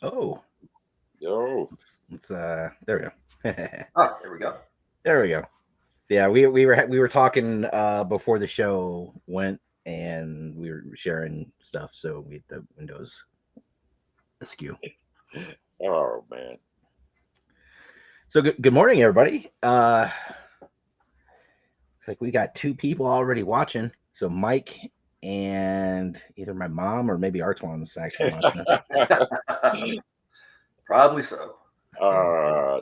Oh, Yo, let's there we go. Oh, there we go. There we go. Yeah, we were talking before the show went, and we were sharing stuff, so we the windows askew. oh man, So good morning, everybody. Looks like we got two people already watching. So Mike and either my mom or maybe Artwan's actually watching us. Probably so. uh,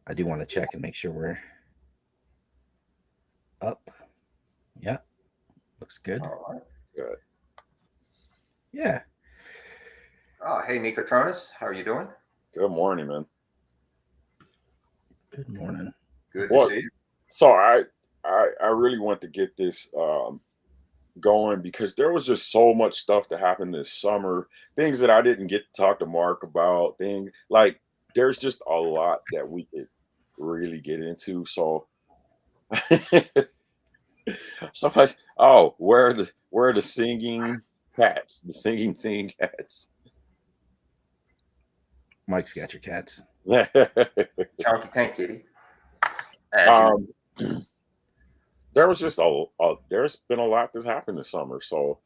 I do want to check and make sure we're up. Yeah, looks good. All right. good. Yeah, Hey, Nicotronis, how are you doing? Good morning, man. good morning. Good to What? see you. So I really want to get this going because there was just so much stuff that happened this summer. Things that I didn't get to talk to Mark about. Things like there's just a lot that we could really get into. So, somebody, oh, where are the singing cats? The singing cats. Mike's got your cats. Chunky Tank Kitty. As you um, there was just there's been a lot that's happened this summer. So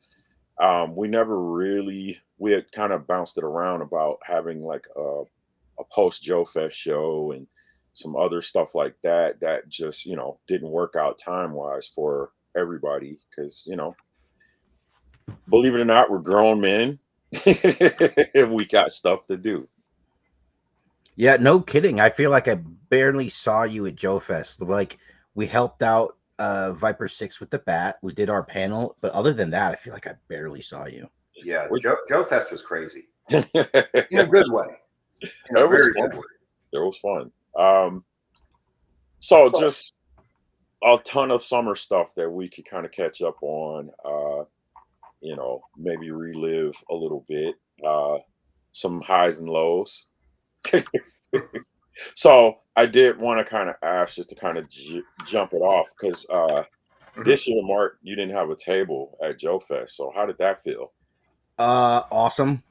we never really we had kind of bounced it around about having like a post Joe Fest show and some other stuff like that that just didn't work out time wise for everybody because believe it or not we're grown men and we got stuff to do. Yeah, no kidding. I feel like I barely saw you at Joe Fest. Like we helped out Viper 6 with the bat. We did our panel, but other than that, I feel like I barely saw you. Yeah, We- Joe Fest was crazy in a it good way. In a was very fun. good way. It was fun. So just a ton of summer stuff that we could kind of catch up on. Maybe relive a little bit. Some highs and lows. So I did want to kind of ask just to kind of jump it off because Mhm. this year, Mark, you didn't have a table at Joe Fest. So how did that feel? Awesome.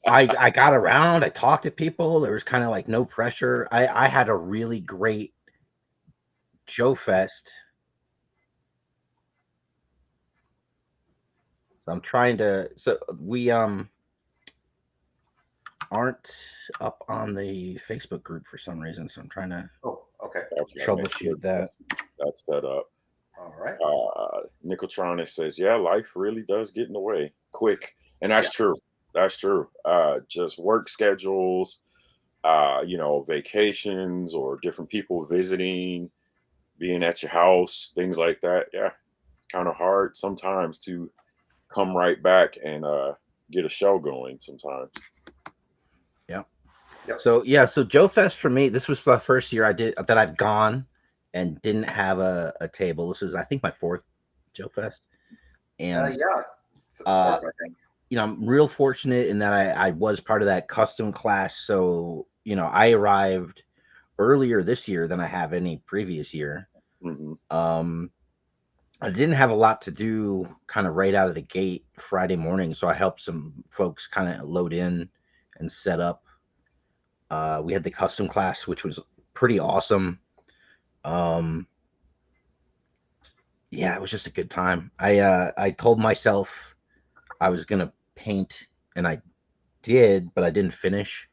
I got around. I talked to people. There was kind of like no pressure. I had a really great Joe Fest. So I'm trying to. So we aren't up on the Facebook group for some reason. So I'm trying to Oh, okay. Okay, make sure troubleshoot that. that's set up. All right. Nicotronic says, "Yeah, life really does get in the way quick," and Yeah. that's true. That's true. Just work schedules, vacations or different people visiting, being at your house, things like that. Yeah, kind of hard sometimes to come right back and get a show going. Sometimes. Yeah. Yep. So yeah. So Joe Fest for me, this was the first year I did that I've gone and didn't have a table. This is I think my fourth Joe Fest, and Yeah. uh Fourth, I think. I'm real fortunate in that I was part of that custom class. So, I arrived earlier this year than I have any previous year. Hmm. Um, I didn't have a lot to do kind of right out of the gate Friday morning. So I helped some folks kind of load in and set up. We had the custom class, which was pretty awesome. Um, yeah, it was just a good time. I told myself I was gonna paint, and I did, but I didn't finish.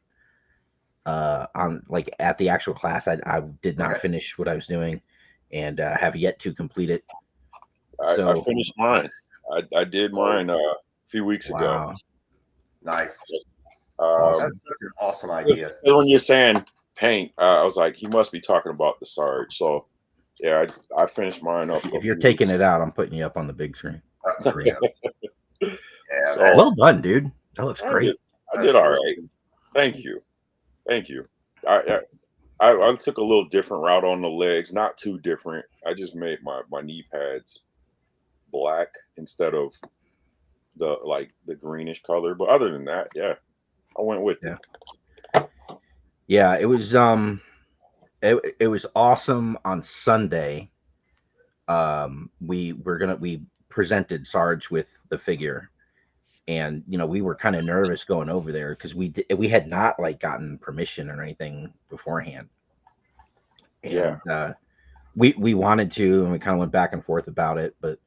On like at the actual class, I did not Okay. finish what I was doing, and have yet to complete it. I So finished mine. I did Oh, mine a few weeks ago. wow, nice. Um, awesome. That's such an awesome idea. when you're saying paint, I was like, he must be talking about the Sarge. So yeah, I finished mine up a If you're few taking weeks. it out, I'm putting you up on the big screen. Yeah. Yeah. So Well done, dude. That looks I did great. I did That's all really right. Thank you, thank you. I took a little different route on the legs, not too different. I just made my knee pads black instead of the greenish color. But other than that, yeah, I went with it. Yeah, yeah. It was awesome on Sunday. We presented Sarge with the figure, and we were kind of nervous going over there because we had not like gotten permission or anything beforehand, Yeah. and we wanted to, and we kind of went back and forth about it, but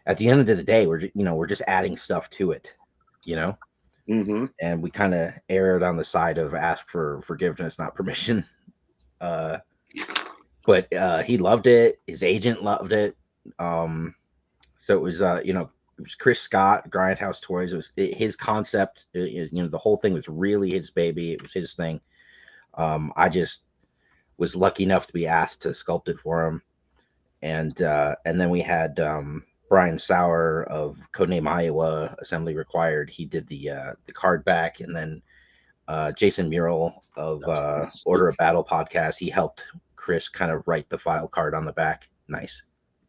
at the end of the day, we're just adding stuff to it, Mm-hmm. and we kind of erred on the side of ask for forgiveness, not permission. uh but he loved it, his agent loved it. So it was it was Chris Scott, Grindhouse Toys. It was his concept. The whole thing was really his baby. It was his thing. I just was lucky enough to be asked to sculpt it for him, and then we had Brian Sauer of Codename Iowa Assembly Required. He did the card back, and then Jason Murrell of Order of Battle podcast. He helped Chris kind of write the file card on the back. Nice.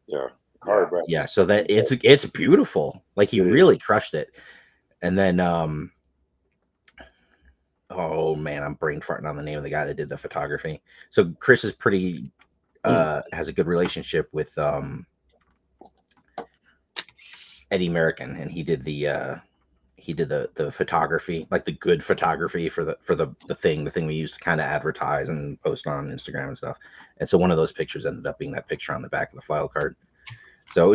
Yeah. Card back. Yeah. So that it's beautiful. Like he really crushed it. And then oh man, I'm brain farting on the name of the guy that did the photography. So Chris is pretty has a good relationship with Eddie American, and he did the photography, like the good photography for the thing we used to kind of advertise and post on Instagram and stuff. And so one of those pictures ended up being that picture on the back of the file card. So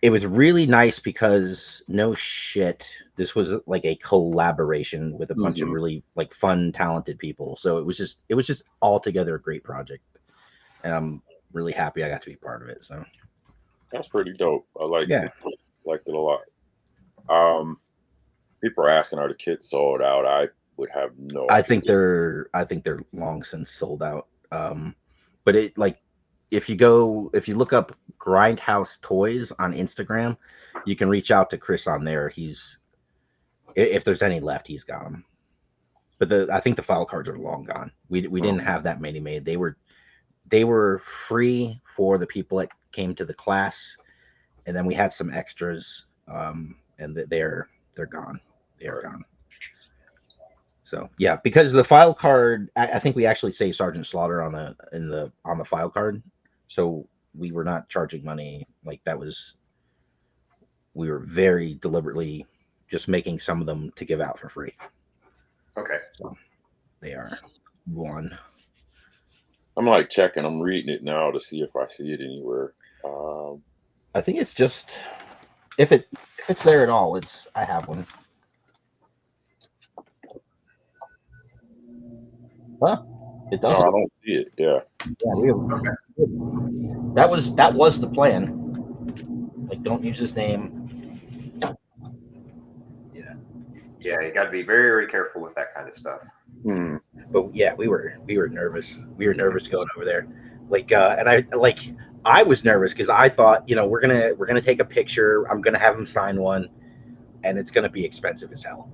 it was really nice because no shit, this was like a collaboration with a bunch of really like fun, talented people. So it was just altogether a great project, and I'm really happy I got to be part of it. So that's pretty dope. I liked it a lot. People are asking, are the kits sold out? I would have no idea. I think they're long since sold out. But it, like, if you look up Grindhouse Toys on Instagram, you can reach out to Chris on there. If there's any left, he's got them. But I think the file cards are long gone. We didn't have that many made. They were free for the people that came to the class, and then we had some extras, and they're gone. They're gone. So yeah, because the file card, I think we actually say Sergeant Slaughter on the file card, so we were not charging money. Like we were very deliberately just making some of them to give out for free. Okay. So they are one. I'm like checking. I'm reading it now to see if I see it anywhere. I think it's just if it's there at all. I have one. Huh? It doesn't. No, I don't see it. Yeah. That was the plan. Like, don't use his name. Yeah. Yeah, you got to be very, very careful with that kind of stuff. But yeah, we were nervous. We were nervous going over there. Like, and I was nervous because I thought, we're gonna take a picture. I'm gonna have him sign one, and it's gonna be expensive as hell.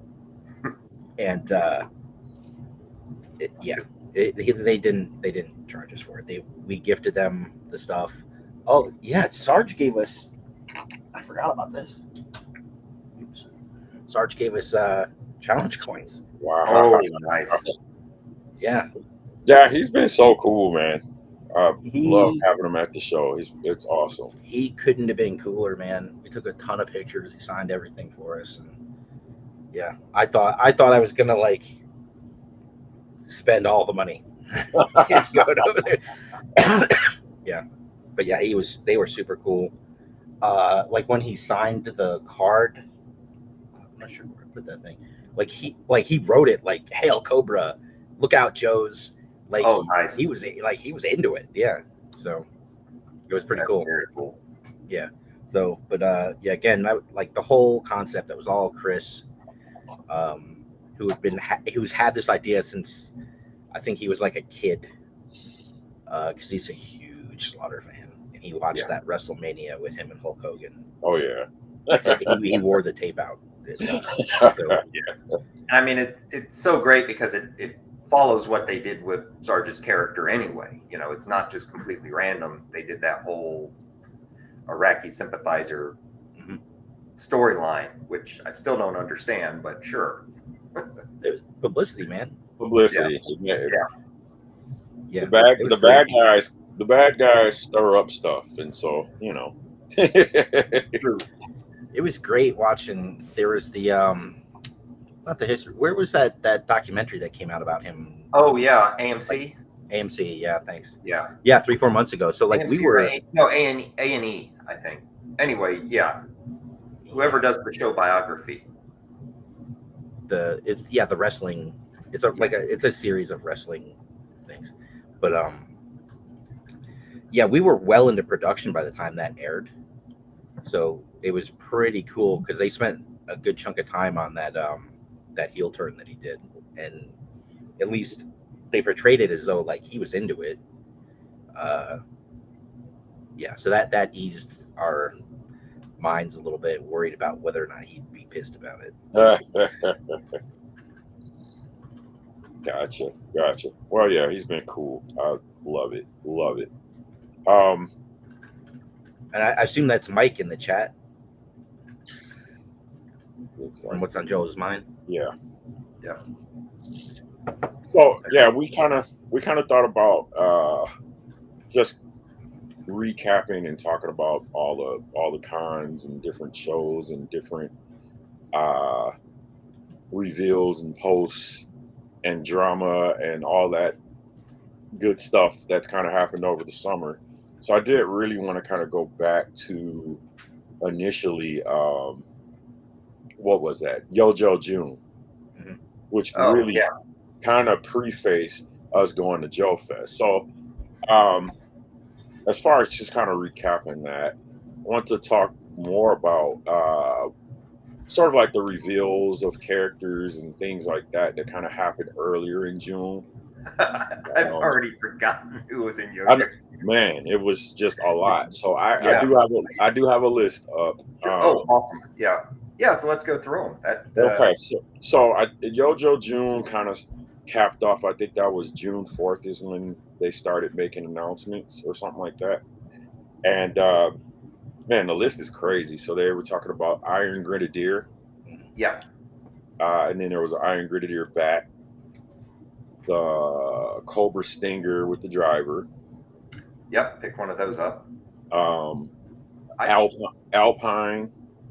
And they didn't charge us for it. We gifted them the stuff. Oh yeah, Sarge gave us. I forgot about this. Oops. Sarge gave us challenge coins. Wow. Oh, nice. Yeah. Yeah, he's been so cool, man. I love having him at the show. It's awesome. He couldn't have been cooler, man. We took a ton of pictures. He signed everything for us, and yeah, I thought I was gonna like spend all the money going over there. Yeah, but yeah, they were super cool. Like when he signed the card, I'm not sure where I put that thing. Like he wrote it like "Hail Cobra, look out, Joe's." Like, oh, nice. He was into it. Yeah, so it was pretty cool. Very cool. Yeah. So, but yeah, again, like the whole concept, that was all Chris, who's had this idea since I think he was like a kid, because he's a huge Slaughter fan, and he watched that WrestleMania with him and Hulk Hogan. Oh yeah. he wore the tape out. So, yeah. I mean, it's so great because it follows what they did with Sarge's character anyway. It's not just completely random. They did that whole Iraqi sympathizer storyline, which I still don't understand, but sure. Publicity, man. Publicity. Yeah. The bad guys stir up stuff, and so True. it was great watching. There was the not the history. Where was that documentary that came out about him? Oh yeah, Like AMC. AMC. Yeah, thanks. Yeah, Yeah, 3 4 months ago. So like we AMC or were no A&E, I think. Anyway, yeah, whoever does the show biography. the wrestling. It's a like it's a series of wrestling things, but yeah, we were well into production by the time that aired. So it was pretty cool because they spent a good chunk of time on that heel turn that he did, and at least they portrayed it as though like he was into it. Uh, yeah, so that eased our minds a little bit, worried about whether or not he'd be pissed about it. Gotcha. Well, yeah, he's been cool. I love it. Um, And I assume that's Mike in the chat looks from like what's on Joe's mind. yeah. Yeah. So yeah, we kind of thought about just recapping and talking about all the cons and different shows and different uh reveals and posts and drama and all that good stuff that's kind of happened over the summer. So I did really want to kind of go back to initially what was that? Yo June, Mhm. which Oh really yeah. kind of prefaced us going to Joe Fest. So um as far as just kind of recapping that, I want to talk more about sort of like the reveals of characters and things like that that kind of happened earlier in June. I've Um, already forgotten who was in I, Yojo. man, it was just a lot. So Yeah. I do have a list up. Oh, awesome. Yeah. Yeah. So let's go through them. That Okay, Yojo June kind of capped off. I think that was June 4th is when they started making announcements or something like that. And man, the list is crazy. So they were talking about Iron Grenadier, yeah. and then there was an Iron Grenadier bat, the Cobra Stinger with the driver, Yep. Pick one of those up. um, I Alpine,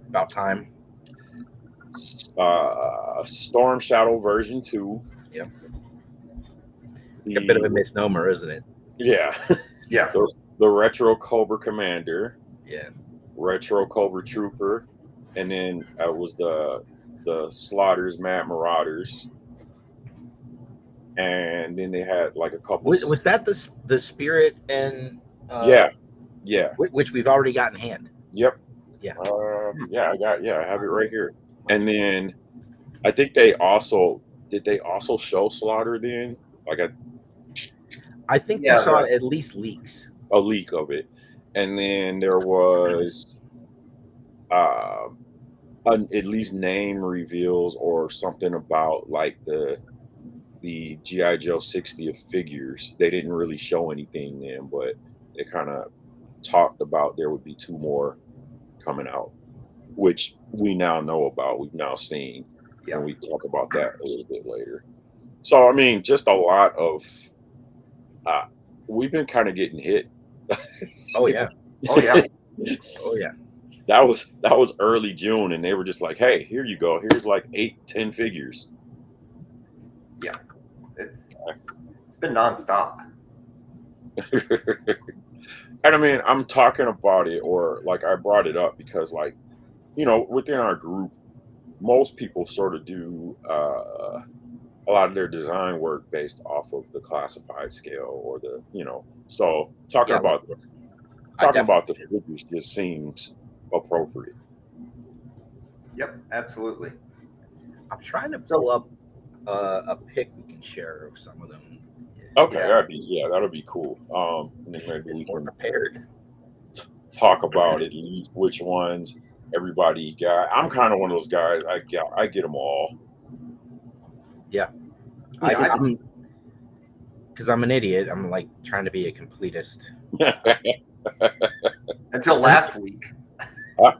About time. Storm Shadow version 2. Yep. A bit of a The misnomer, isn't it? yeah, yeah. the Retro Cobra Commander, Yeah. Retro Cobra Trooper, and then was the Slaughters Mad Marauders, and then they had like a couple. Was that the spirit and Yeah, yeah, which we've already got in hand? yep. Yeah. Yeah, I have it right here. And then I think they also show Slaughter then, like I think we Yeah. saw at least leaks. a leak of it, and then there was uh, at least name reveals or something about like the G.I.JOE 60th figures. They didn't really show anything then, but they kind of talked about there would be 2 more coming out, which we now know about. We've now seen, Yeah. and we talk about that a little bit later. So I mean, just a lot of uh, we've been kind of getting hit. Oh yeah. Oh yeah. Oh yeah. That was early June, and they were just like, "Hey, here you go. Here's like 8, 10 figures." Yeah. It's been nonstop. And I mean, I'm talking about it, or like I brought it up because, like, within our group, most people sort of do a lot of their design work based off of the classified scale or So talking Yeah. about the figures just seems appropriate. Yep. Absolutely. I'm trying to pull up a pic we can share of some of them. Okay, Yeah. that'll be cool. And then maybe we More can prepared. talk about at least which ones everybody got. I'm kind of one of those guys. I get them all. Yeah. Yeah, I'm because I'm an idiot. I'm like trying to be a completist. until last week.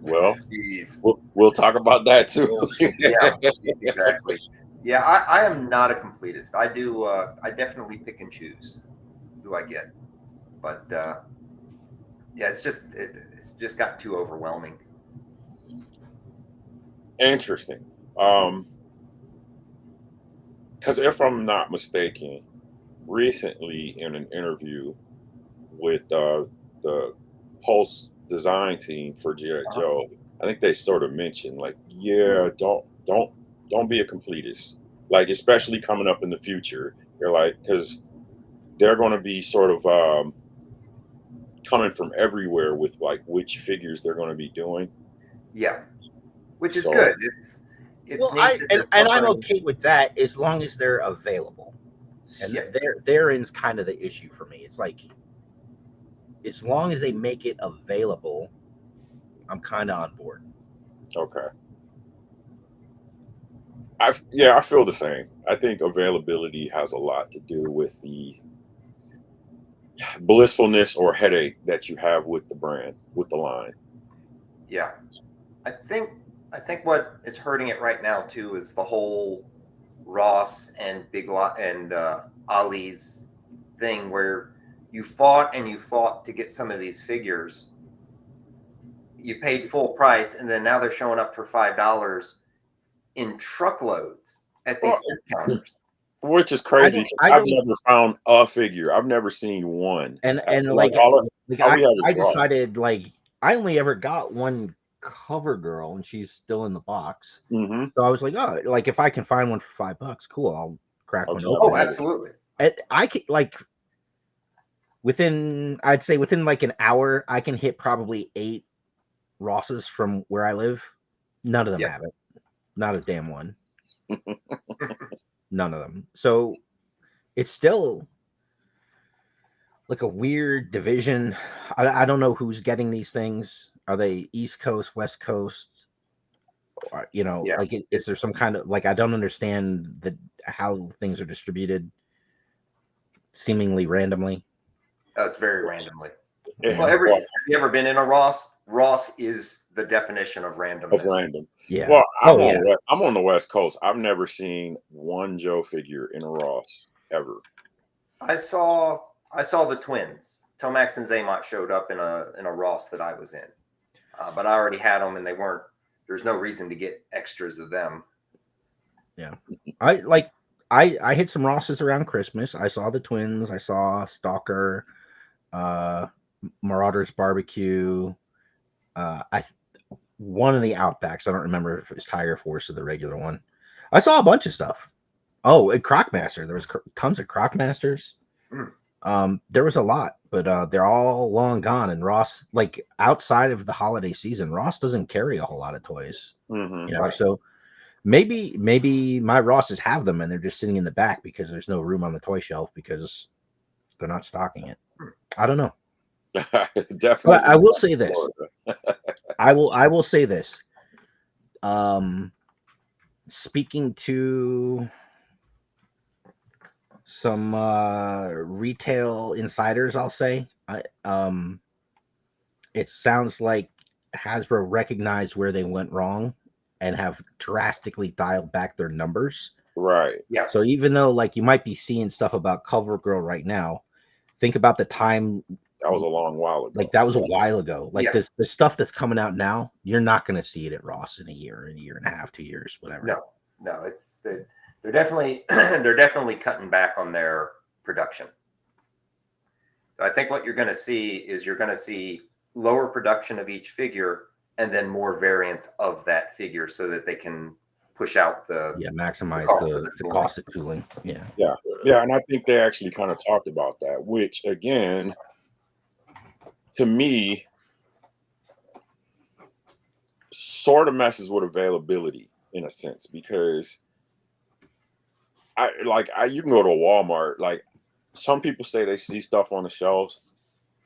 Well, Jeez. we'll talk about that too. Yeah. Exactly. Yeah. I am not a completist. I do. I definitely pick and choose who I get, but yeah, it's just got too overwhelming. Interesting. Because if I'm not mistaken, recently in an interview with the Pulse design team for G.I. Uh-huh. Joe, I think they sort of mentioned like, yeah, don't be a completist. Like, especially coming up in the future, they're like, because they're going to be sort of coming from everywhere with like which figures they're going to be doing. Yeah, which is So good. It's Well, neat that they're and I'm covering. okay with that as long as they're available. And Yes. therein's kind of the issue for me. It's like as long as they make it available, I'm kind of on board. okay, I feel the same. I think availability has a lot to do with the blissfulness or headache that you have with the brand, with the line. Yeah. I think I think what is hurting it right now too is the whole Ross and Big Lot and Ali's thing where you fought and you fought to get some of these figures. You paid full price, and then now they're showing up for $5 in truckloads at Well, these discounters. which is I crazy. don't 'Cause I I've don't never found a figure. I've never seen one. and Like like all we have is I raw. decided like I only ever got one cover girl and she's still in the box. Mm-hmm. So I was like, oh, like if I can find one for $5, cool, I'll crack I'll one grab open. Oh, one. absolutely. I could like I'd say within like an hour, I can hit probably 8 Rosses from where I live. None of them Yeah. have it. Not a damn one. None of them. So it's still like a weird division. I don't know who's getting these things. Are they East Coast, West Coast? Or, Yeah. like is there some kind of like I don't understand how things are distributed seemingly randomly. That's very randomly. Yeah, Well, well, have you ever been in a Ross? Ross is the definition of of randomness. random. Yeah. Well, Oh yeah. I'm on the West Coast. I've never seen one Joe figure in a Ross ever. I saw the twins. Tomax and Zaymot showed up in a Ross that I was in, but I already had them, and they weren't. There's no reason to get extras of them. Yeah. I hit some Rosses around Christmas. I saw the twins, I saw Stalker, uh Marauders Barbecue, I one of the Outbacks. I don't remember if it was Tiger Force or the regular one. I saw a bunch of stuff. Oh, and Crocmaster. There was tons of Crocmasters. There was a lot, but they're all long gone. And Ross, like outside of the holiday season, Ross doesn't carry a whole lot of toys. Mm-hmm. Right. So maybe my Rosses have them and they're just sitting in the back because there's no room on the toy shelf because they're not stocking it. I don't know. Definitely. But I will say this. I will say this. Speaking to some retail insiders, I'll say, it sounds like Hasbro recognized where they went wrong and have drastically dialed back their numbers. Right. Yes. So even though like you might be seeing stuff about CoverGirl right now, think about the time That was a long while ago. like that was a while ago. Like Yeah. the stuff that's coming out now, you're not going to see it at Ross in a year and a half, 2 years, whatever. No, it's they're definitely they're definitely cutting back on their production. I think what you're going to see is lower production of each figure and then more variants of that figure so that they can push out maximize the cost of tooling. Yeah. And I think they actually kind of talked about that, which again, to me, sort of messes with availability in a sense because you can go to a Walmart. Like some people say they see stuff on the shelves.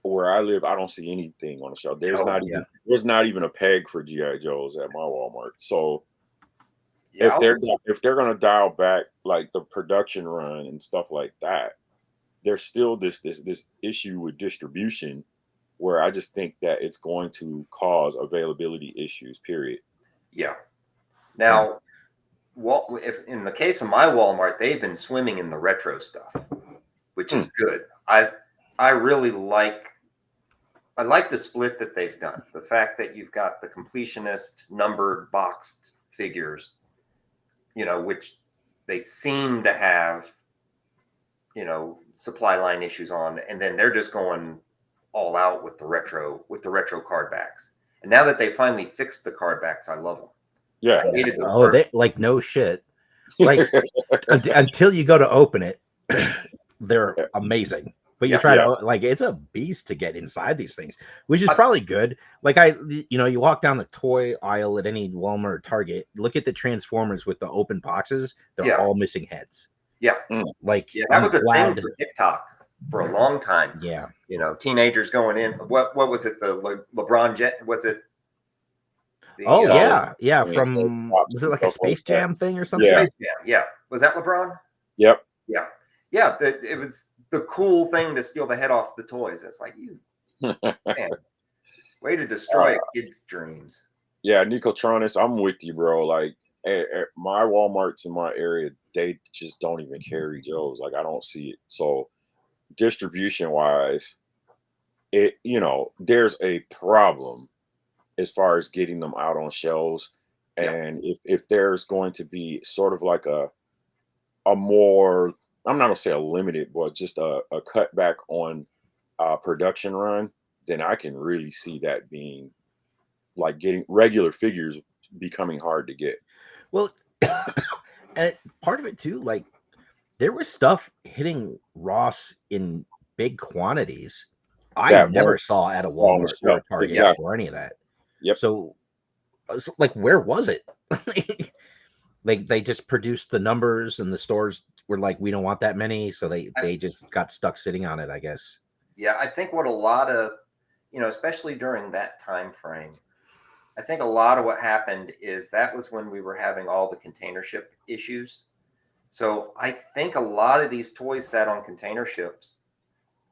Where I live, I don't see anything on the shelf. There's not even a peg for G.I. Joes at my Walmart. So if they're gonna dial back like the production run and stuff like that, there's still this issue with distribution where I just think that it's going to cause availability issues. Period. Yeah. Now, if in the case of my Walmart, they've been swimming in the retro stuff, which is good. I really like the split that they've done. The fact that you've got the completionist numbered boxed figures, which they seem to have, supply line issues on, and then they're just going all out with the retro card backs. And now that they finally fixed the card backs, I love them. Yeah. I hated those. Oh, they like no shit. Like until you go to open it, they're amazing. But you try to like, it's a beast to get inside these things, which is probably good. Like you walk down the toy aisle at any Walmart or Target, look at the Transformers with the open boxes, they're all missing heads. Yeah. Like that was a thing for TikTok for a long time. Yeah. Teenagers going in. What was it? The LeBron Jet? Was it? Yeah. From was it like a Space Jam thing or something? Space Jam. Yeah. Was that LeBron? Yep. Yeah. Yeah. It was the cool thing to steal the head off the toys. It's like, you man, way to destroy a kid's dreams. Yeah, Nicotronis, I'm with you, bro. Like my Walmarts in my area, they just don't even carry Joes. Like I don't see it. So distribution wise, there's a problem as far as getting them out on shelves. And if there's going to be sort of like a more, I'm not gonna say a limited, but just a cutback on production run, then I can really see that being like getting regular figures becoming hard to get. Well, and part of it too, like there was stuff hitting Ross in big quantities I never saw at a Walmart or a Target or any of that. Yep. So like, where was it? Like they just produced the numbers and the stores were like, we don't want that many. So they just got stuck sitting on it, I guess. Yeah. I think what a lot of, especially during that time frame, I think a lot of what happened is that was when we were having all the container ship issues. So I think a lot of these toys sat on container ships,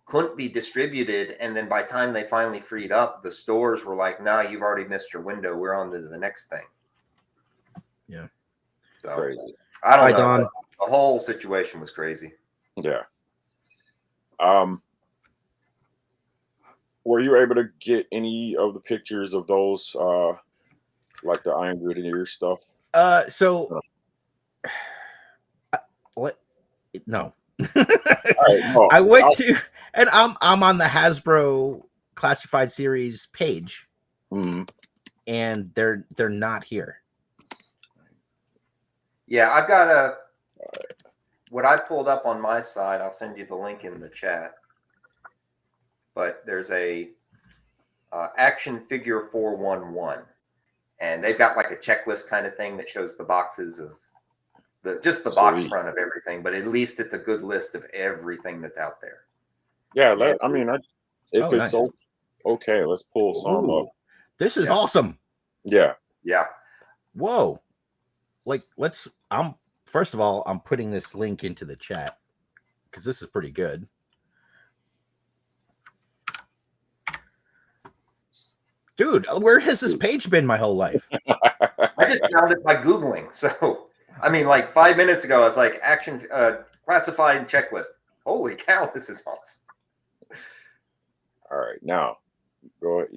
couldn't be distributed. And then by the time they finally freed up, the stores were like, nah, you've already missed your window. We're on to the next thing. Yeah. So crazy. I don't know. Don. The whole situation was crazy. Yeah. Were you able to get any of the pictures of those, like the Iron Grenadier stuff? What? No. Right, no. I went to, and I'm on the Hasbro classified series page, and they're not here. Yeah, I've got what I pulled up on my side. I'll send you the link in the chat. But there's a action figure 411, and they've got like a checklist kind of thing that shows the boxes of the box front of everything. But at least it's a good list of everything that's out there. Yeah, if it's nice. Okay, let's pull some up. This is awesome. Yeah. Yeah. Whoa. Like, first of all, I'm putting this link into the chat because this is pretty good. Dude, where has this page been my whole life? I just found it by Googling. So, I mean, like 5 minutes ago, I was like, action classified checklist. Holy cow, this is awesome. All right, now, go.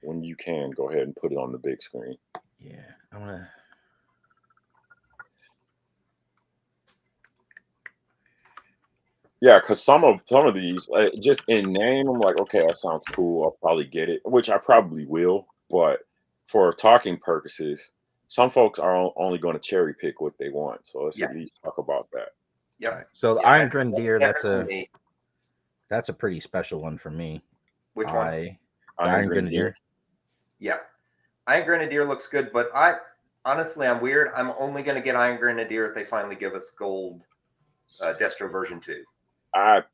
When you can, go ahead and put it on the big screen. Yeah, I'm gonna. Yeah, because some of these, just in name, I'm like, okay, that sounds cool. I'll probably get it, which I probably will. But for talking purposes, some folks are only going to cherry pick what they want. So let's at least talk about that. Yeah. Right. So the Iron Grenadier, that's a pretty special one for me. Which one? Iron Grenadier. Yeah, Iron Grenadier looks good, but honestly, I'm weird. I'm only going to get Iron Grenadier if they finally give us gold Destro version 2.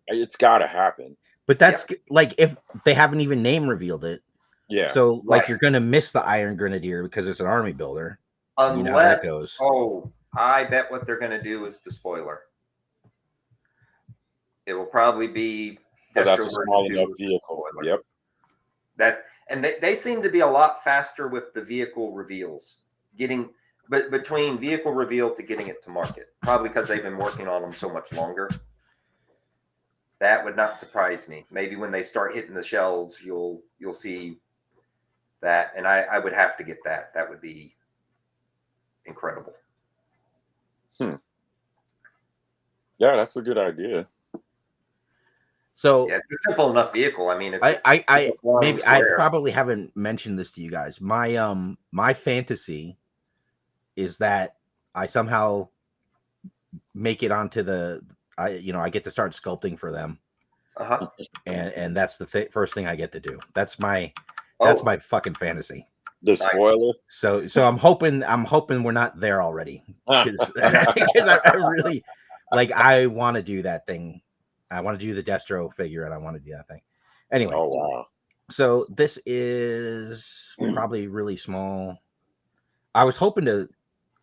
It's got to happen. But that's like, if they haven't even name revealed it. Yeah. So like, you're going to miss the Iron Grenadier because it's an army builder. Unless, you know how that goes. Oh, I bet what they're going to do is the spoiler. It will probably be that's a small enough vehicle. Yep. And they seem to be a lot faster with the vehicle reveals. But between vehicle reveal to getting it to market, probably because they've been working on them so much longer. That would not surprise me. Maybe when they start hitting the shelves, you'll see that, and I would have to get that. That would be incredible. Yeah, that's a good idea. So yeah, it's a simple enough vehicle. I mean, it's I maybe I square. probably haven't mentioned this to you guys. My fantasy is that I somehow make it onto I get to start sculpting for them, and that's the first thing I get to do. That's my fucking fantasy. The Nice. spoiler. So I'm hoping we're not there already, because I really I want to do that thing. I want to do the Destro figure, and I want to do that thing. Anyway, Oh wow. so this is probably really small. I was hoping to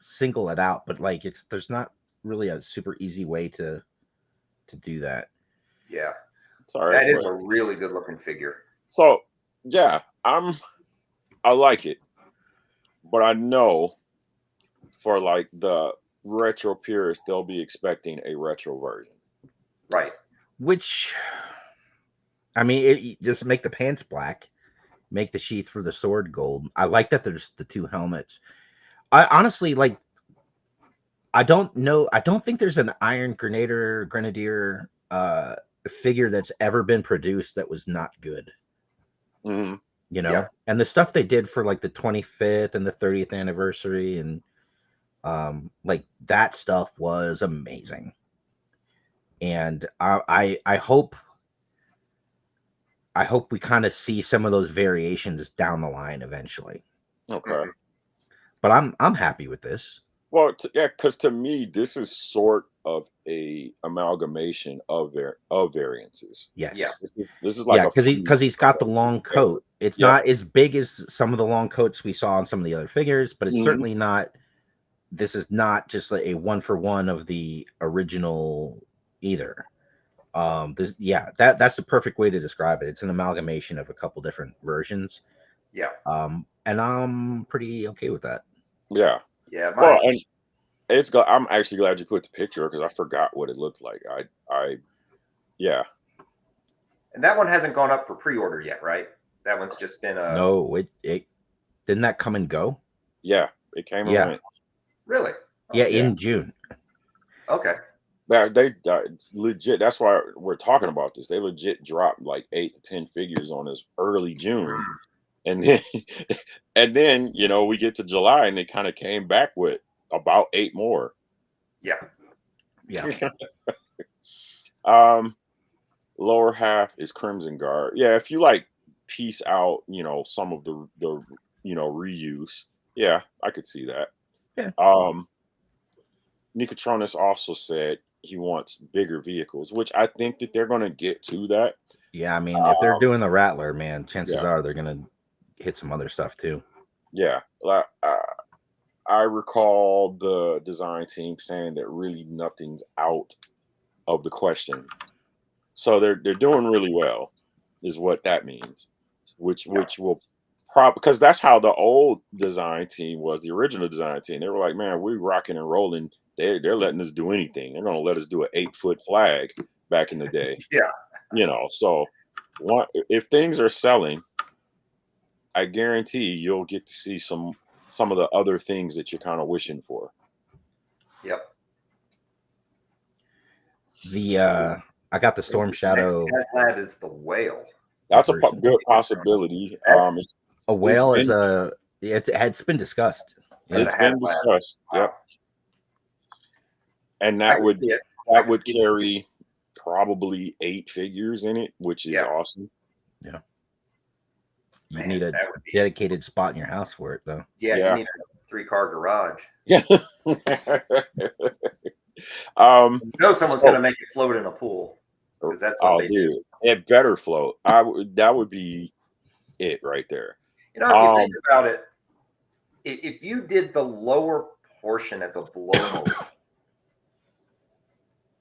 single it out, but there's not really a super easy way to do that. Yeah, Sorry, that is a really good looking figure. So yeah, I like it, but I know for like the retro purists, they'll be expecting a retro version. Right. Which, I mean, just make the pants black, make the sheath for the sword gold. I like that there's the two helmets. I honestly I don't know. I don't think there's an Iron Grenadier figure that's ever been produced that was not good. Mm-hmm. And the stuff they did for the 25th and the 30th anniversary, and that stuff was amazing. And I hope we kind of see some of those variations down the line eventually. Okay. But I'm happy with this. Well, yeah, because to me, this is sort of a amalgamation of variances. Yes. Yeah. This is like because he's got the long coat. It's not as big as some of the long coats we saw on some of the other figures, but it's certainly not. This is not just a 1-for-1 of the original either. That's the perfect way to describe it. It's an amalgamation of a couple different versions. Yeah. And I'm pretty okay with that. Yeah. Yeah. Well, and I'm actually glad you put the picture, because I forgot what it looked like. Yeah. And that one hasn't gone up for pre-order yet, right? That one's just been a. No, it didn't that come and go? Yeah, it came and went. Really? Oh, yeah, in June. Okay. Yeah, it's legit. That's why we're talking about this. They legit dropped like 8 to 10 figures on us early June, and then we get to July and they kind of came back with about 8 more. Yeah. Lower half is Crimson Guard. Yeah, if you piece out some of the reuse, yeah, I could see that. Yeah. Nicotronis also said he wants bigger vehicles, which I think that they're going to get to that. Yeah, I mean, if they're doing the Rattler, man, chances are they're going to hit some other stuff too. Yeah. I recall the design team saying that really nothing's out of the question. So they're doing really well, is what that means. Which will probably, because that's how the old design team was, the original design team. They were like, man, we're rocking and rolling. They're letting us do anything. They're going to let us do an 8-foot flag back in the day. So if things are selling, I guarantee you'll get to see some of the other things that you're kind of wishing for. Yep. I got the Storm Shadow. Next lab is the whale. That's a good possibility. A whale it's been discussed. It's been discussed. Yep. And that would carry probably 8 figures in it, which is awesome. Yeah. You need a dedicated spot in your house for it, though. Yeah. You need a 3-car garage. Yeah. Someone's going to make it float in a pool. That's what they do. It better float. That would be it right there. If you think about it, if you did the lower portion as a blow mold,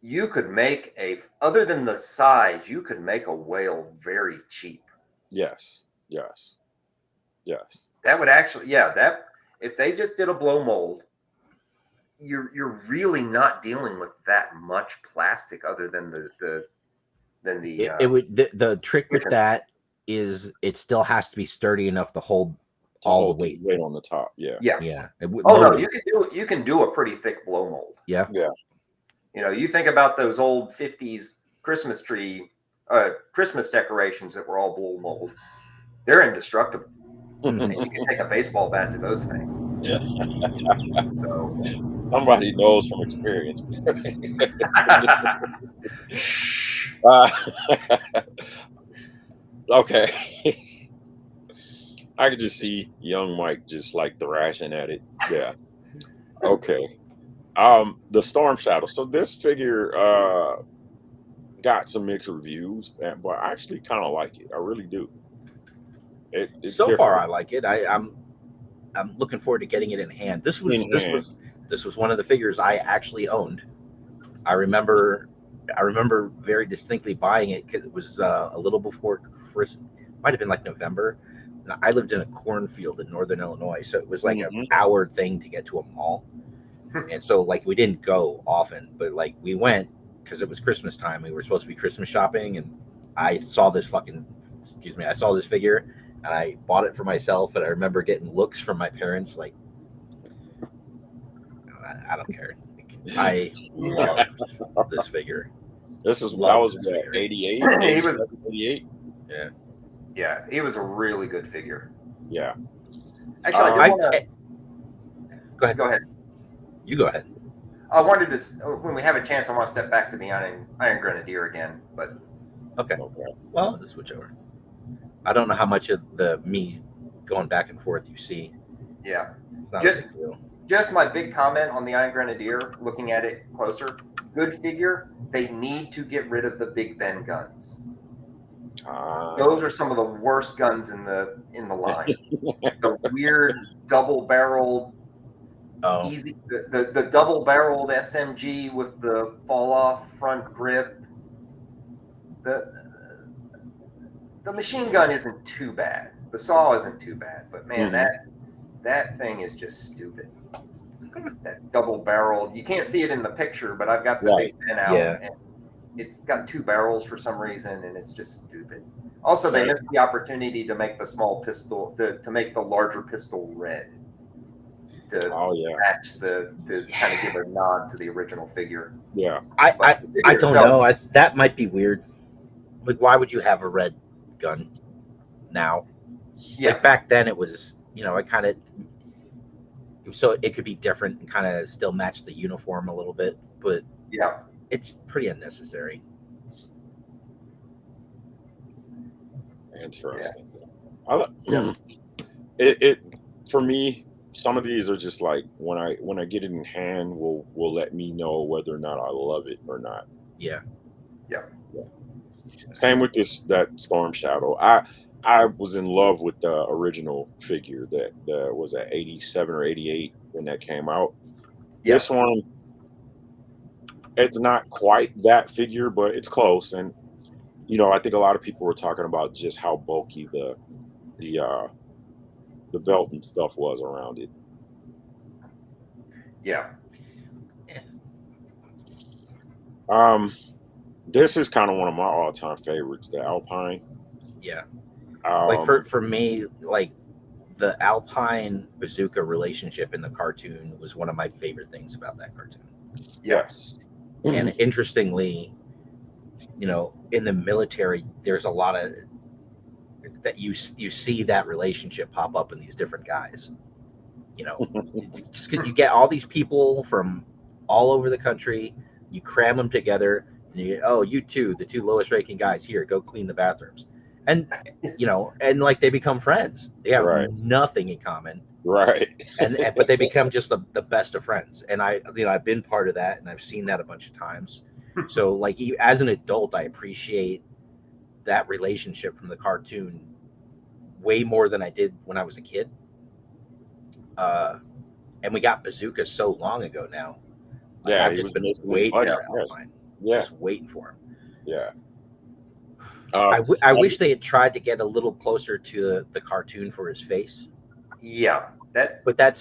you could make other than the size, you could make a whale very cheap. Yes. That would actually, if they just did a blow mold, you're really not dealing with that much plastic other than the trick with that is it still has to be sturdy enough to hold all the hold weight. weight on the top. Yeah. Yeah. Oh no, you can do a pretty thick blow mold. Yeah. You know, you think about those old 50s Christmas decorations that were all blow mold. They're indestructible. And you can take a baseball bat to those things. Yeah. So Somebody knows from experience. shh. Okay. I could just see young Mike just like thrashing at it. Yeah. Okay. The Storm Shadow. So this figure got some mixed reviews, but I actually kind of like it. I really do. It's So far, different. I like it. I'm looking forward to getting it in hand. This was one of the figures I actually owned. I remember very distinctly buying it because it was a little before Christmas. Might have been like November. And I lived in a cornfield in northern Illinois, so it was like an hour thing to get to a mall. And so like we didn't go often, but like we went because it was Christmas time. We were supposed to be Christmas shopping, and I saw this figure, and I bought it for myself. And I remember getting looks from my parents like, I don't care. I loved this figure. That was 88. He was 88. Yeah. Yeah, he was a really good figure. Yeah. Actually, Go ahead. Go ahead. You go ahead. I wanted to, when we have a chance, I want to step back to the Iron Grenadier again. But Okay. Well, let's switch over. I don't know how much of me going back and forth you see. Yeah. It's not a big deal. Just my big comment on the Iron Grenadier, looking at it closer, good figure. They need to get rid of the Big Ben guns. Those are some of the worst guns in the line. The weird double-barreled, easy, the double-barreled SMG with the fall-off front grip. The machine gun isn't too bad. The saw isn't too bad, but man, that thing is just stupid. That double-barreled. You can't see it in the picture, but I've got the Big Ben out, and it's got two barrels for some reason, and it's just stupid. Also, they missed the opportunity to make the small pistol, to make the larger pistol red, to match to kind of give a nod to the original figure. Yeah, I don't know. That might be weird. Like, why would you have a red gun now? Yeah, like back then it was, so it could be different and kind of still match the uniform a little bit, but yeah, it's pretty unnecessary. Interesting. It for me, some of these are just like when I get it in hand, will let me know whether or not I love it or not. Yeah. Same with that Storm Shadow. I was in love with the original figure that was at 87 or 88 when that came out. Yeah. This one, it's not quite that figure, but it's close. And I think a lot of people were talking about just how bulky the belt and stuff was around it. Yeah. This is kind of one of my all-time favorites, the Alpine. Yeah. Like for me, like the Alpine Bazooka relationship in the cartoon was one of my favorite things about that cartoon. Yes. And interestingly, in the military, there's a lot of that you see that relationship pop up in these different guys. Just you get all these people from all over the country, you cram them together, and you two, the two lowest ranking guys here, go clean the bathrooms. And and like they become friends. They have nothing in common, right? But they become just the best of friends. And I've been part of that, and I've seen that a bunch of times. So like as an adult, I appreciate that relationship from the cartoon way more than I did when I was a kid. And we got Bazooka so long ago now. Yeah, I've just been waiting for Alpine. Just waiting for him. Yeah. I wish they had tried to get a little closer to the cartoon for his face. Yeah, but I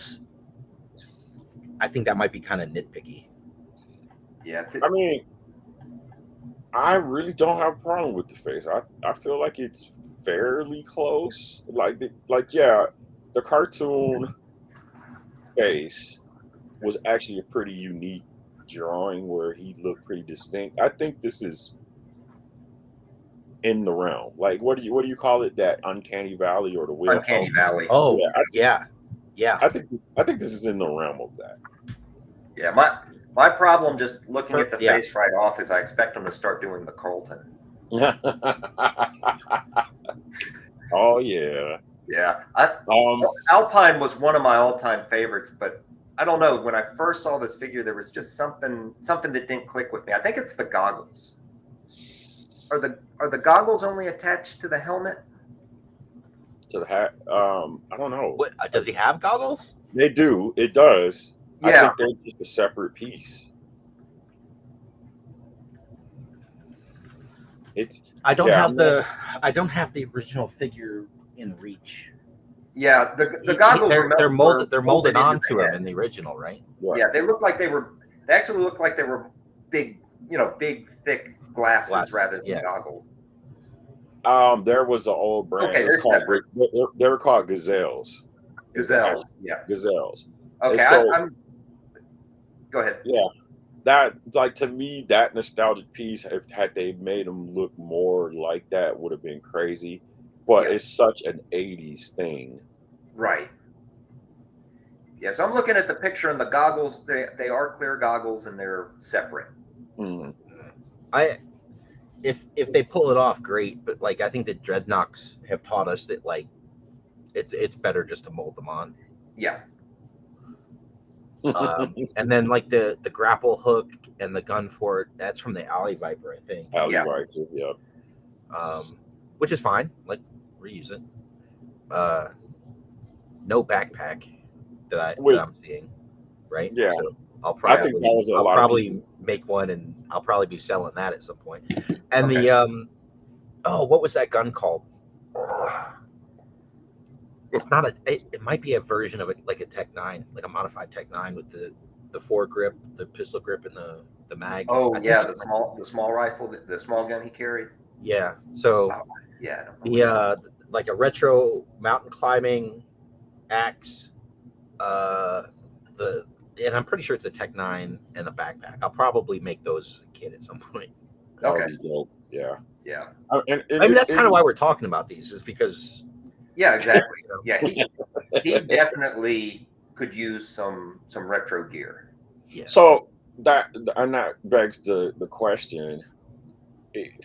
think that might be kind of nitpicky. Yeah, I mean, I really don't have a problem with the face. I feel like it's fairly close. Like the cartoon face was actually a pretty unique drawing where he looked pretty distinct. I think this is in the realm. Like, what do you call it? That uncanny valley or the Uncanny wheelhouse? Valley. Oh, Yeah, yeah. I think this is in the realm of that. Yeah, my problem just looking at the Yeah. face right off is I expect him to start doing the Carlton. Oh yeah. Yeah, Um. Alpine was one of my all-time favorites, but I don't know. When I first saw this figure, there was just something that didn't click with me. I think it's the goggles. Are the goggles only attached to the helmet? To the hat. I don't know. What does he have goggles? They do. It does. I Yeah. think they're just a separate piece. It's. I don't Yeah, have I'm the original figure in reach. Yeah, the goggles They're molded. They're molded into onto the him head. in the original, right? Right. Yeah, they look like they were. They actually look like they were big, big, thick glasses rather than yeah. goggles. There was an old brand. Okay, It was they're called, separate. they were called Gazelles. Gazelles. Yeah. Gazelles. Okay, so, I'm. Go ahead. Yeah, that, like, to me, that nostalgic piece, if had they made them look more like that, would have been crazy. But Yeah. it's such an '80s thing. Right. Yeah, so I'm looking at the picture and the goggles. They are clear goggles and they're separate. Mm. If they pull it off, great. But like, I think the Dreadnoks have taught us that like it's better just to mold them on. Yeah. And then like the grapple hook and the gun for it, that's from the Alley Viper, I think. Alley Yeah. Viper, yeah. Which is fine. Like, reuse it. No backpack that I'm seeing, right? Yeah. So I'll I think that was a lot of people. make one, and I'll probably be selling that at some point. And the what was that gun called? It's not it might be a version of it, like a Tech 9, like a modified Tech 9 with the foregrip, the pistol grip, and the mag. Oh yeah, the small rifle, the small gun he carried. Yeah. So yeah, the like a retro mountain climbing axe, and I'm pretty sure it's a Tech 9 and a backpack. I'll probably make those as a kid at some point. That would be dope. Yeah. Yeah. I mean, that's kind of why we're talking about these, is because. Yeah, exactly. Yeah, he definitely could use some retro gear. Yeah. So that begs the question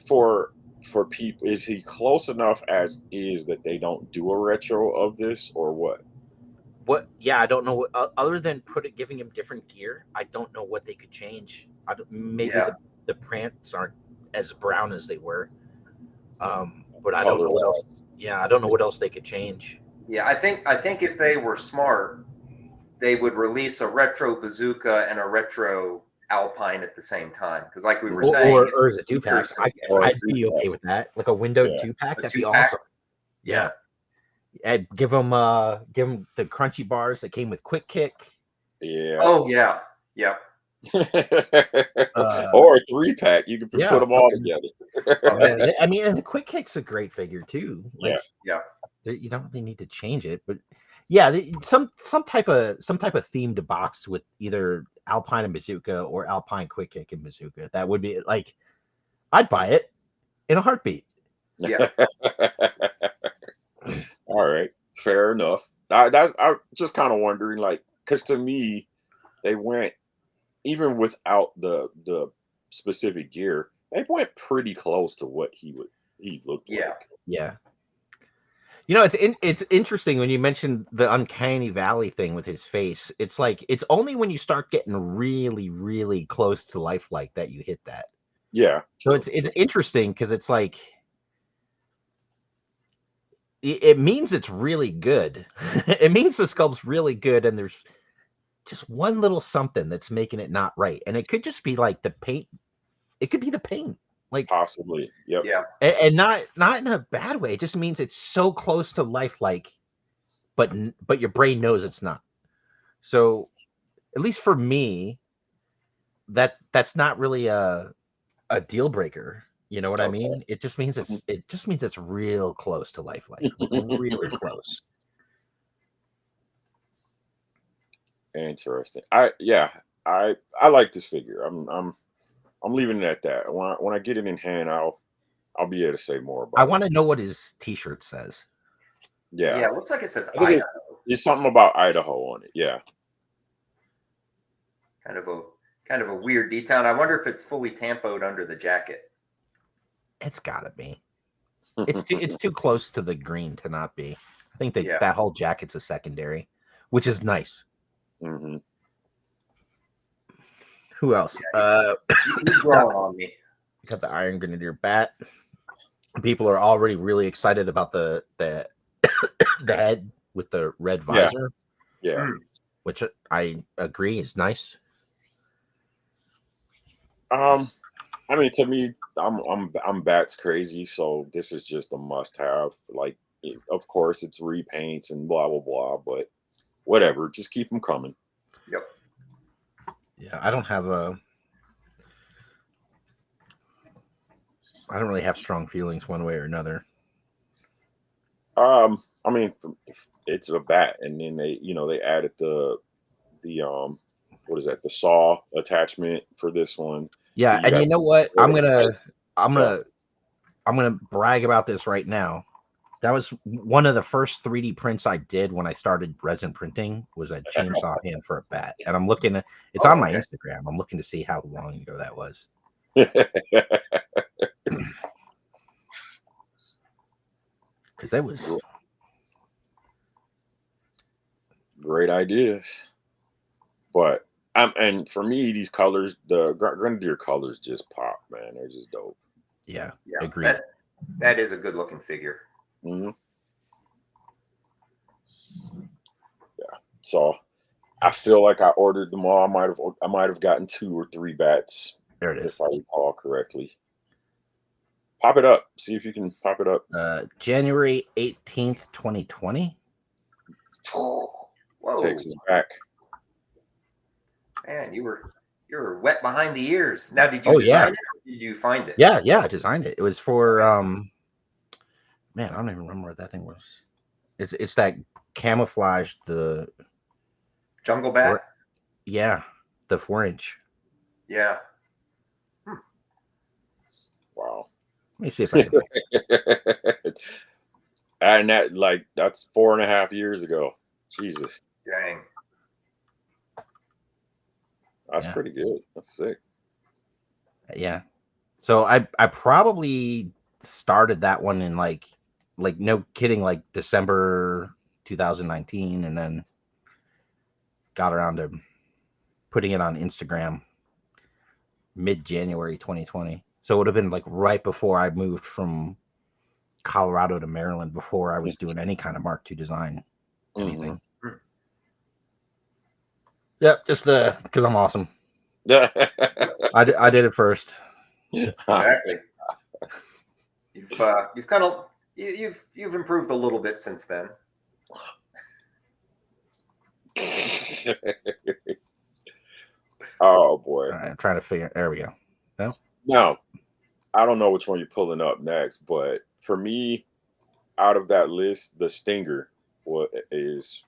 for people: is he close enough as is that they don't do a retro of this, or what? What? Yeah, I don't know. Other than giving him different gear, I don't know what they could change. Maybe the prants aren't as brown as they were. But I don't know what else. Yeah, I don't know what else they could change. Yeah, I think if they were smart, they would release a retro bazooka and a retro Alpine at the same time. Because, like we were saying, or as a 2-pack, I'd be okay with that. Like a windowed 2-pack, that'd be awesome. Yeah. And give them the crunchy bars that came with Quick Kick. Yeah. Oh yeah. Yeah. Or a 3-pack, you can put them all together. I mean, and the Quick Kick's a great figure too. Like, yeah. You don't really need to change it, but yeah, some type of themed box with either Alpine and Bazooka or Alpine Quick Kick and Bazooka. That would be like, I'd buy it in a heartbeat. Yeah. All right, fair enough. I'm just kind of wondering, like, because to me, they went, even without the specific gear, they went pretty close to what he looked like. Yeah. You know, it's interesting when you mentioned the uncanny valley thing with his face. It's like, it's only when you start getting really, really close to lifelike that you hit that. Yeah. So it's interesting because it's like, it means it's really good. It means the sculpt's really good, and there's just one little something that's making it not right. And it could just be like the paint. It could be the paint. Like, possibly. Yep. Yeah. And not in a bad way. It just means it's so close to lifelike, but your brain knows it's not. So at least for me, that's not really a deal breaker. You know what I mean? It just means it's real close to lifelike. Really close. Interesting. I like this figure. I'm leaving it at that. When I get it in hand, I'll be able to say more I about it. want to know what his T-shirt says. Yeah, Yeah, it looks like it says I think Idaho. it's something about Idaho on it. Yeah. Kind of a weird detail. And I wonder if it's fully tampoed under the jacket. It's gotta be. It's too close to the green to not be. I think Yeah. that whole jacket's a secondary, which is nice. hmm Who else? He's growing on me. Got the Iron Grenadier bat. People are already really excited about the the head with the red Yeah. visor, Yeah. which I agree is nice. I mean, to me, I'm bats crazy, so this is just a must-have. Like, of course, it's repaints and blah blah blah, but whatever, just keep them coming. Yep. Yeah, I don't really have strong feelings one way or another. I mean, it's a bat, and then they added the what is that? The saw attachment for this one. Yeah, You and got you know what? I'm yeah. gonna brag about this right now. That was one of the first 3D prints I did when I started resin printing. Was a chainsaw hand for a bat, and I'm looking at it's on my Okay. Instagram. I'm looking to see how long ago that was. Because that was Great ideas, but and for me, these colors, the Grenadier colors just pop, man. They're just dope. yeah, Yeah. agreed. That is a good looking figure. hmm So I feel like I ordered them all. I might have gotten 2 or 3 bats There it is. if I recall correctly. Pop it up. See if you can pop it up. January 18th, 2020. Whoa, Takes us back. man, you were wet behind the ears. Now, did you Oh, design yeah. it or did you find it? Yeah, I designed it. It was for man, I don't even remember what that thing was. It's that camouflage the Jungle bat. yeah, the 4-inch. Yeah. Wow. Let me see if I can. And that's 4.5 years ago. Jesus, Dang. that's Yeah. pretty good. That's sick. Yeah. So I probably started that one in like no kidding, like December 2019, and then got around to putting it on Instagram mid-January 2020. So it would have been like right before I moved from Colorado to Maryland, before I was doing any kind of Mark II design, anything. Mhm. Yep, just because I'm awesome. I did it first. Exactly. You've kind of you've improved a little bit since then. Oh boy. All right, I'm trying to figure. There we go. No. Now, I don't know which one you're pulling up next, but for me, out of that list, the Stinger is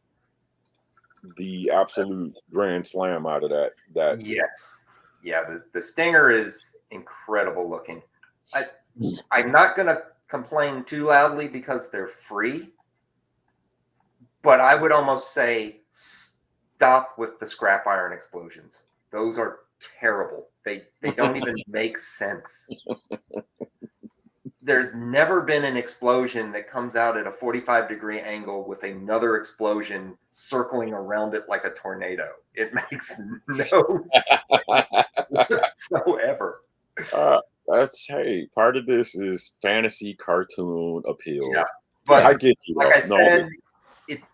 the absolute grand slam out of that. Yes. Yeah, the Stinger is incredible looking. I'm not going to complain too loudly because they're free, but I would almost say stop with the scrap iron explosions. Those are terrible. They don't even make sense. There's never been an explosion that comes out at a 45-degree angle with another explosion circling around it like a tornado. It makes no sense whatsoever. Hey, part of this is fantasy cartoon appeal. Yeah, but I get you. like I said,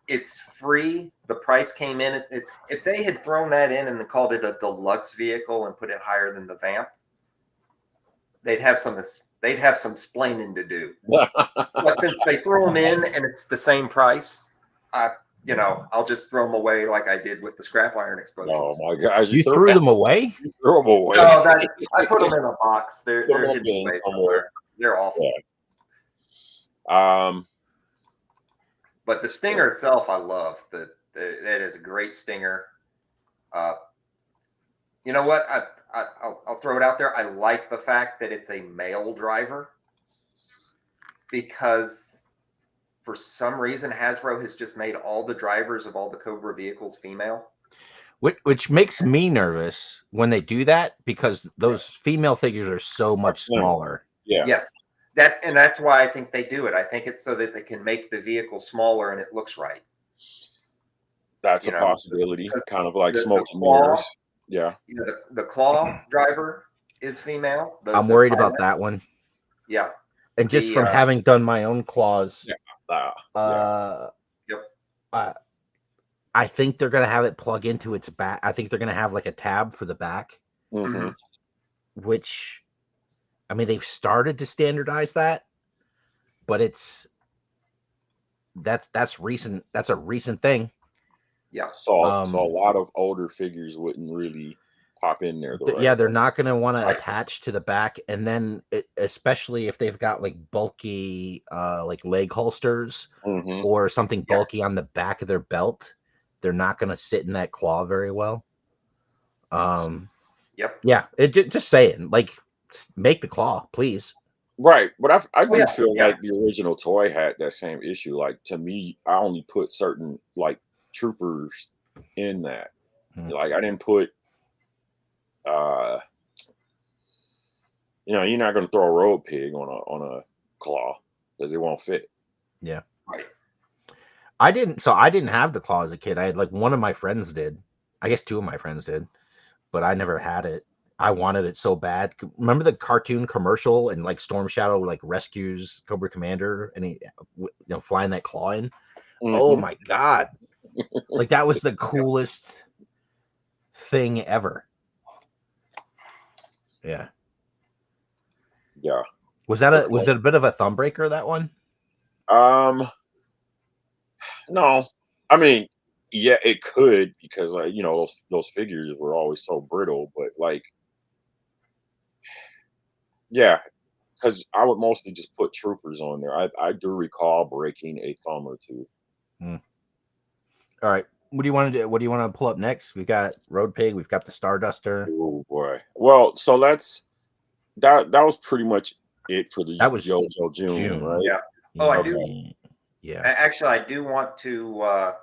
it's free. The price came in. If they had thrown that in and called it a deluxe vehicle and put it higher than the Vamp, they'd have some splaining to do. But since they throw them in and it's the same price, I'll just throw them away like I did with the scrap iron explosions. Oh my gosh! You threw them away? You threw them away. No, I put them in a box. They're hidden away somewhere. They're awful. Yeah. But the Stinger itself, I love. That is a great Stinger. You know what? I'll throw it out there. I like the fact that it's a male driver, because for some reason Hasbro has just made all the drivers of all the Cobra vehicles female. Which makes me nervous when they do that, because those female figures are so much smaller. Yeah. Yes. That's why I think they do it. I think it's so that they can make the vehicle smaller and it looks right. That's a possibility. Kind of like smoke and mirrors. Yeah. The claw driver is female. I'm worried about that one. Yeah. And just from having done my own claws, yep. I think they're gonna have it plug into its back. I think they're gonna have like a tab for the back, which, I mean, they've started to standardize that, but that's recent. That's a recent thing. Yeah. So a lot of older figures wouldn't really pop in there. Yeah, they're not going to want to attach to the back, and then especially if they've got like bulky like leg holsters or something bulky on the back of their belt, they're not going to sit in that claw very well. Yep. Yeah, just saying, like, make the claw, please. Right, but I do feel like the original toy had that same issue. Like, to me, I only put certain like troopers in that. Like, I didn't put you're not going to throw a road pig on a claw because it won't fit. Yeah. Right. I didn't have the claw as a kid. I had, like, one of my friends did. I guess two of my friends did, but I never had it. I wanted it so bad. Remember the cartoon commercial, and like Storm Shadow like rescues Cobra Commander and he flying that claw in? Oh my god. Like, that was the coolest thing ever. Yeah. Yeah. Was it a bit of a thumb breaker, that one? No. I mean, yeah, it could, because those figures were always so brittle, but like, yeah, because I would mostly just put troopers on there. I do recall breaking a thumb or two. All right. What do you want to do? What do you want to pull up next? We got Road Pig. We've got the Starduster. Oh boy. Well, so that was pretty much it for the G.I.JOE June, right? Yeah. Oh, I do. Yeah. Actually, I do want to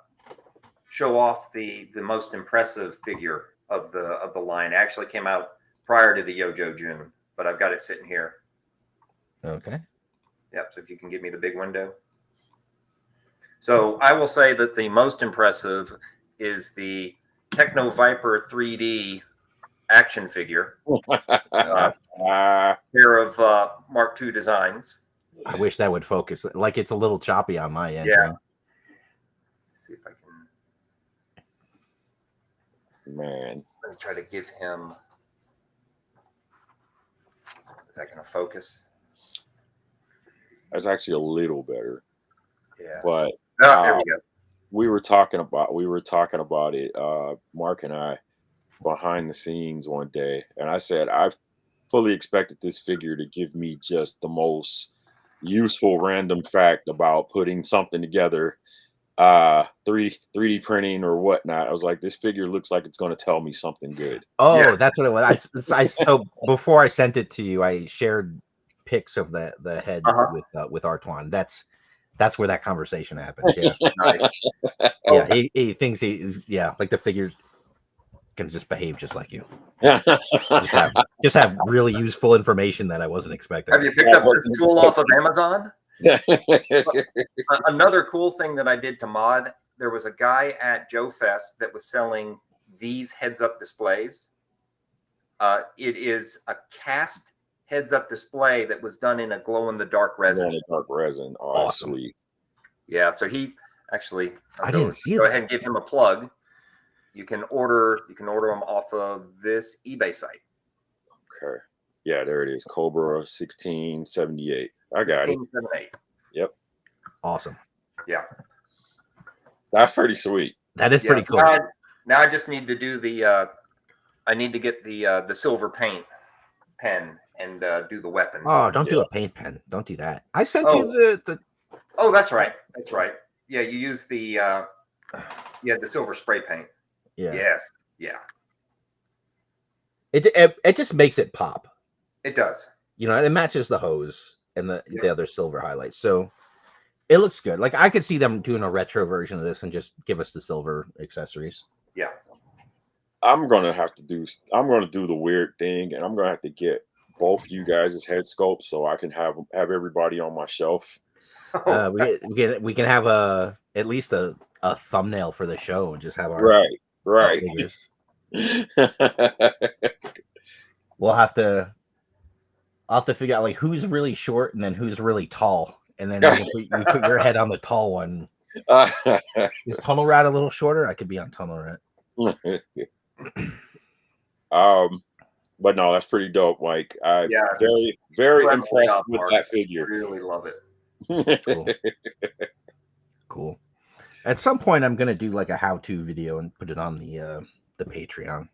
show off the most impressive figure of the line. It actually came out prior to the G.I.JOE June, but I've got it sitting here. Okay. Yep. So if you can give me the big window. So I will say that the most impressive is the Techno Viper 3D action figure. Pair of Mark II designs. I wish that would focus. Like, it's a little choppy on my end. Yeah. Right? Let's see if I can. Man. Let me try to give him. Is that going to focus? That's actually a little better. Yeah. But there we go. We were talking about it, Mark and I, behind the scenes one day, and I said I fully expected this figure to give me just the most useful random fact about putting something together, 3D printing or whatnot. I was like, this figure looks like it's going to tell me something good. Oh, yeah. That's what it was. So before I sent it to you, I shared pics of the head with Artwann. That's where that conversation happened. Yeah. Nice. Yeah, he thinks like the figures can just behave just like you. just have really useful information that I wasn't expecting. Have you picked up this tool off of Amazon? Another cool thing that I did to mod, there was a guy at Joe Fest that was selling these heads-up displays. It is a cast heads-up display that was done in a glow-in-the-dark resin. Oh, awesome. Sweet. Yeah, so he actually, I didn't see go that. ahead and give him a plug. You can order them off of this eBay site. Okay. Yeah, there it is. Cobra 1678. I got 1678. it. Yep. Awesome. Yeah. That's pretty sweet. That is pretty cool. Now I just need to do I need to get the silver paint pen and do the weapons. Oh, don't do a paint pen. Don't do that. I sent you the. Oh, that's right. That's right. Yeah, you use the silver spray paint. Yeah. Yes. Yeah. It just makes it pop. It does. You know, it matches the hose and the other silver highlights. So it looks good. Like I could see them doing a retro version of this and just give us the silver accessories. Yeah. I'm gonna do the weird thing, and I'm gonna have to get both you guys' head sculpts so I can have everybody on my shelf. Oh, We can have at least a thumbnail for the show and just have our Right. figures. I'll have to figure out like who's really short and then who's really tall, and then you put your head on the tall one. Is Tunnel Rat a little shorter? I could be on Tunnel Rat. But no, that's pretty dope, Mike. Very, very impressed with that figure. I really love it. Cool. At some point, I'm gonna do like a how-to video and put it on the Patreon.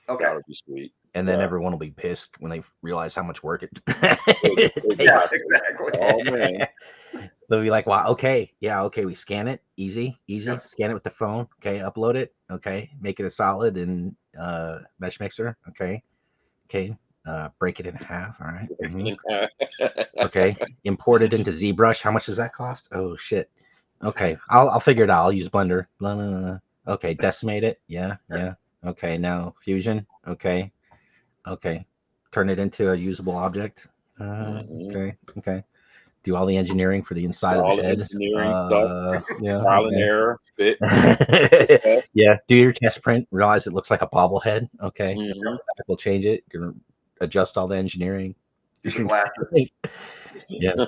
Okay, that would be sweet. And then everyone will be pissed when they realize how much work it takes. Yeah, exactly. Oh man. They'll be like, "Wow, okay, we scan it, easy, Yep. scan it with the phone, okay, upload it, okay, make it a solid in Mesh Mixer, okay, break it in half, all right, okay, import it into ZBrush. How much does that cost? Oh shit, okay, I'll figure it out. I'll use Blender. Blah, blah, blah. Okay, decimate it, yeah, okay, now Fusion, okay, turn it into a usable object, okay. Do all the engineering for the inside of the head. Engineering stuff. Yeah. Trial and error. Bit. Yeah. Do your test print. Realize it looks like a bobblehead. Okay. We'll change it. You're gonna adjust all the engineering. Do the glasses. Yeah.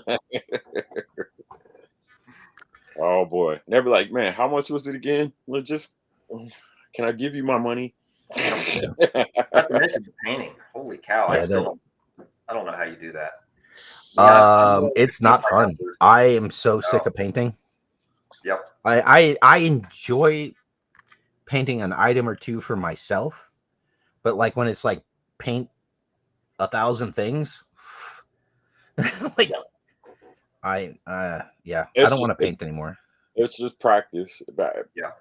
Oh boy. Never like, man, how much was it again? Can I give you my money? Not to mention the painting. Holy cow! I don't know how you do that. It's not fun. I am so sick of painting. Yep. I enjoy painting an item or two for myself, but like when it's like paint 1,000 things, like I don't want to paint anymore. It's just practice. Yeah.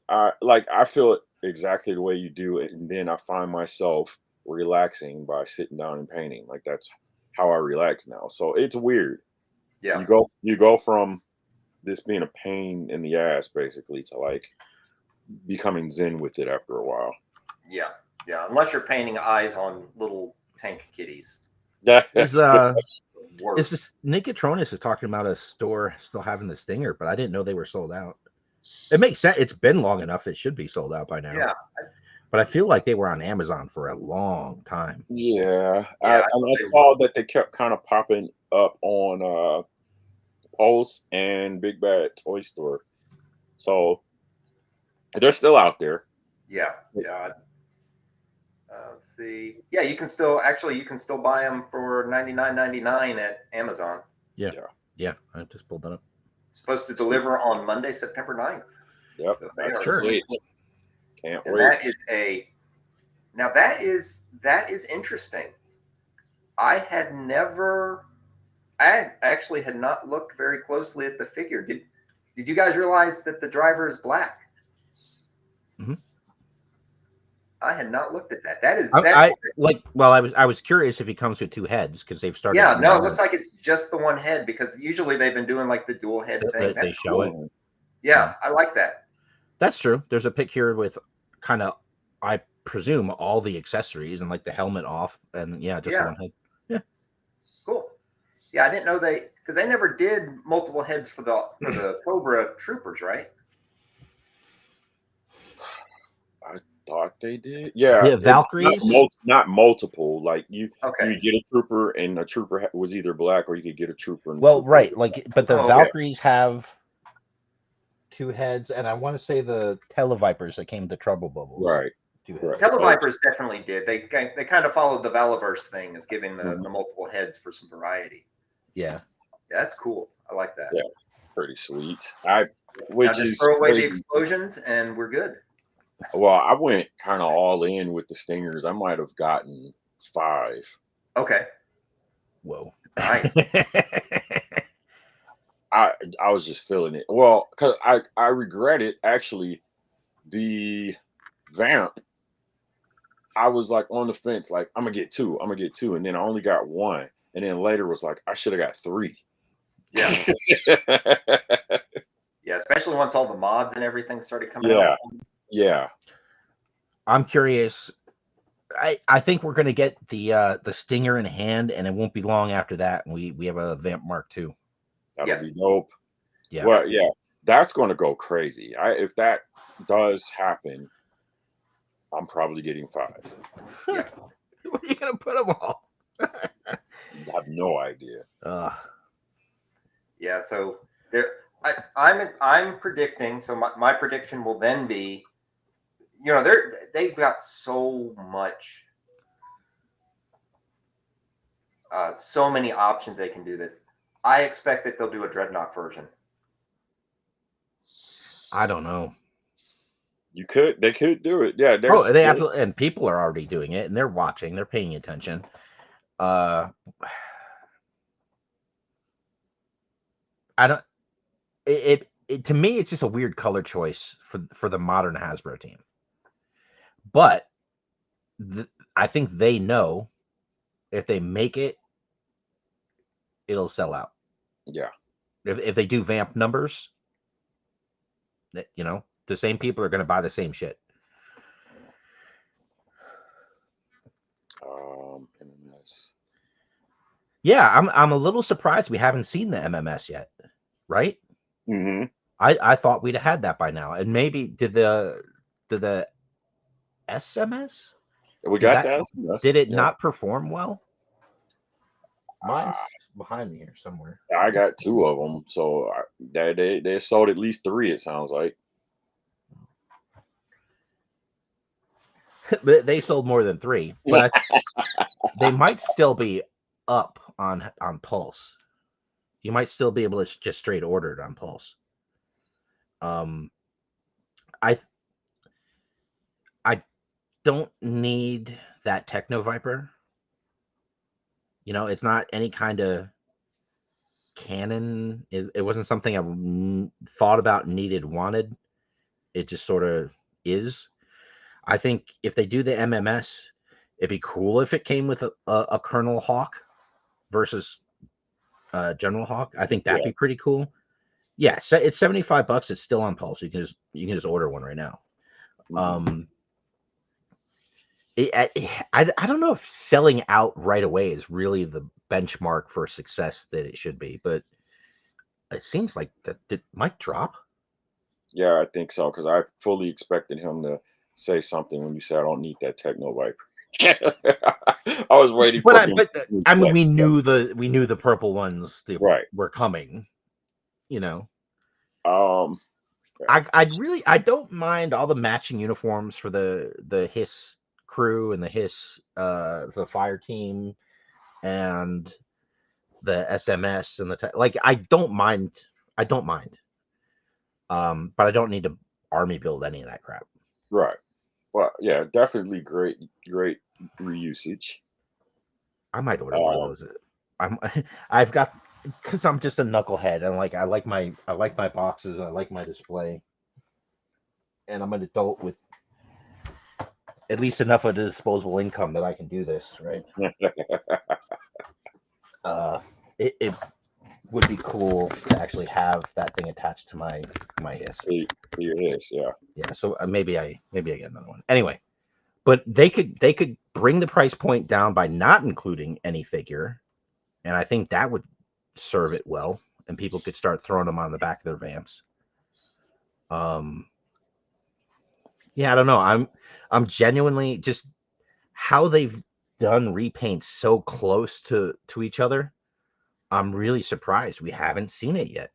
I feel it exactly the way you do it, and then I find myself relaxing by sitting down and painting. Like that's how I relax now. So it's weird. Yeah. You go from this being a pain in the ass basically to like becoming zen with it after a while. Yeah. Yeah. Unless you're painting eyes on little tank kitties. Is this Nicotronis is talking about a store still having the Stinger, but I didn't know they were sold out. It makes sense. It's been long enough. It should be sold out by now. Yeah. But I feel like they were on Amazon for a long time. Yeah. I saw that they kept kind of popping up on Pulse and Big Bad Toy Store. So they're still out there. Yeah. Yeah. Let's see. Yeah, you can still buy them for $99.99 at Amazon. Yeah. I just pulled that up. Supposed to deliver on Monday, September 9th. Yep. So sure. Can't and wait. that is interesting. I actually had not looked very closely at the figure. Did you guys realize that the driver is black? Mm-hmm. I had not looked at that. That is I was curious if he comes with two heads because they've started. Yeah, no, it looks like it's just the one head because usually they've been doing like the dual head thing. They show it. Yeah, I like that. That's true. There's a pic here with kind of, I presume, all the accessories and like the helmet off, and just one head. Yeah, cool. Yeah, I didn't know because they never did multiple heads for the Cobra Troopers, right? I thought they did. Yeah, Valkyries. Not multiple. Like you get a trooper, and a trooper was either black, or you could get a trooper. And right. Like, but the Valkyries have two heads, and I want to say the Televipers that came to Trouble Bubbles. Right. Two heads. Televipers definitely did. They kind of followed the Valaverse thing of giving the multiple heads for some variety. Yeah, that's cool. I like that. Yeah, pretty sweet. Just throw away the explosions, and we're good. Well, I went kind of all in with the Stingers. I might have gotten 5. Okay. Whoa. Nice. I was just feeling it. Well, because I regret it. Actually, the Vamp I was like on the fence, like I'm gonna get two, and then I only got one, and then later was like I should have got three. Yeah. Yeah, especially once all the mods and everything started coming Yeah, out. yeah. I'm curious. I think we're gonna get the Stinger in hand, and it won't be long after that. And we have a Vamp Mark II. That'll Yes. be dope. Yeah. Well, yeah, that's going to go crazy. If that does happen, I'm probably getting 5. Yeah. Where are you gonna put them all? I have no idea. Yeah, so there I'm predicting, so my prediction will then be, they've got so much so many options they can do this. I expect that they'll do a Dreadnought version. I don't know. They could do it. Yeah, Oh, they absolutely, and people are already doing it, and they're watching, they're paying attention. I don't. It to me, it's just a weird color choice for the modern Hasbro team. But I think they know if they make it, it'll sell out. Yeah. If they do Vamp numbers, the same people are going to buy the same shit. MMS. Yeah, I'm a little surprised we haven't seen the MMS yet, right? Mm-hmm. I thought we'd have had that by now, and maybe did the SMS? We got that. Did it not perform well? Mine's behind me here somewhere. I got 2 of them, so they sold at least 3. It sounds like. They sold more than 3, but they might still be up on Pulse. You might still be able to just straight order it on Pulse. I don't need that Techno Viper. It's not any kind of cannon. It wasn't something I thought about, needed, wanted. It just sort of is. I think if they do the MMS, it'd be cool if it came with a Colonel Hawk versus General Hawk. I think that'd be pretty cool. Yeah, so it's $75. It's still on Pulse. You can just order one right now. I don't know if selling out right away is really the benchmark for success that it should be, but it seems like that it might drop. Yeah, I think so, because I fully expected him to say something when you said I don't need that Techno Viper. I was waiting for him. But I mean, we knew the purple ones were coming. I don't mind all the matching uniforms for the Hiss crew and the Hiss the fire team and the SMS and I don't mind. But I don't need to army build any of that crap. Right. Well, yeah, definitely great reusage. I might order one of those. I've got, because I'm just a knucklehead, and I like my boxes, I like my display, and I'm an adult with at least enough of a disposable income that I can do this, right? It would be cool to actually have that thing attached to my Hiss. Your Hiss, yeah. Yeah, so maybe I get another one. Anyway, but they could bring the price point down by not including any figure, and I think that would serve it well, and people could start throwing them on the back of their Vamps. Yeah, I don't know. I'm genuinely just how they've done repaints so close to each other. I'm really surprised we haven't seen it yet.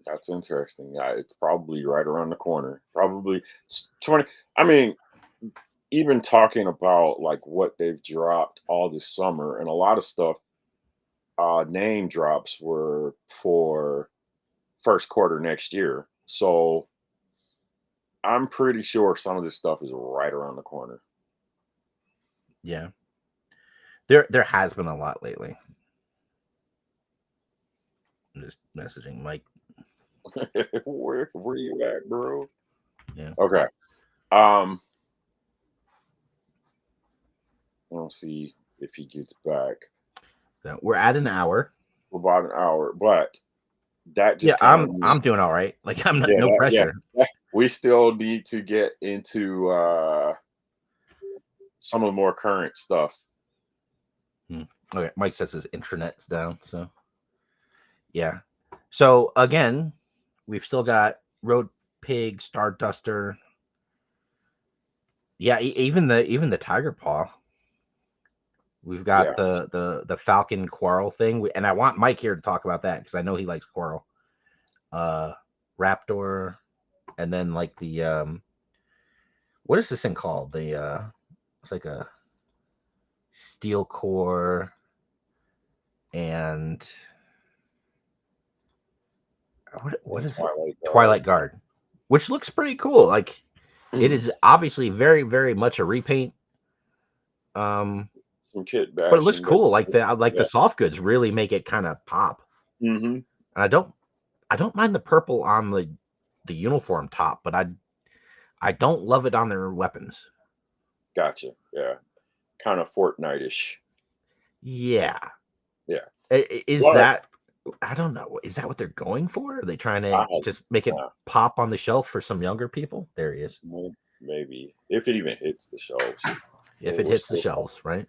That's interesting. Yeah, it's probably right around the corner. Probably 20. I mean, even talking about like what they've dropped all this summer, and a lot of stuff, name drops were for first quarter next year. So I'm pretty sure some of this stuff is right around the corner. Yeah. There has been a lot lately. I'm just messaging Mike. Where you at, bro? Yeah. Okay. don't see if he gets back. So we're at an hour. For about an hour, but that Yeah, just kind of I'm doing all right. Like I'm not, yeah, no yeah. pressure. We still need to get into some of the more current stuff. Okay, Mike says his internet's down, so yeah. So again, we've still got Road Pig, Star Duster. Yeah, even the Tiger Paw. We've Yeah, got the Falcon Quarrel thing, and I want Mike here to talk about that because I know he likes Quarrel. Raptor, and then like the what is this thing called? The it's like a steel core and what is it? Twilight Guard, which looks pretty cool. Like it is obviously very, very much a repaint. Some kit But it looks bashing, but cool. Like yeah. the soft goods really make it kind of pop. Mm-hmm. And I don't mind the purple on the uniform top, but I don't love it on their weapons. Gotcha. Yeah, kind of Fortnite-ish. Yeah. Yeah. Is Well, that I don't know. Is that what they're going for? Are they trying to just make it pop on the shelf for some younger people? There he is. Maybe if it even hits the shelves. If it hits the shelves, right?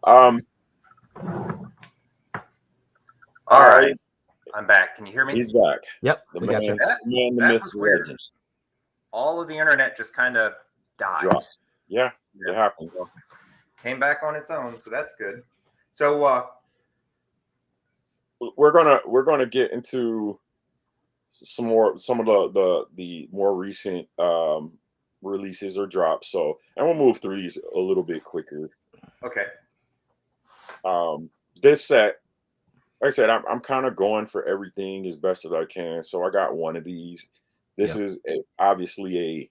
All right. I'm back. Can you hear me? He's back. Yep. The we man, got you. the That myth, was the weird. legend. All of the internet just kind of died. Dropped. Yeah, it happens. Came back on its own, so that's good. So we're gonna get into some of the more recent releases or drops. So, and we'll move through these a little bit quicker. Okay. This set, like I said, I'm kind of going for everything as best as I can. So I got one of these. This is obviously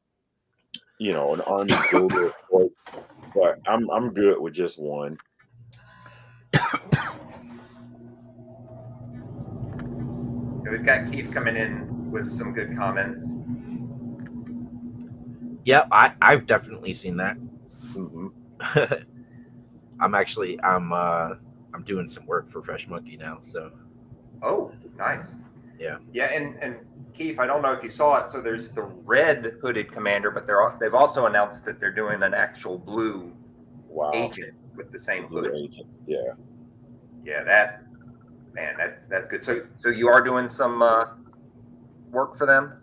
an army builder, but I'm good with just one. We've got Keith coming in with some good comments. Yeah, I've definitely seen that. Mm-hmm. I'm doing some work for Fresh Monkey now, so. Oh, nice. Yeah. Yeah, and Keith, I don't know if you saw it. So there's the red hooded commander, but they've also announced that they're doing an actual blue agent with the same hood. Agent. Yeah. Yeah, that's good. So you are doing some work for them?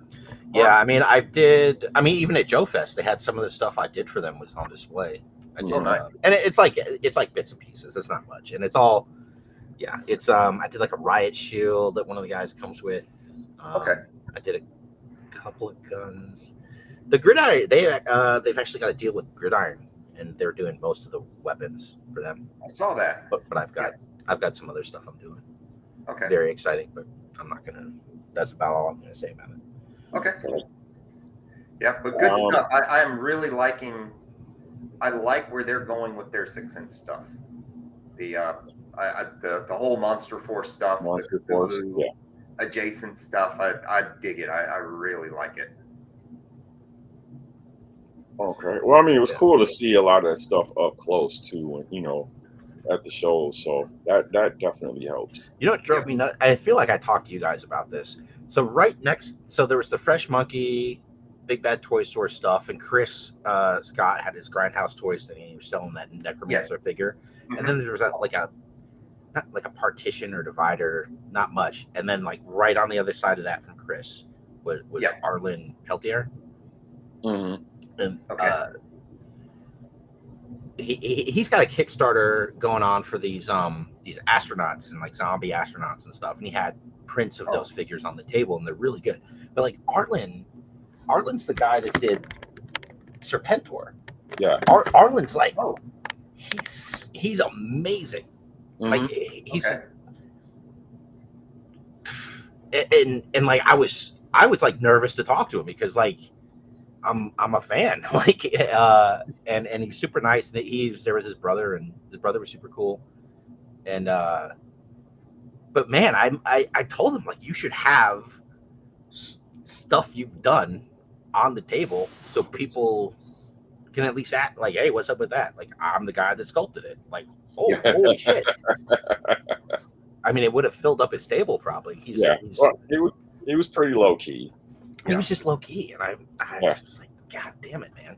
Yeah, I mean, I did. I mean, even at Joe Fest, they had some of the stuff I did for them was on display. I did, nice. And it's like bits and pieces. It's not much, and it's all. Yeah, it's I did like a riot shield that one of the guys comes with. Okay. I did a couple of guns. The Gridiron, they've actually got a deal with Gridiron, and they're doing most of the weapons for them. I saw that. But I've got some other stuff I'm doing. Okay. Very exciting, but I'm not gonna. That's about all I'm gonna say about it. Okay. Yeah, but good stuff. I am really liking. I like where they're going with their 6-inch stuff. The whole Monster Force stuff, adjacent stuff. I dig it. I really like it. Okay. Well, I mean, it was cool to see a lot of that stuff up close too, at the show. So that definitely helps. You know what drove me nuts? I feel like I talked to you guys about this. So there was the Fresh Monkey, Big Bad Toy Store stuff, and Chris Scott had his Grindhouse Toys thing, and he was selling that Necromancer figure. Mm-hmm. And then there was not like a partition or divider, not much. And then like right on the other side of that from Chris was Arlen Peltier. Mm-hmm. And he's got a Kickstarter going on for these astronauts and like zombie astronauts and stuff, and he had prints of those figures on the table, and they're really good. But like Arlen's the guy that did Serpentor. Yeah, Arlen's like he's amazing. Mm-hmm. Like he's and like I was like nervous to talk to him because like I'm a fan, like, and he's super nice. And there was his brother, and his brother was super cool. And but man, I told him like you should have stuff you've done on the table so people can at least act like, hey, what's up with that? Like, I'm the guy that sculpted it. Like, oh, holy shit. I mean, it would have filled up his stable probably. Yeah. Well, he was pretty low key. He was just low key, and I just was like, God damn it, man.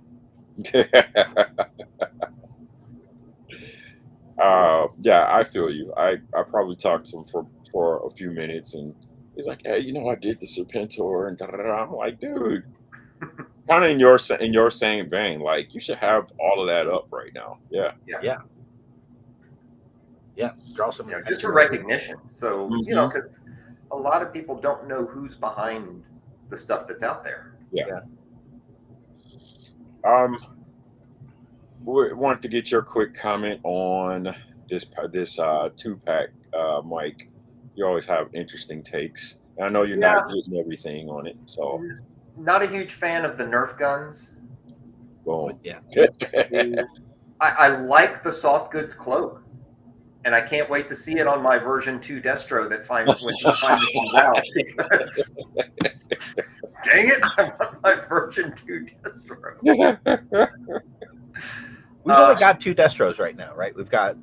Yeah, I feel you. I probably talked to him for a few minutes, and he's like, "Hey, I did the Serpentor," and da-da-da-da. I'm like, dude, kind of in your same vein. Like, you should have all of that up right now. Yeah. Draw some just for recognition. So Mhm. because a lot of people don't know who's behind the stuff that's out there. Yeah. We wanted to get your quick comment on this 2-pack, Mike. You always have interesting takes. I know you're not getting everything on it, so Not a huge fan of the Nerf guns. boom. Yeah. I like the soft goods cloak, and I can't wait to see it on my version 2 Destro that when he finally comes out. Because, dang it, I want my version 2 Destro. We've only got 2 Destros right now, right? We've got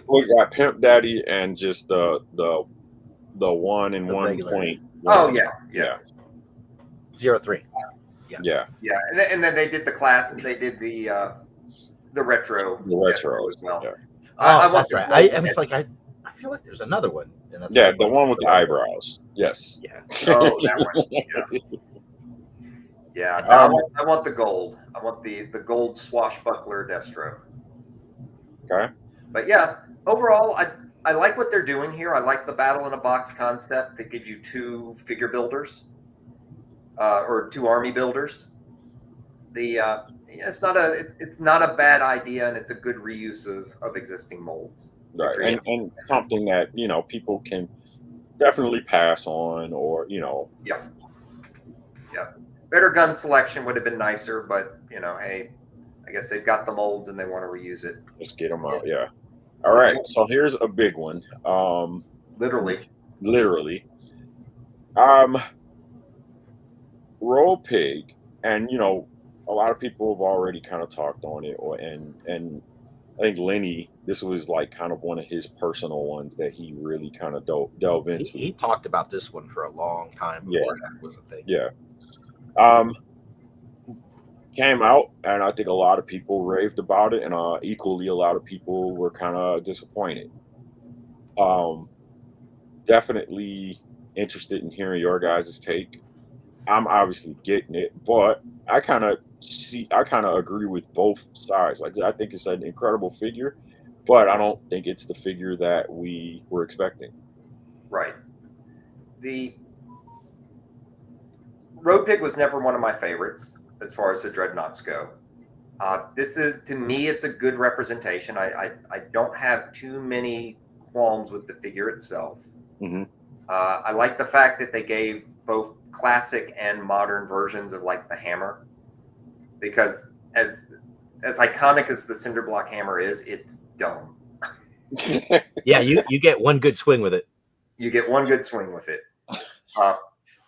we got Pimp Daddy and just the 1 and 1.1. Oh yeah. 03. Yeah. And then they did the class. They did the retro. The retro as well. Yeah. That's right. I was like, I feel like there's another one. Yeah, the one with the eyebrows. Yes. Yeah. Oh, that one. Yeah. I want the gold. I want the gold swashbuckler Destro. Okay. But yeah, overall, I like what they're doing here. I like the battle in a box concept that gives you 2 figure builders, or 2 army builders. It's not a bad idea, and it's a good reuse of existing molds. Right, and something that people can definitely pass on, or Yeah. Better gun selection would have been nicer, but hey, I guess they've got the molds and they want to reuse it. Just get them out. Yeah. All right. So here's a big one. Literally. Roll Pig, and a lot of people have already kind of talked on it, and I think Lenny, this was like kind of one of his personal ones that he really kind of delve into. He talked about this one for a long time before that was a thing. Yeah. Came out, and I think a lot of people raved about it, and equally a lot of people were kind of disappointed. Definitely interested in hearing your guys' take. I'm obviously getting it, but I kind of agree with both sides. Like, I think it's an incredible figure, but I don't think it's the figure that we were expecting. Right. The Road Pig was never one of my favorites as far as the Dreadnoks go. This is, to me, it's a good representation. I don't have too many qualms with the figure itself. Mm-hmm. I like the fact that they gave both classic and modern versions of like the hammer, because as iconic as the Cinderblock hammer is, it's dumb. Yeah, you get one good swing with it. You get one good swing with it.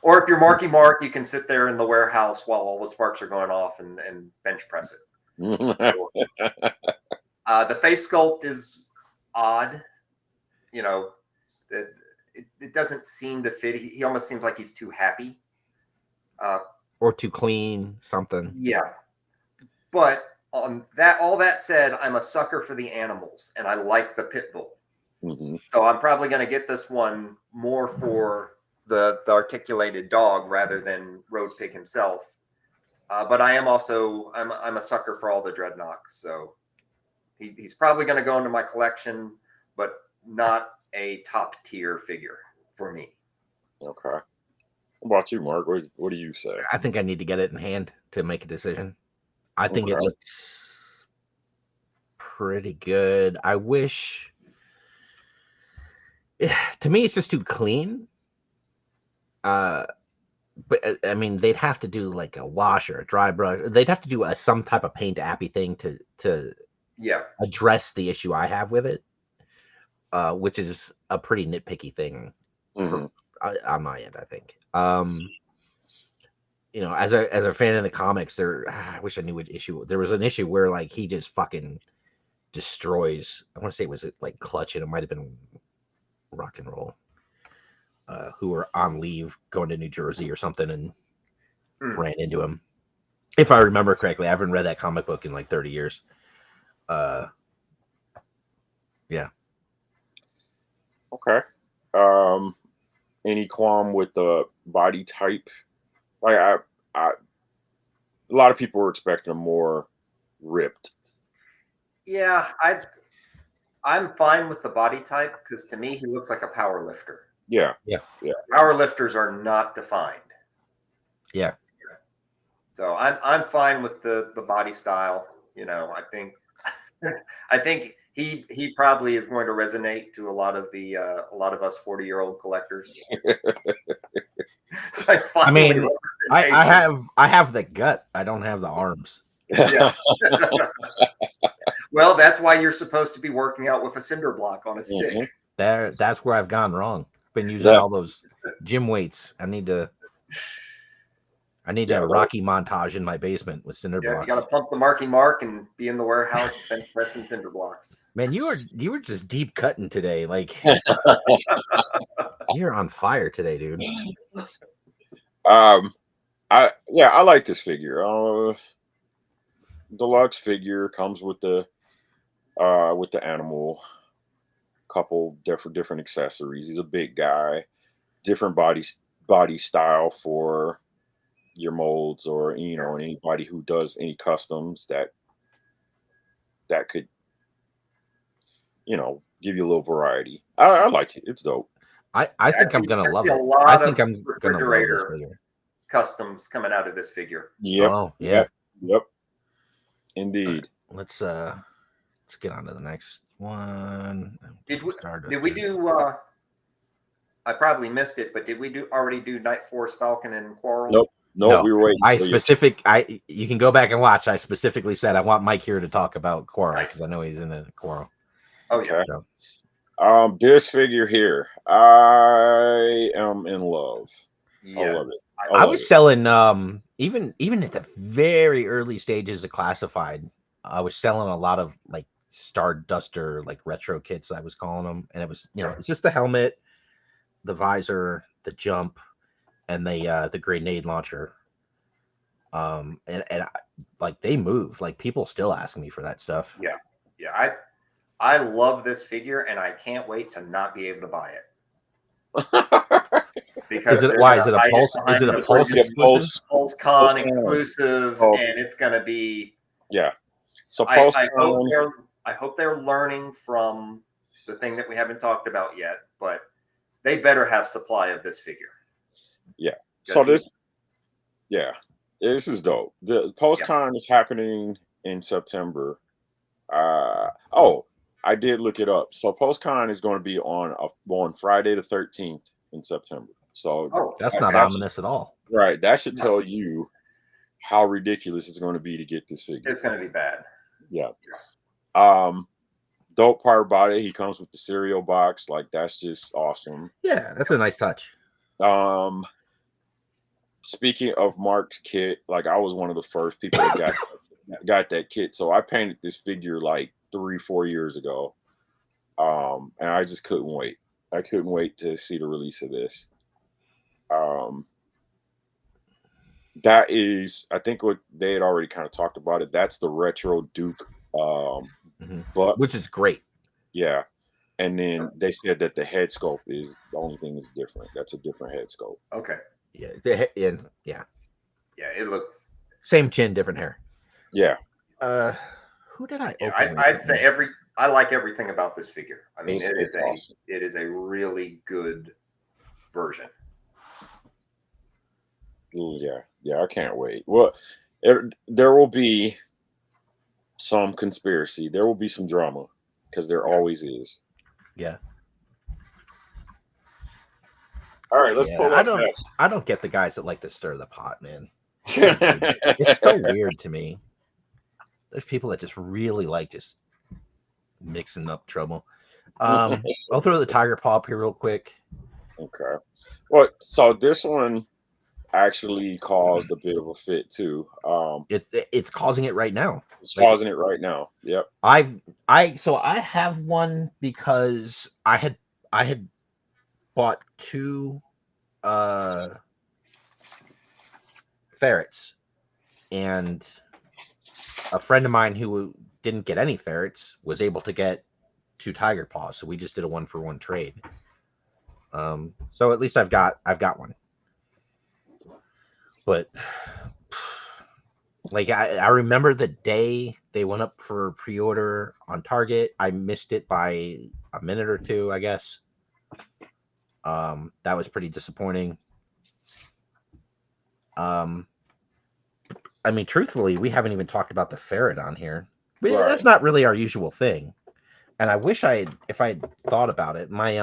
Or if you're Marky Mark, you can sit there in the warehouse while all the sparks are going off and bench press it. The face sculpt is odd. It doesn't seem to fit. He almost seems like he's too happy. Or too clean, something. Yeah. But on that, all that said, I'm a sucker for the animals, and I like the pit bull. Mm-hmm. So I'm probably going to get this one more for the articulated dog rather than Road Pig himself. But I am also I'm a sucker for all the Dreadnoks, so he's probably going to go into my collection, but not a top tier figure for me. Okay. What about you, Mark? What do you say? I think I need to get it in hand to make a decision. I think it looks pretty good. I wish, to me, it's just too clean. But I mean, they'd have to do like a wash or a dry brush. They'd have to do some type of paint appy thing to address the issue I have with it, which is a pretty nitpicky thing on my end, I think. as a fan of the comics, I wish I knew which issue. There was an issue where like he just fucking destroys. I want to say was it like Clutch, and it might have been Rock and Roll, who were on leave going to New Jersey or something, and ran into him. If I remember correctly, I haven't read that comic book in like 30 years. Yeah. Okay. Any qualm with the body type? Like a lot of people were expecting him more ripped. Yeah, I'm fine with the body type because to me he looks like a power lifter. Yeah. Power lifters are not defined. Yeah. So I'm fine with the body style. I think I think he probably is going to resonate to a lot of us 40-year-old collectors. So I mean, I have the gut. I don't have the arms. Yeah. Well, that's why you're supposed to be working out with a cinder block on a stick. That's where I've gone wrong. Been using all those gym weights. I need a Rocky montage in my basement with cinder blocks. You got to pump the Marky Mark and be in the warehouse bench pressing cinder blocks. Man, you were just deep cutting today. Like you're on fire today, dude. I like this figure. Deluxe figure comes with the animal, couple different accessories. He's a big guy, different body style for your molds, or anybody who does any customs that could give you a little variety. I like it. It's dope. I think I'm gonna love it. I think I'm gonna love this figure. Customs coming out of this figure. Yep. Oh yeah. Yep. Indeed. Let's get on to the next one. Did we do? I probably missed it, but did we already do Night Force, Falcon, and Quarrel? Nope. No, we were waiting. You can go back and watch. I specifically said I want Mike here to talk about Quarrel because I know he's in the Quarrel. Oh yeah. So. This figure here, I am in love. Yes. I love it. I was selling even at the very early stages of Classified. I was selling a lot of like Starduster, like retro kits, I was calling them, and it was it's just the helmet, the visor, the jump, and the grenade launcher. And like they move. Like people still ask me for that stuff. Yeah. I love this figure, and I can't wait to not be able to buy it. Because is it a Pulse? Is it a Pulse exclusive? Pulse Con exclusive, and it's going to be. Yeah. So I hope they're learning from the thing that we haven't talked about yet, but they better have supply of this figure. Yeah. So this is dope. The Pulse Con is happening in September. I did look it up. So PostCon is going to be on Friday the 13th in September. So that's not ominous at all. Right. That should tell you how ridiculous it's going to be to get this figure. It's going to be bad. Yeah. Dope part about it, he comes with the cereal box. Like, that's just awesome. Yeah, that's a nice touch. Speaking of Mark's kit, like I was one of the first people that got that kit. So I painted this figure like 3-4 years ago. And I just couldn't wait. I couldn't wait to see the release of this. That is, I think what they had already kind of talked about it. That's the retro Duke, but which is great. Yeah, and then they said that the head sculpt is the only thing that's different. That's a different head sculpt. Okay. Yeah. Yeah, it looks same chin, different hair. Yeah. Who did I? I'd say I like everything about this figure. I mean, awesome. It is a really good version. Yeah, I can't wait. Well, there will be some conspiracy. There will be some drama because there always is. Yeah. All right, let's pull up. I don't get the guys that like to stir the pot, man. It's so weird to me. There's people that just really like just mixing up trouble. I'll throw the tiger paw up here real quick. Okay. Well, so this one, actually caused a bit of a fit too. It's causing it right now. It's Like causing it right now. Yep. I have one because I had bought two ferrets, and a friend of mine who didn't get any ferrets was able to get two tiger paws, so we just did a 1-for-1 trade. So at least I've got one. But like I remember the day they went up for pre-order on Target. I missed it by a minute or two, I guess. That was pretty disappointing. I mean, truthfully, we haven't even talked about the ferret on here. Right. That's not really our usual thing. And I wish if I had thought about it, my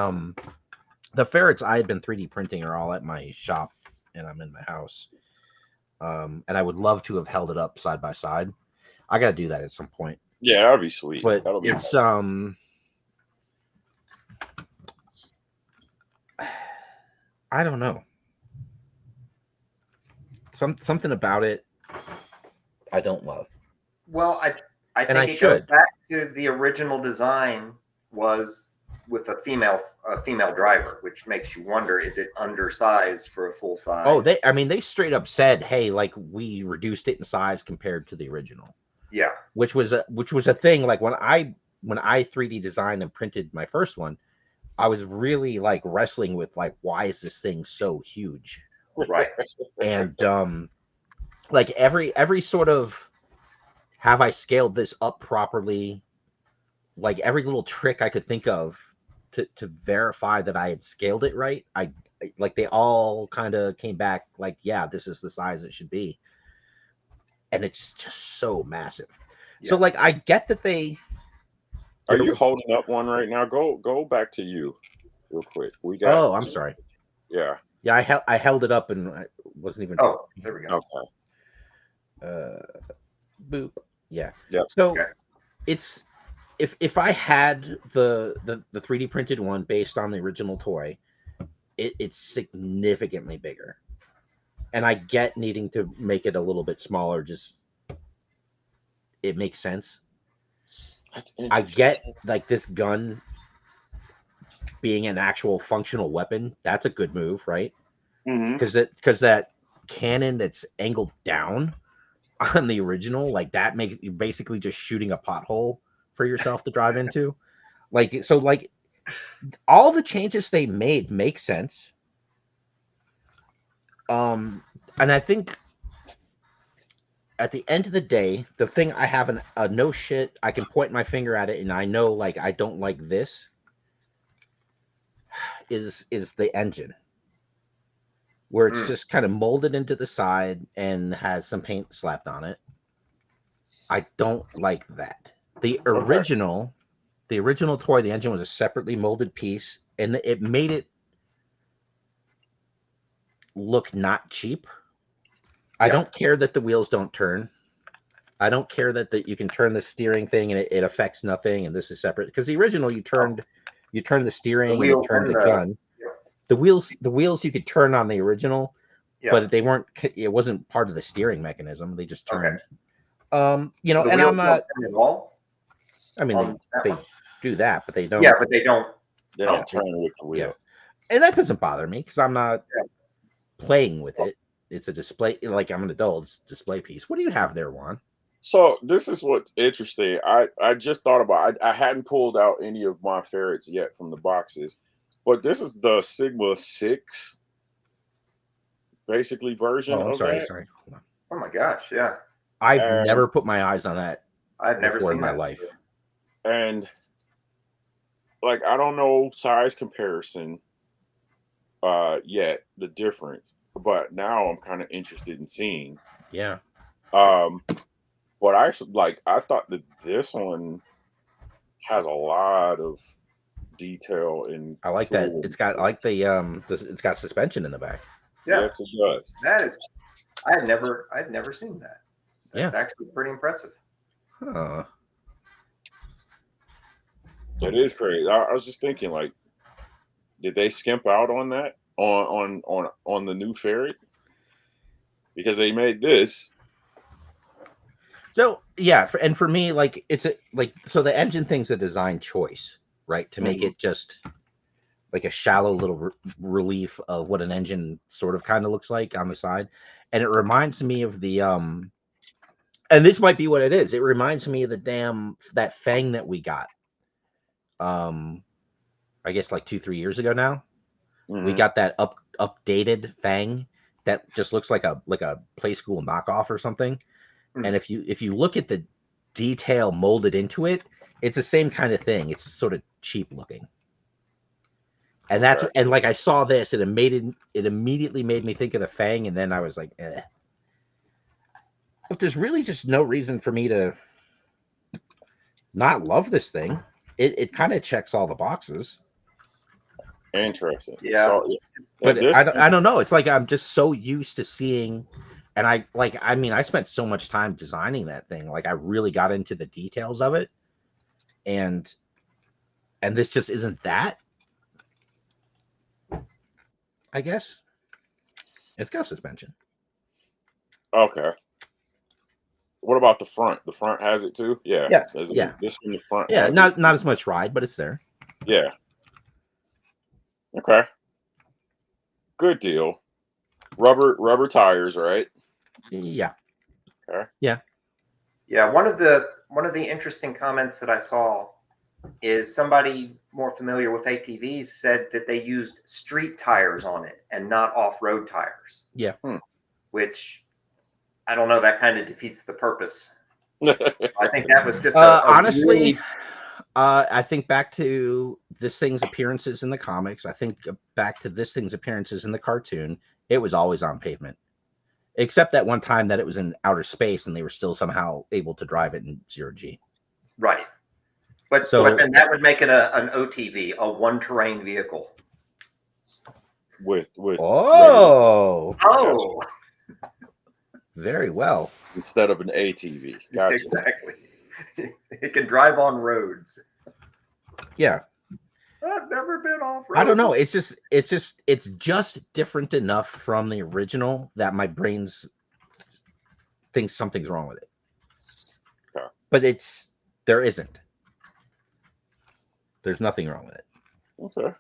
the ferrets I had been 3D printing are all at my shop, and I'm in my house. And I would love to have held it up side by side. I got to do that at some point. Yeah, that'd be sweet. But That'll be it's nice. I don't know. Something about it I don't love. Well, I And I think it goes should. back to the original design was with a female driver, which makes you wonder: is it undersized for a full size? Oh, they straight up said, "Hey, like we reduced it in size compared to the original." Yeah, which was a thing. Like when I 3D designed and printed my first one, I was really like wrestling with like, why is this thing so huge? right. And like every sort of, have I scaled this up properly? Like every little trick I could think of to verify that I had scaled it right. Like they all kind of came back like, yeah, this is the size it should be. And it's just so massive. Yeah. So like I get that they Are you holding up one right now? Go back to you real quick. We got Oh, I'm sorry. Yeah. Yeah, I held it up and I wasn't even Oh, there we go. Okay. Boop. Yeah. Yep. So okay. It's if I had the 3D printed one based on the original toy, it's significantly bigger. And I get needing to make it a little bit smaller, just it makes sense. I get like this gun being an actual functional weapon. That's a good move, right? Because that cannon that's angled down on the original, like that makes you basically just shooting a pothole for yourself to drive into. Like so, like all the changes they made make sense. And I think at the end of the day, the thing I have a no shit, I can point my finger at it and I know like I don't like this is the engine, where it's just kind of molded into the side and has some paint slapped on it. I don't like that. The original toy, the engine was a separately molded piece, and it made it look not cheap. I don't care that the wheels don't turn. I don't care that you can turn the steering thing and it affects nothing, and this is separate. Because the original, you turned the steering and you turned the gun. The wheels you could turn on the original, but they weren't. It wasn't part of the steering mechanism. They just turned. You know, and I'm not. At all? I mean, they do that, but they don't. Yeah, but they don't. They don't turn with the wheel. Yeah. And that doesn't bother me because I'm not playing with it. It's a display. Like I'm an adult. It's a display piece. What do you have there, Juan? So this is what's interesting. I just thought about. I hadn't pulled out any of my ferrets yet from the boxes, but this is the Sigma 6, basically version of that. Sorry. Hold on. Oh my gosh! Yeah. I've never put my eyes on that. I've never seen in my life. And like I don't know size comparison yet, the difference, but now I'm kind of interested in seeing. Yeah. But I thought that this one has a lot of detail in. I like that. It's got it's got suspension in the back. Yeah. Yes, it does. That is. I'd never seen that. That's actually pretty impressive. Huh. It is crazy. I was just thinking, like, did they skimp out on that on the new ferret? because they made this. So yeah, and for me, like it's so the engine thing's a design choice, right? To make it just like a shallow little relief of what an engine sort of kind of looks like on the side, and it reminds me of the and this might be what it is. It reminds me of that Fang that we got. I guess like 2-3 years ago now. We got that updated Fang that just looks like a Play School knockoff or something. And if you look at the detail molded into it, it's the same kind of thing. It's sort of cheap looking. And that's and like I saw this and it immediately made me think of the Fang, and then I was like, eh. But there's really just no reason for me to not love this thing. It kind of checks all the boxes. Interesting. Yeah. So, but I don't know. It's like I'm just so used to seeing, and I mean, I spent so much time designing that thing. Like I really got into the details of it, and this just isn't that. I guess it's got suspension. Okay. What about the front? The front has it too. Yeah. Yeah. This from the front. Yeah. Not as much ride, but it's there. Yeah. Okay. Good deal. Rubber tires, right? Yeah. Okay. Yeah. Yeah. One of the interesting comments that I saw is somebody more familiar with ATVs said that they used street tires on it and not off-road tires. Yeah. Which I don't know. That kind of defeats the purpose. I think that was just honestly. Really... I think back to this thing's appearances in the comics. I think back to this thing's appearances in the cartoon. It was always on pavement, except that one time that it was in outer space and they were still somehow able to drive it in 0G. Right. But then that would make it an OTV, a one-terrain vehicle. With oh. Very well. Instead of an ATV. Gotcha. Exactly. It can drive on roads. Yeah. I've never been off road. I don't know. It's just different enough from the original that my brain's thinks something's wrong with it. Okay. But there isn't. There's nothing wrong with it. Okay.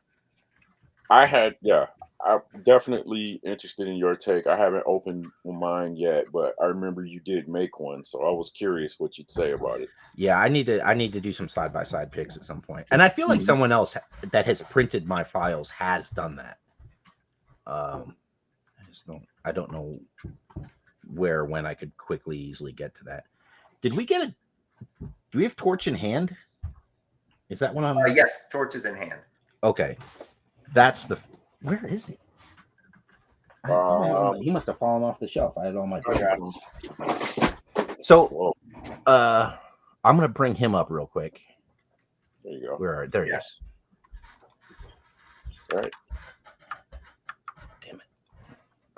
I'm definitely interested in your take. I haven't opened mine yet, but I remember you did make one, so I was curious what you'd say about it. Yeah, I need to do some side-by-side pics at some point. And I feel like someone else that has printed my files has done that. I don't know when I could easily get to that. Do we have Torch in hand? Is that one on? Yes, Torch is in hand. Okay. Where is he? He must have fallen off the shelf. I had all my. So, I'm gonna bring him up real quick. There you go. There he is. All right. Damn it.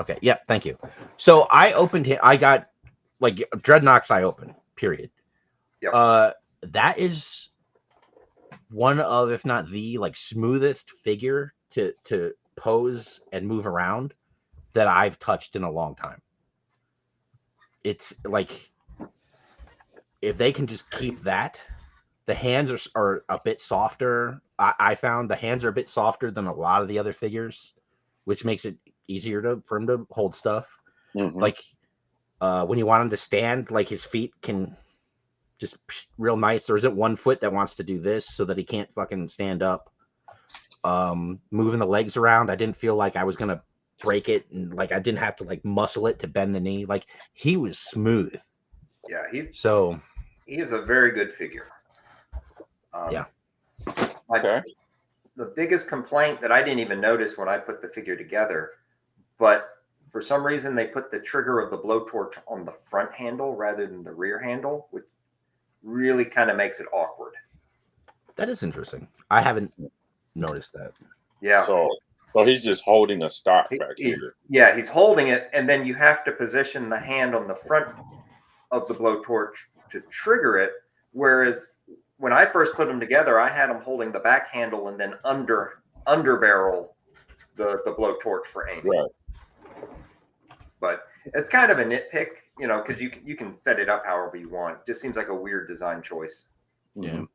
Okay. Yeah. Thank you. So I opened it. I got like Dreadnoks. I opened. Period. Yep. That is one of, if not the smoothest figure to pose and move around that I've touched in a long time. It's like if they can just keep that, the hands are a bit softer. I found the hands are a bit softer than a lot of the other figures, which makes it easier for him to hold stuff. Like when you want him to stand, like his feet can just real nice. Or is it one foot that wants to do this so that he can't fucking stand up? Moving the legs around, I didn't feel like I was gonna break it, and I didn't have to muscle it to bend the knee. He was smooth. Yeah, he is a very good figure. Yeah. Okay. The biggest complaint that I didn't even notice when I put the figure together, but for some reason they put the trigger of the blowtorch on the front handle rather than the rear handle, which really kind of makes it awkward. That is interesting. I haven't noticed that. Yeah. So he's just holding a stock back here. Yeah, he's holding it, and then you have to position the hand on the front of the blowtorch to trigger it. Whereas when I first put them together, I had him holding the back handle and then under barrel the blowtorch for aiming. Right. But It's kind of a nitpick, you know, because you can set it up however you want. It just seems like a weird design choice. Yeah. Mhm.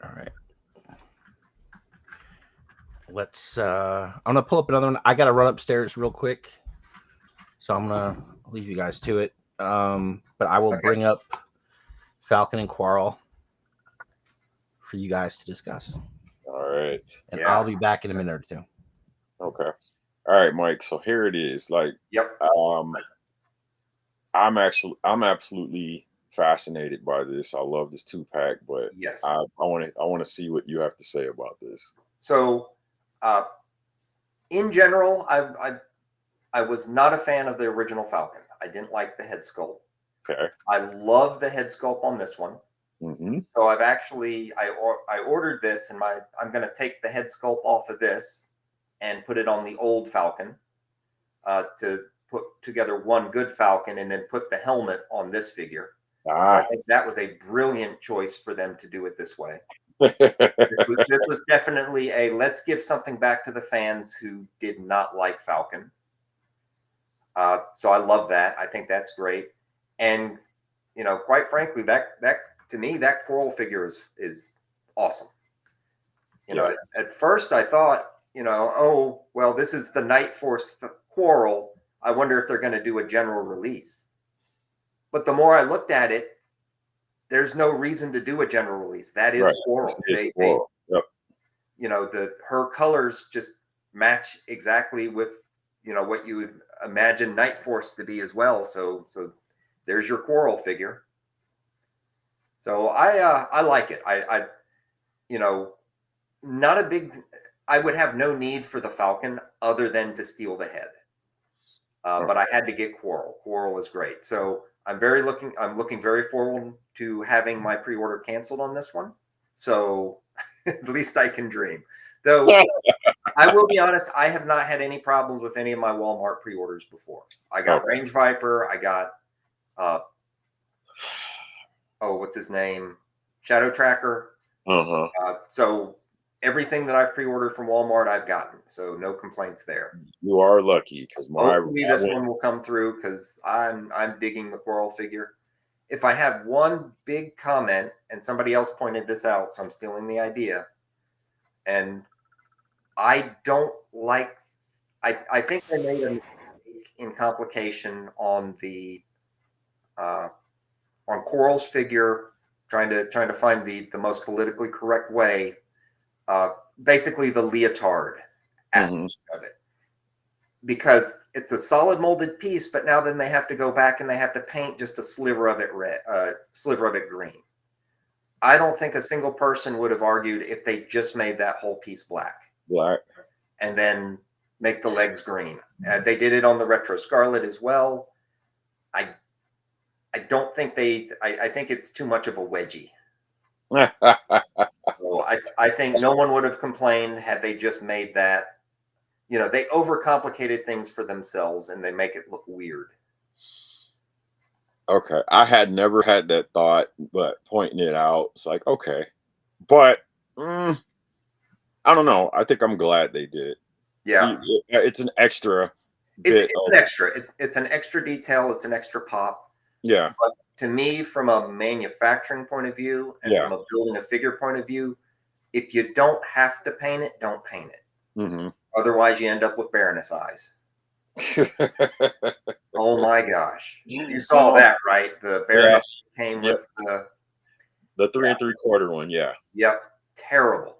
All right. Let's I'm gonna pull up another one. I gotta run upstairs real quick. So I'm gonna leave you guys to it. But I will Okay. bring up Falcon and Quarrel for you guys to discuss. All right. And Yeah. I'll be back in a minute or two. Okay. All right, Mike. So here it is. Like, Yep. I'm absolutely fascinated by this. I love this 2-pack, but Yes. I want to see what you have to say about this. So, in general, I was not a fan of the original Falcon. I didn't like the head sculpt. Okay. I love the head sculpt on this one. Mm-hmm. So I've actually I ordered this, and I'm going to take the head sculpt off of this and put it on the old Falcon to put together one good Falcon, and then put the helmet on this figure. I think that was a brilliant choice for them to do it this way. This was definitely a let's give something back to the fans who did not like Falcon. So I love that. I think that's great. And, you know, quite frankly, that to me, that Quarrel figure is awesome. You know, at first I thought, you know, oh, well, this is the Night Force Quarrel. I wonder if they're going to do a general release. But the more I looked at it, there's no reason to do a general release. That is Quarrel. Quarrel. Yep. You know, her colors just match exactly with, you know, what you would imagine Night Force to be as well. So there's your Quarrel figure. So I like it. I you know, not a big. I would have no need for the Falcon other than to steal the head. But I had to get Quarrel. Quarrel is great. So I'm looking very forward to having my pre-order canceled on this one. So at least I can dream. Though I will be honest, I have not had any problems with any of my Walmart pre-orders before. I got Range Viper. I got what's his name? Shadow Tracker. So everything that I've pre-ordered from Walmart, I've gotten. So no complaints there. You are lucky because hopefully this one will come through because I'm digging the Quarrel figure. If I have one big comment, and somebody else pointed this out, so I'm stealing the idea, and I don't like. I think they made a mistake in complication on the on Quarrel's figure, trying to find the most politically correct way. Basically, the leotard aspect of it, because it's a solid molded piece, but now then they have to go back and they have to paint just a sliver of it red, sliver of it green. I don't think a single person would have argued if they just made that whole piece black, and then make the legs green. They did it on the Retro Scarlet as well. I don't think I think it's too much of a wedgie. So I think no one would have complained had they just made that. You know, they overcomplicated things for themselves and they make it look weird. Okay. I had never had that thought, but pointing it out, it's like, okay. But I don't know. I think I'm glad they did it. Yeah. It's an extra bit. It's an extra. It's an extra detail. It's an extra pop. Yeah. But to me, from a manufacturing point of view and from a building a figure point of view, if you don't have to paint it, don't paint it. Otherwise, you end up with Baroness eyes. Oh my gosh! You saw that, right? The Baroness came with the 3 3/4 one. Yeah. Yep. Terrible.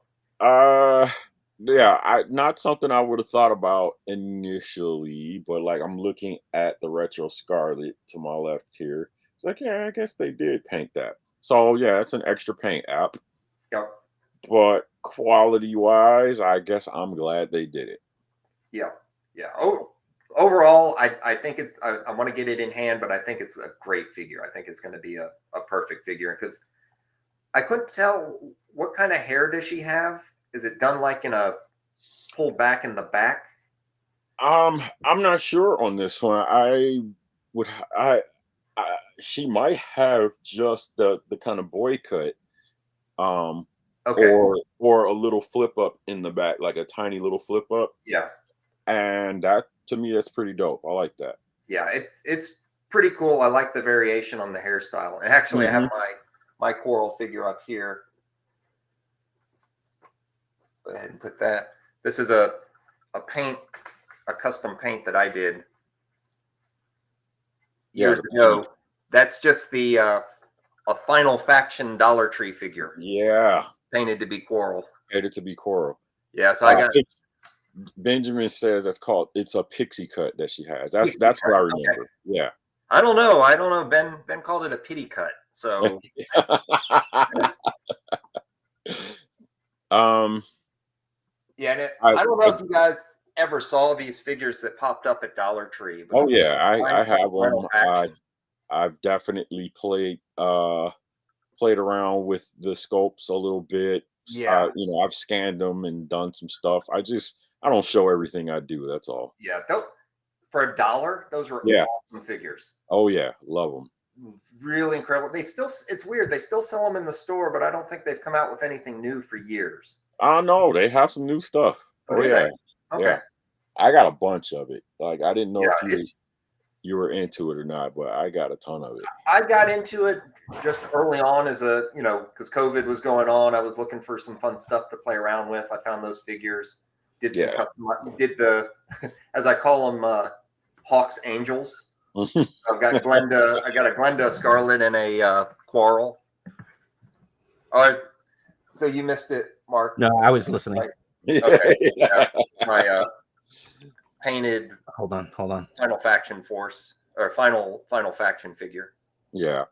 Yeah. Not something I would have thought about initially, but like I'm looking at the Retro Scarlet to my left here. It's like, yeah, I guess they did paint that. So yeah, it's an extra paint app. Yep. But quality-wise, I guess I'm glad they did it. Yeah. Yeah. Oh, overall, I think it's. I want to get it in hand, but I think it's a great figure. I think it's going to be a perfect figure because I couldn't tell what kind of hair does she have. Is it done like in a pulled back in the back? I'm not sure on this one. She might have just the kind of boy cut. Okay. Or a little flip up in the back, like a tiny little flip up. Yeah. And to me, that's pretty dope. I like that. Yeah, it's pretty cool. I like the variation on the hairstyle. And actually, I have my coral figure up here. Go ahead and put that. This is a custom paint that I did years ago. That's just the a Final Faction Dollar Tree figure. Yeah, painted to be coral. Painted to be coral. Yeah, so I got. Benjamin says it's a pixie cut that she has. That's what I remember. Okay. Yeah. I don't know. Ben called it a pity cut. So. Yeah, and I don't know if you guys ever saw these figures that popped up at Dollar Tree. Oh yeah, I have them. I've definitely played around with the sculpts a little bit. Yeah, I've scanned them and done some stuff. I don't show everything I do. That's all. Yeah, for $1, those were awesome figures. Oh yeah, love them. Really incredible. It's weird. They still sell them in the store, but I don't think they've come out with anything new for years. I know they have some new stuff. Oh yeah. Okay. Yeah. I got a bunch of it. Like I didn't know if you were into it or not, but I got a ton of it. I got into it just early on as because COVID was going on. I was looking for some fun stuff to play around with. I found those figures. Did the as I call them Hawks Angels. I've got Glenda. I got a Glenda Scarlet and a Quarrel. So you missed it, Mark? No, I was listening. Okay. Yeah. My painted. Hold on. Final Faction Force or Final Faction figure. Yeah.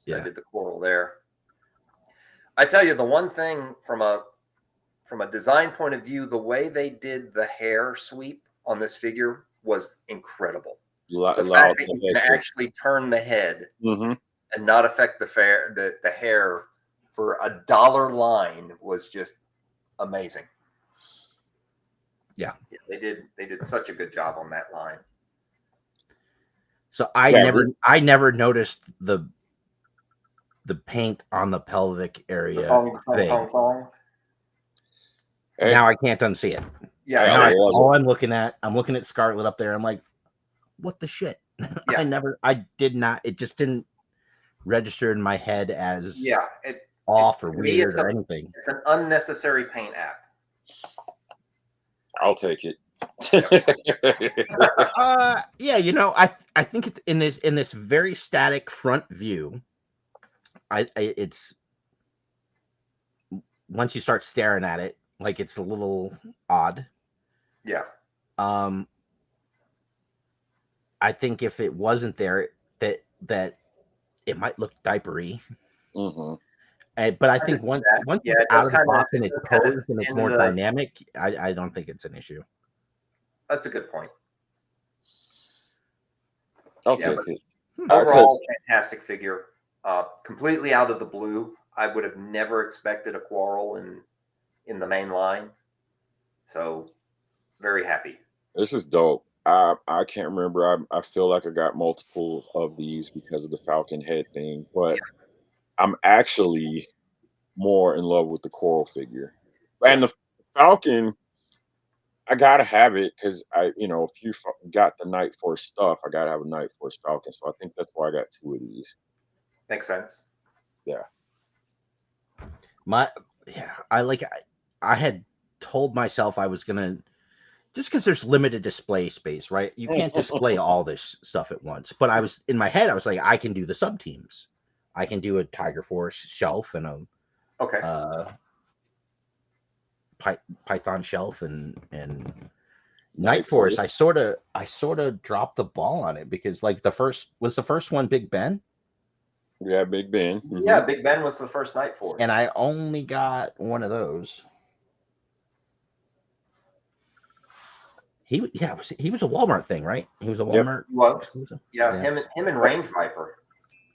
I did the Quarrel there. I tell you, the one thing from a design point of view, the way they did the hair sweep on this figure was incredible. The fact that you can actually turn the head and not affect the hair for $1 line was just amazing. Yeah, they did such a good job on that line. So I never noticed the paint on the pelvic area. The Hey. Now I can't unsee it. Yeah, I'm looking at Scarlet up there. I'm like, what the shit? Yeah. I did not. It just didn't register in my head as off or weird or anything. It's an unnecessary paint app. I'll take it. I think it's in this very static front view. It's once you start staring at it, like it's a little odd. Yeah. I think if it wasn't there, that it might look diapery. But I think once it's out of the box and it's posed and it's more dynamic, I don't think it's an issue. That's a good point. Overall, fantastic figure. Completely out of the blue. I would have never expected a Quarrel in the main line. So very happy. This is dope. I can't remember. I feel like I got multiple of these because of the Falcon head thing, but I'm actually more in love with the Coral figure. And the Falcon, I gotta have it because if you got the Night Force stuff, I gotta have a Night Force Falcon. So I think that's why I got 2 of these. Makes sense. Yeah. I had told myself I was gonna, just because there's limited display space, right? You can't display all this stuff at once. But I was in my head, I was like, I can do the sub teams. I can do a Tiger Force shelf and a Python shelf and Night Force. I sort of dropped the ball on it because like the first one Big Ben. Yeah, Big Ben. Yeah, Big Ben was the first Night Force, and I only got one of those. He was a Walmart thing, right? He was a Walmart. Him and Range Viper.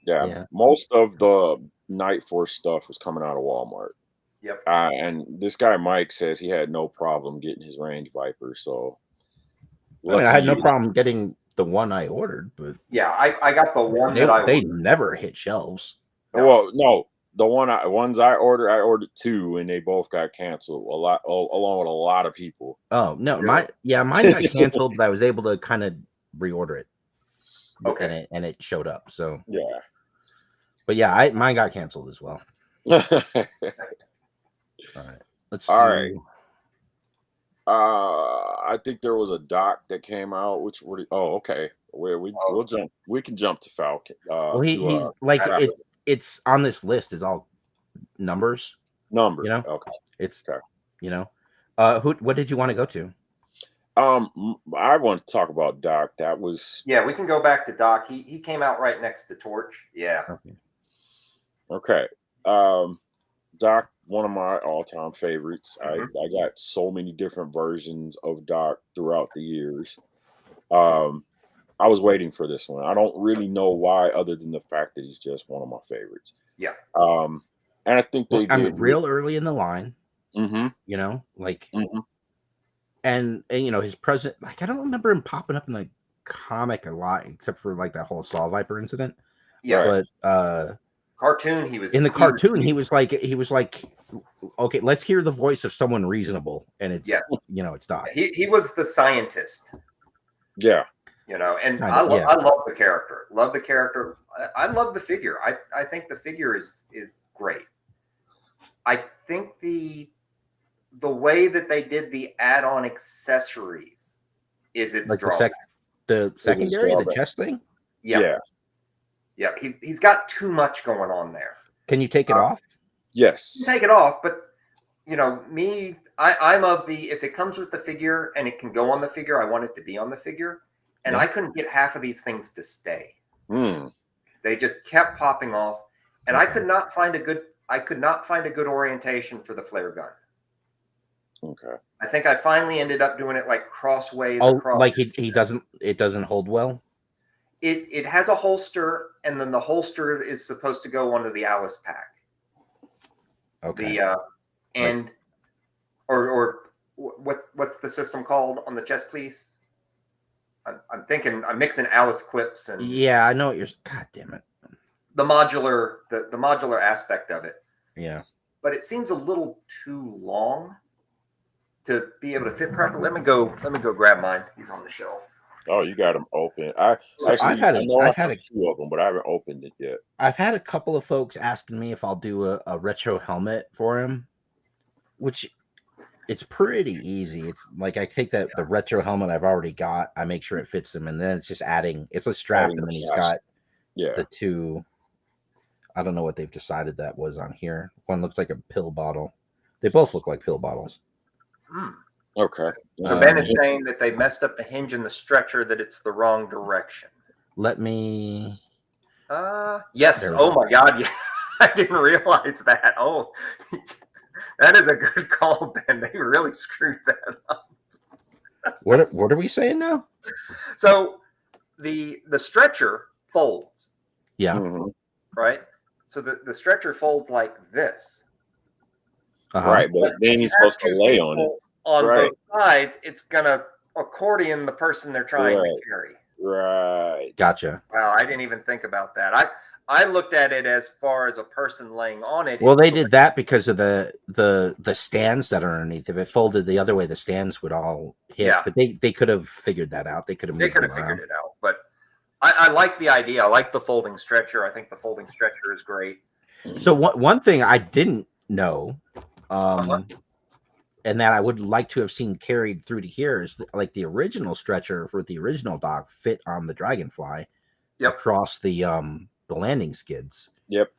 Yeah, most of the Night Force stuff was coming out of Walmart. Yep. And this guy Mike says he had no problem getting his Range Viper. So I had no problem getting the one I ordered, but I got the one they never hit shelves. Well, no, the ones I ordered two, and they both got canceled. Along with a lot of people. Oh no, Really? mine got canceled, but I was able to kind of reorder it, Okay. and it showed up. So Yeah. but yeah, mine got canceled as well. All All right, let's right. do. I think there was a doc that came out. Okay. We'll jump. We can jump to Falcon. Well, he's like it's on this list is all numbers. number. You know, Okay. it's Okay. you know, what did you want to go to? I want to talk about Doc. That was we can go back to Doc. He came out right next to Torch. Yeah. okay. Doc, one of my all-time favorites. I got so many different versions of Doc throughout the years. I was waiting for this one. I don't really know why, other than the fact that he's just one of my favorites. Yeah. And I think they did real early in the line. Mm-hmm. You know, like, and you know his present. Like, I don't remember him popping up in the comic a lot, except for like that whole Saw Viper incident. Yeah. But cartoon, he was in the cartoon. He was like, okay, let's hear the voice of someone reasonable, and it's it's Doc. He was the scientist. Yeah. You know, and I love the character. Love the character. I love the figure. I think the figure is great. I think the way that they did the add-on accessories is its like drawback. The secondary, the chest thing. Yeah. He's got too much going on there. Can you take it off? Yes. Take it off, but you know me. I'm of the if it comes with the figure and it can go on the figure, I want it to be on the figure. And I couldn't get half of these things to stay. They just kept popping off, and I could not find a good orientation for the flare gun. Okay. I think I finally ended up doing it like crossways. Across like it doesn't hold well. It has a holster, and then the holster is supposed to go onto the Alice pack. Okay. Or what's the system called on the chest piece? I'm thinking I'm mixing Alice clips and I know what you're. God damn it. The modular aspect of it. Yeah. But it seems a little too long to be able to fit properly. Let me go grab mine. He's on the shelf. Oh, you got them open. I've had two of them, but I haven't opened it yet. I've had a couple of folks asking me if I'll do a retro helmet for him, which it's pretty easy. It's like I take the retro helmet I've already got, I make sure it fits him, and then it's just adding. It's a strap, and then he's got the two. I don't know what they've decided that was on here. One looks like a pill bottle. They both look like pill bottles. Okay. So Ben is saying that they messed up the hinge and the stretcher, that it's the wrong direction. Let me. Yes. Oh my God. Yeah. I didn't realize that. Oh, that is a good call, Ben. They really screwed that up. What are we saying now? So the stretcher folds. Yeah. Right. So the stretcher folds like this. Right, but then he's supposed to lay on it. On both sides, it's gonna accordion the person they're trying to carry. Right. Gotcha. Wow, I didn't even think about that. I looked at it as far as a person laying on it. Well, they did that because of the stands that are underneath. If it folded the other way, the stands would all hit. Yeah. But they could have figured that out. They could have figured it out. But I like the idea. I like the folding stretcher. I think the folding stretcher is great. So one thing I didn't know, and that I would like to have seen carried through to here is like the original stretcher for the original Doc fit on the Dragonfly across the landing skids. Yep.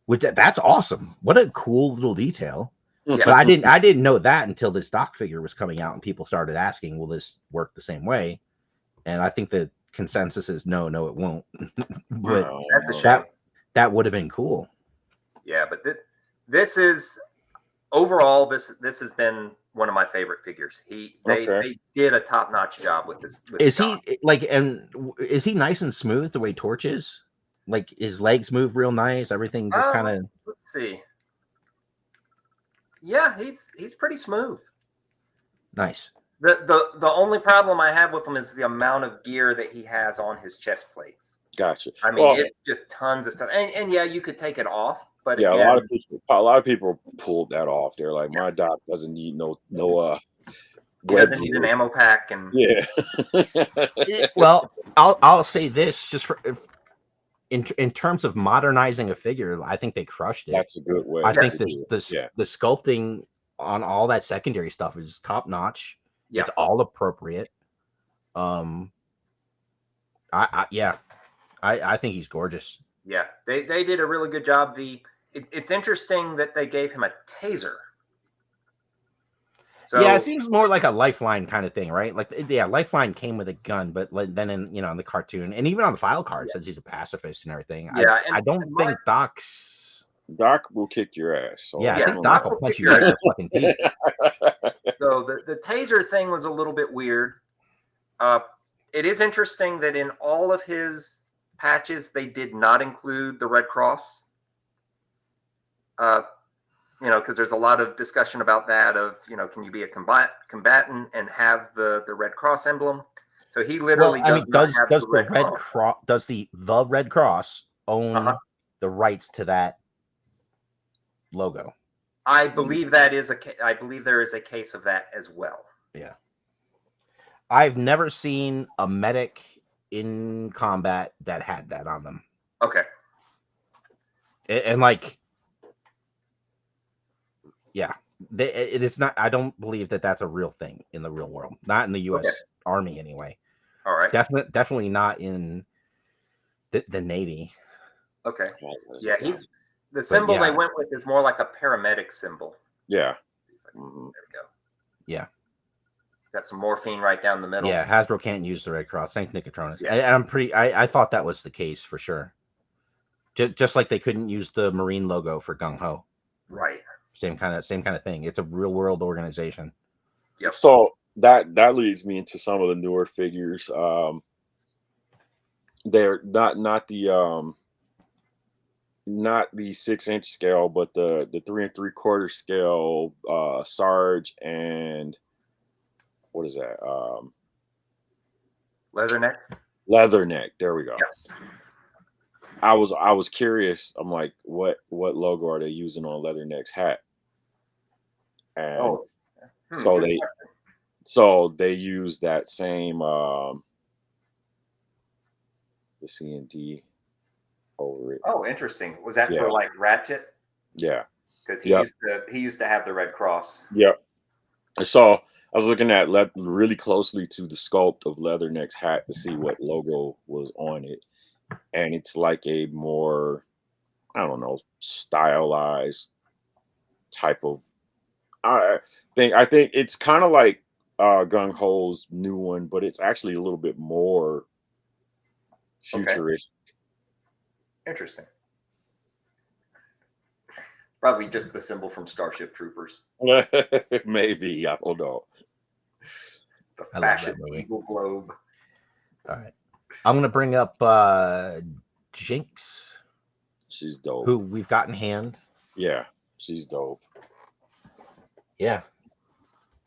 That's awesome. What a cool little detail. Yeah. But I didn't know that until this Doc figure was coming out and people started asking, will this work the same way? And I think the consensus is no, it won't. But that would have been cool. Yeah, but this is overall this has been one of my favorite figures. They did a top-notch job with this. Is he is he nice and smooth the way Torch is? Like his legs move real nice, everything just kind of. Let's see. Yeah, he's pretty smooth. Nice. The only problem I have with him is the amount of gear that he has on his chest plates. Gotcha. I mean, Well, it's just tons of stuff, and yeah, you could take it off, but yeah, again, a lot of people pulled that off. They're like, my doc doesn't need no he web doesn't need an view. ammo pack, and Yeah. Well, I'll say this just for in terms of modernizing a figure, I think they crushed it. That's a good way I to think yes, the do it. the Yeah. the sculpting on all that secondary stuff is top notch. yeah, It's all appropriate. Um, yeah, I think he's gorgeous. yeah, they did a really good job. It's interesting that they gave him a taser. So Yeah, it seems more like a Lifeline kind of thing, right? Like, yeah, Lifeline came with a gun, but like, then in the cartoon and even on the file card says he's a pacifist and everything. yeah, I don't my, think Doc's. Doc will kick your ass. So Yeah, I Yeah, think Doc Doc will will punch kick you your right in the fucking teeth. so the taser thing was a little bit weird. It is interesting that in all of his patches, they did not include the Red Cross. Because there's a lot of discussion about that. Of can you be a combatant and have the Red Cross emblem? So he literally Well, I mean, not have does the the Red Cross. Does the Red Cross own the rights to that logo? I believe I believe there is a case of that as well. Yeah. I've never seen a medic in combat that had that on them. Okay. And like, yeah, it's not. I don't believe that that's a real thing in the real world. Not in the U.S. Army anyway. All right. Definitely not in the Navy. Okay. Yeah, the symbol they went with is more like a paramedic symbol. Yeah. Mm-hmm. There we go. Yeah. Got some morphine right down the middle. Yeah, Hasbro can't use the Red Cross. Thanks, Nicotronis. Yeah. I thought that was the case for sure. Just like they couldn't use the Marine logo for Gung Ho. Right. Same kind of thing. It's a real world organization. Yep. So that leads me into some of the newer figures. They're not the 6-inch scale, but the 3 3/4 scale Sarge and what is that? Leatherneck. Leatherneck. There we go. Yep. I was curious. I'm like, what logo are they using on Leatherneck's hat? And so they use that same the C and D over it. Oh, interesting. Was that for like Ratchet? Yeah. Because he used to have the Red Cross. Yep. So I was looking at really closely to the sculpt of Leatherneck's hat to see what logo was on it. And it's like a more, I don't know, stylized type of. I think it's kind of like Gung Ho's new one, but it's actually a little bit more futuristic. Okay. Interesting. Probably just the symbol from Starship Troopers. Maybe, I don't know. The fascist eagle globe. All right. I'm gonna bring up Jinx. She's dope. Who we've got in hand. Yeah, she's dope. Yeah.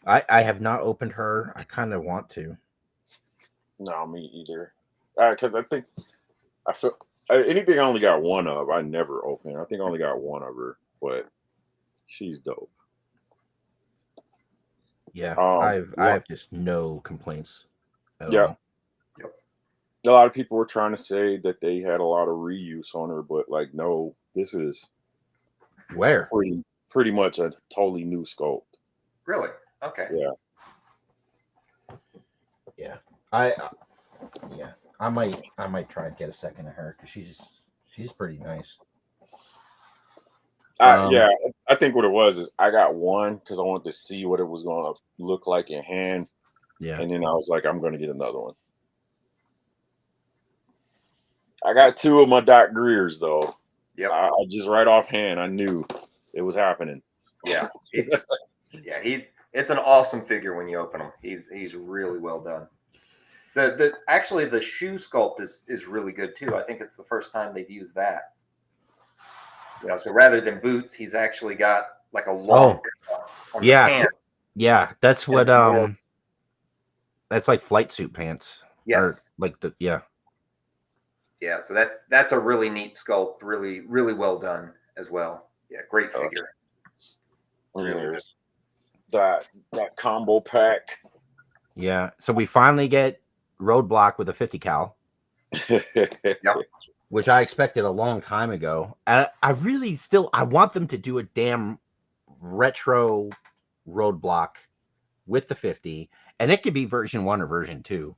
I have not opened her. I kind of want to. No, me either. Because I feel anything I only got one of, I never open. I think I only got one of her, but she's dope. Yeah, I have just no complaints at all. Yep. A lot of people were trying to say that they had a lot of reuse on her, but like, no, this is pretty much a totally new sculpt. Really? Okay. Yeah. I might try and get a second of her because she's pretty nice. Yeah, I think what it was is I got one because I wanted to see what it was going to look like in hand. Yeah. And then I was like, I'm going to get another one. I got two of my Doc Greers though. Yeah. I just right offhand, I knew it was happening. Yeah. It's an awesome figure when you open him. He's really well done. Actually the shoe sculpt is really good too. I think it's the first time they've used that. So rather than boots, he's actually got like a long on the pant. Yeah, that's what that's like flight suit pants. Yes. Or like Yeah, so that's a really neat sculpt, really really well done as well. Yeah, great figure. And Really there's that combo pack. Yeah. So we finally get Roadblock with a 50 cal, Yep. which I expected a long time ago. And I really still I want them to do a damn retro Roadblock with the 50, and it could be version 1 or version 2.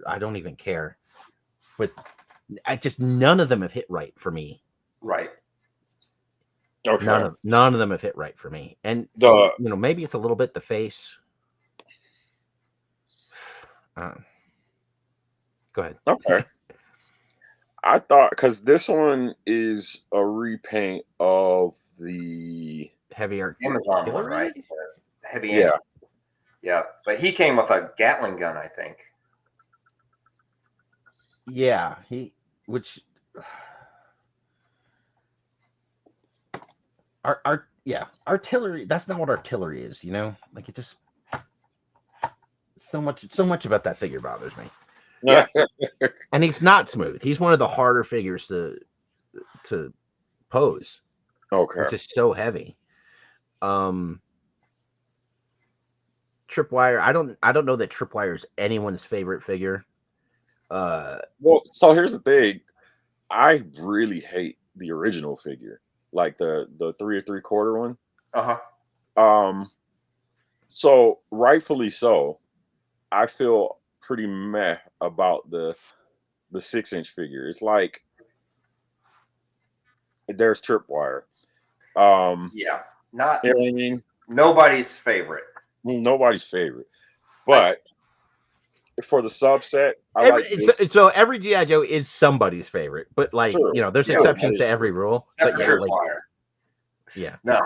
I don't even care. But I just none of them have hit right for me. Right. Okay. None of them have hit right for me. And maybe it's a little bit the face. Go ahead. Okay. I thought because this one is a repaint of the Heavy Amazon one, artillery, right? Heavy. Yeah. Yeah, but he came with a Gatling gun, I think. Yeah, artillery. That's not what artillery is, Like it just so much about that figure bothers me. Yeah, and he's not smooth. He's one of the harder figures to pose. Okay. It's just so heavy. Tripwire. I don't know that Tripwire is anyone's favorite figure. Well, so here's the thing. I really hate the original figure, like the 3 3/4 one. So rightfully so, I feel pretty meh about the 6-inch figure. It's like there's Tripwire. Yeah, not you know what I mean? Nobody's favorite. Nobody's favorite, but for the subset, so every G.I. Joe is somebody's favorite, but like True. there's exceptions to every rule. Except But for yeah, Tripwire. Yeah. No.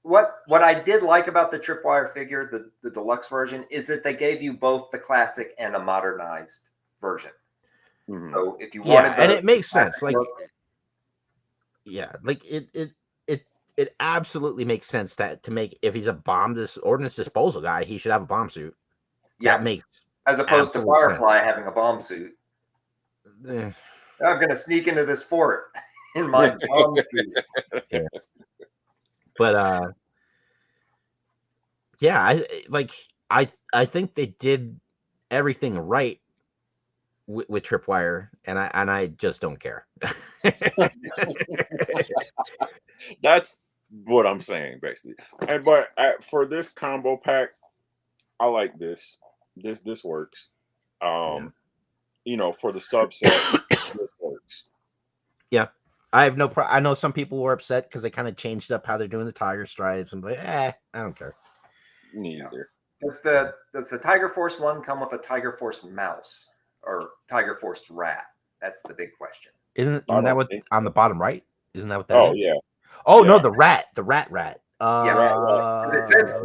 What I did like about the Tripwire figure, the deluxe version, is that they gave you both the classic and a modernized version. Mm-hmm. So if you wanted, and it makes sense. Like, look, like it absolutely makes sense to make, if he's a ordnance disposal guy, he should have a bomb suit. Yeah, that makes as opposed to Firefly having a bomb suit. I'm gonna sneak into this fort in my bomb suit. Yeah. But yeah, I think they did everything right with Tripwire, and I just don't care. That's what I'm saying, basically. But for this combo pack, I like this. This works. For the subset, this works. Yeah. I have no I know some people were upset because they kind of changed up how they're doing the tiger stripes, and like, I don't care. Me either. Does the Tiger Force one come with a Tiger Force mouse or Tiger Force rat? That's the big question. Isn't that what on the bottom right? Isn't that what that is? Oh yeah. Oh no, the rat. Yeah, it says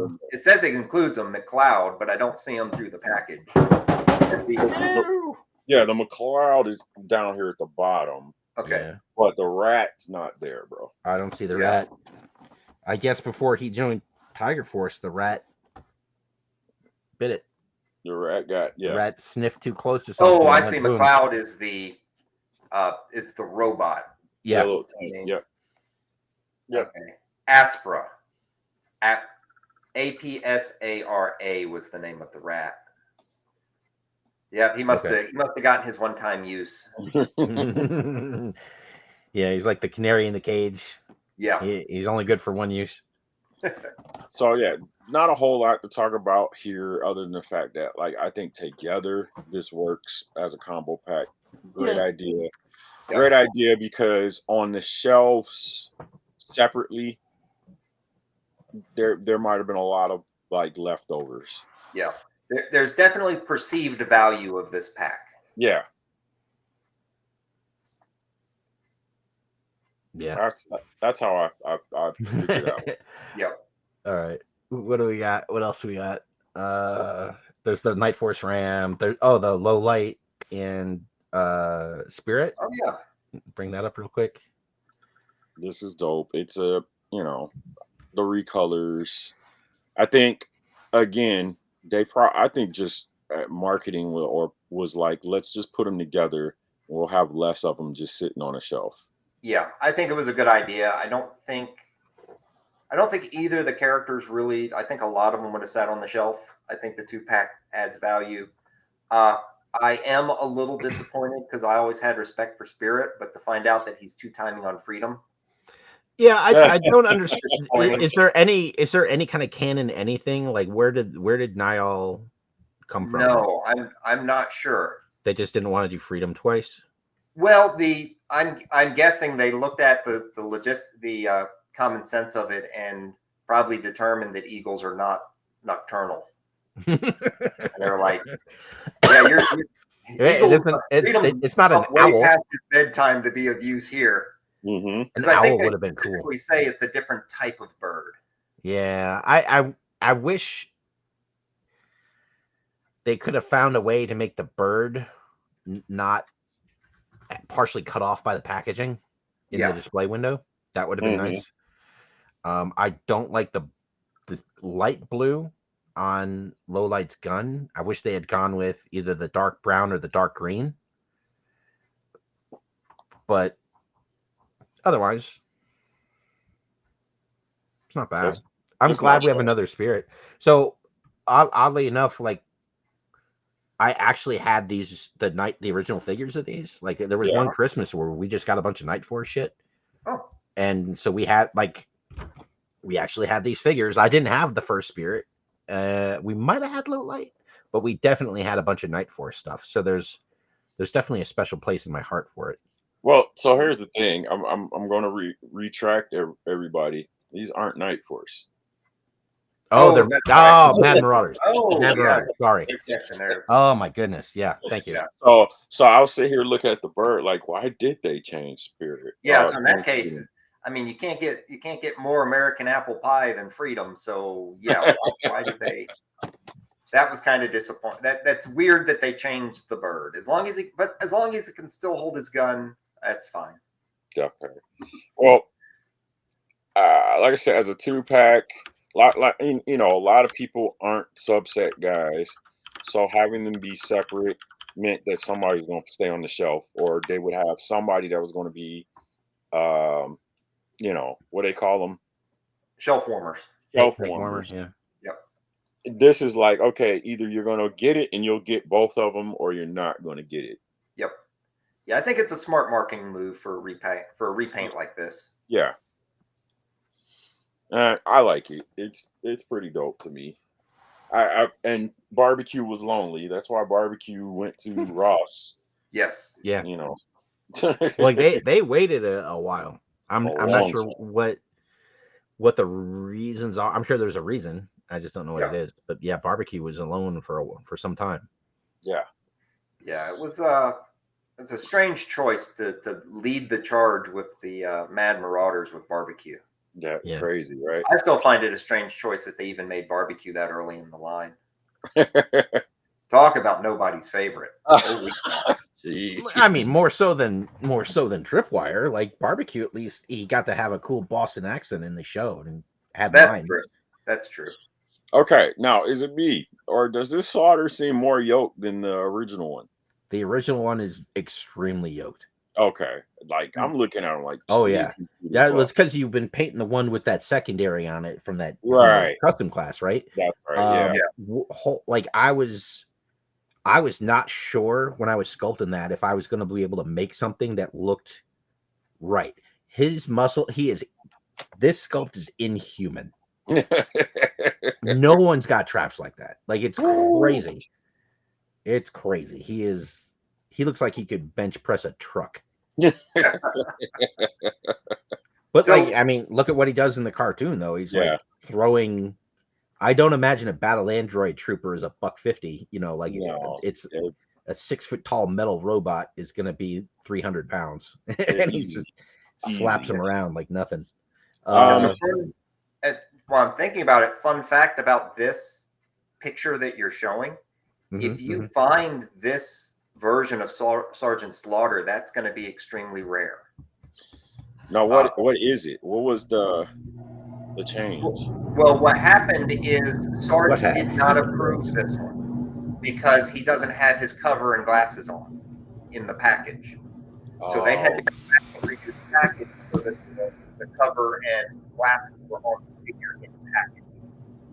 it includes a McCloud, but I don't see them through the package. Yeah, the McCloud is down here at the bottom. Okay. Yeah. But the rat's not there, bro. I don't see the rat. I guess before he joined Tiger Force, the rat bit it. The rat The rat sniffed too close to something. Oh, I see. McCloud is the robot. Yeah. Yep. Okay. Aspra. APSARA was the name of the rat. Yep, he must have gotten his one-time use. Yeah, he's like the canary in the cage. Yeah. He's only good for one use. So yeah, not a whole lot to talk about here other than the fact that, like, I think together this works as a combo pack. Great idea. Yep. Great idea, because on the shelves separately, there might have been a lot of like leftovers. Yeah. There's definitely perceived value of this pack. Yeah. Yeah. That's how I figured out. Yep. All right. What do we got? What else we got? There's the Night Force Ram. The low light and Spirit. Oh yeah. Bring that up real quick. This is dope. It's the recolors. I think again, I think just marketing was like, let's just put them together We'll have less of them just sitting on a shelf. Yeah, I think it was a good idea. I don't think either of the characters really. I think a lot of them would have sat on the shelf. I think the 2-pack adds value. I am a little disappointed because I always had respect for Spirit, but to find out that he's 2-timing on Freedom. Yeah, I don't understand. Is there any kind of canon anything? Like where did Niall come from? No, I'm not sure. They just didn't want to do Freedom twice. Well, I'm guessing they looked at the common sense of it and probably determined that eagles are not nocturnal. And they're like, yeah, it's not an way owl. past his bedtime to be of use here. Mm-hmm. An owl would have been cool. We say it's a different type of bird. Yeah, I wish they could have found a way to make the bird not partially cut off by the packaging in the display window. That would have been nice. I don't like the light blue on Lowlight's gun. I wish they had gone with either the dark brown or the dark green. But otherwise, it's not bad. I'm glad we have another Spirit. So oddly enough, like I actually had the original figures of these. Like there was one Christmas where we just got a bunch of Night Force shit. Oh. And so we actually had these figures. I didn't have the first Spirit. We might have had Low Light, but we definitely had a bunch of Night Force stuff. So there's definitely a special place in my heart for it. Well, so here's the thing. I'm going to retract everybody. These aren't Night Force. They're Mad Marauders. Mad Marauders. Sorry. Oh my goodness. Yeah. Thank you. Yeah. So I'll sit here and look at the bird. Like, why did they change Spirit? Yeah. So in that case, I mean, you can't get more American apple pie than Freedom. So yeah, why did they? That was kind of disappointing. That's weird that they changed the bird. As long as he can still hold his gun, that's fine. Okay. Well, like I said, as a 2-pack, a lot of people aren't subset guys, so having them be separate meant that somebody's going to stay on the shelf, or they would have somebody that was going to be, what they call them, shelf warmers. Shelf warmers. Yeah. This is like, okay, either you're going to get it and you'll get both of them, or you're not going to get it. Yep. Yeah, I think it's a smart marketing move for a repaint like this. Yeah. I like it. It's pretty dope to me. And Barbecue was lonely. That's why Barbecue went to Ross. Yes. Yeah. Like they waited a while. I'm not sure what the reasons are. I'm sure there's a reason. I just don't know what it is. But yeah, Barbecue was alone for some time. Yeah. Yeah, it's a strange choice to lead the charge with the Mad Marauders with Barbecue. Yeah, crazy, right? I still find it a strange choice that they even made Barbecue that early in the line. Talk about nobody's favorite. I mean, more so than Tripwire. Like Barbecue, at least he got to have a cool Boston accent in the show and had lines. True. That's true. Okay, now is it me, or does this Slaughter seem more yoked than the original one? The original one is extremely yoked. Okay, like I'm looking at him like, oh yeah, that was because you've been painting the one with that secondary on it from that custom class, right? That's right. Like I was not sure when I was sculpting that if I was going to be able to make something that looked right. His muscle, this sculpt is inhuman. No one's got traps like that. Like it's crazy. It's crazy. He looks like he could bench press a truck. But I mean, look at what he does in the cartoon though. He's like throwing. I don't imagine a battle android trooper is $150. It's a 6 foot tall metal robot is going to be 300 pounds, and he just slaps him around like nothing. While I'm thinking about it, fun fact about this picture that you're showing: if you find this version of Sergeant Slaughter, that's going to be extremely rare. Now, what is it? What was the change? Well, what happened is Sarge did not approve this one because he doesn't have his cover and glasses on. in the package. So they had to go back and redo the package so that the cover and glasses were on the figure in the package.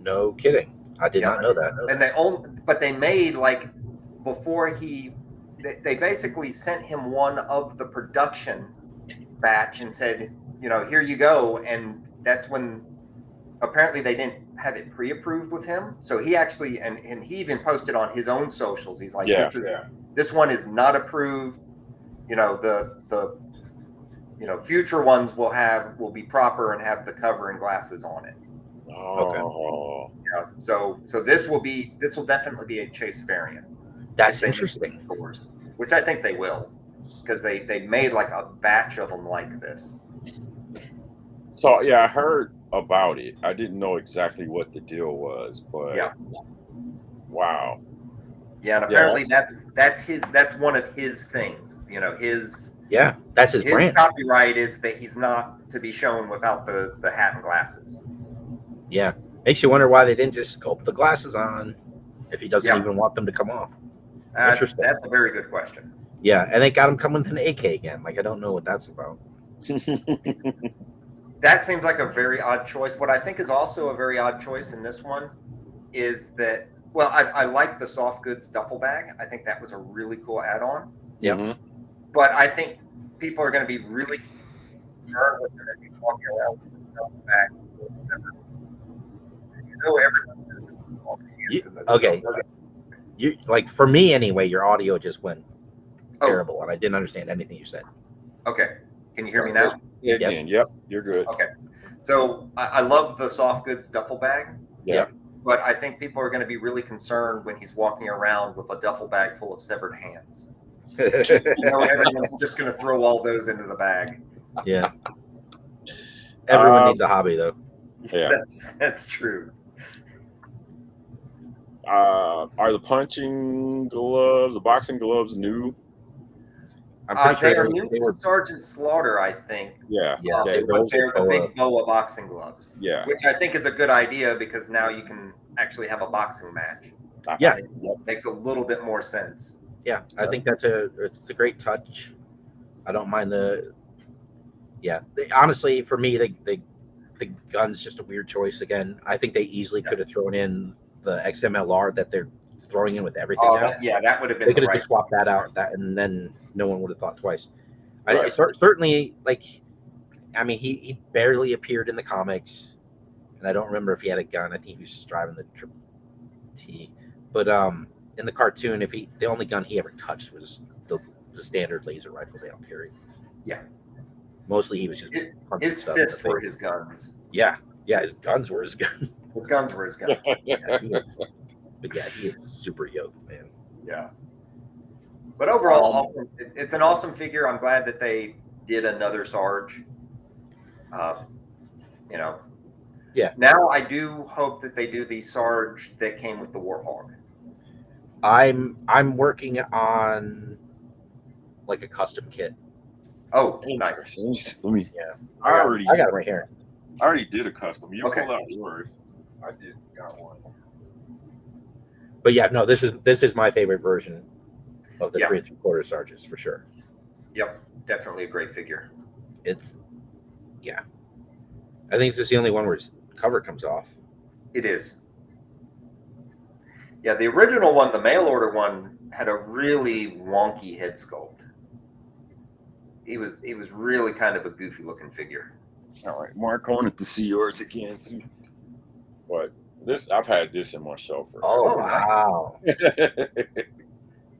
No kidding. I did not know that. And but they made like before they basically sent him one of the production batch and said, here you go. And that's when apparently they didn't have it pre-approved with him. So he actually, and he even posted on his own socials. He's like, this one is not approved. The future ones will be proper and have the cover and glasses on it. Oh, okay. So this will definitely be a Chase variant. That's interesting. Which I think they will, because they made like a batch of them like this. So yeah, I heard about it. I didn't know exactly what the deal was, but wow. Yeah, and apparently that's one of his things. That's his brand. His copyright is that he's not to be shown without the hat and glasses. Yeah, makes you wonder why they didn't just sculpt the glasses on if he doesn't even want them to come off. Interesting. That's a very good question. Yeah, and they got him coming with an AK again. Like, I don't know what that's about. That seems like a very odd choice. What I think is also a very odd choice in this one is that, well, I like the soft goods duffel bag. I think that was a really cool add-on. Yeah. Mm-hmm. But I think people are going to be really concerned with it as he's walking around with this duffel bag. Everyone's okay. You like, for me anyway, your audio just went terrible, and I didn't understand anything you said. Okay. Can you hear me now? Yep, you're good. Okay. So I love the soft goods duffel bag. Yeah. But I think people are going to be really concerned when he's walking around with a duffel bag full of severed hands. Everyone's just going to throw all those into the bag. Yeah. Everyone needs a hobby, though. Yeah. That's true. Are the punching gloves, the boxing gloves new? I'm pretty sure they are new to Sergeant Slaughter, I think. Yeah. They're the big BOA boxing gloves. Yeah. Which I think is a good idea because now you can actually have a boxing match. Yeah. It makes a little bit more sense. Yeah, I think it's a great touch. I don't mind honestly, for me, the gun's just a weird choice again. I think they easily could have thrown in the XMLR that they're throwing in with everything now. That would have been. They could have just swapped that out, and then no one would have thought twice. Right. Certainly, like, I mean, he barely appeared in the comics, and I don't remember if he had a gun. I think he was just driving the Triple T. But in the cartoon, the only gun he ever touched was the standard laser rifle they all carried. Yeah. Mostly he was just his fists were his guns. Yeah, his guns were his guns. His guns were his guns. He is super yoked, man. Yeah. But overall, it's an awesome figure. I'm glad that they did another Sarge. Yeah. Now I do hope that they do the Sarge that came with the Warhawk. I'm working on like a custom kit. Oh, nice. Let me. Yeah. I got it right here. I already did a custom. You pull out yours. I got one. But yeah, no, this is my favorite version of the 3 3/4 Sarges for sure. Yep, definitely a great figure. I think this is the only one where his cover comes off. It is. Yeah, the original one, the mail order one, had a really wonky head sculpt. He was really kind of a goofy looking figure. All right, Mark, I wanted to see yours again too. But I've had this in my shelf for. Oh wow! Nice.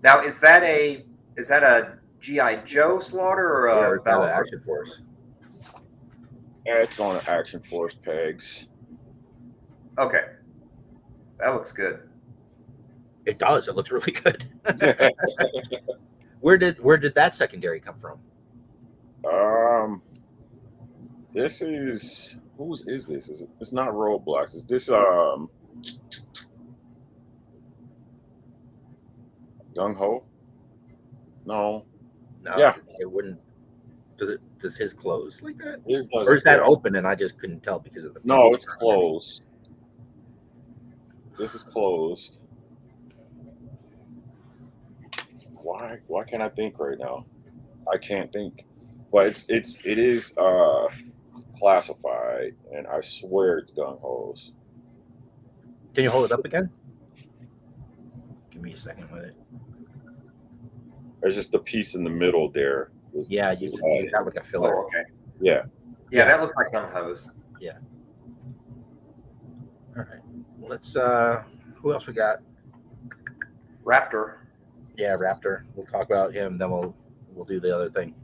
Now is that a G.I.JOE Slaughter or a Battle Action Force? It's on Action Force pegs. Okay, that looks good. It does. It looks really good. Where did that secondary come from? This is whose is this? It's not Roadblocks. Is this Gung Ho? No. Yeah, it wouldn't. Does his close like that? Or is that open and I just couldn't tell because of the? No, it's closed. This is closed. Why why can't I think right now? I can't think. But it is classified, and I swear it's gung ho's. Can you hold it up again? Give me a second with it. There's just the piece in the middle there. Yeah, you got like a filler. Oh, okay. Yeah. Yeah, that looks like gung ho's. Yeah. All right. Let's who else we got? Raptor. Yeah, Raptor. We'll talk about him, then we'll do the other thing.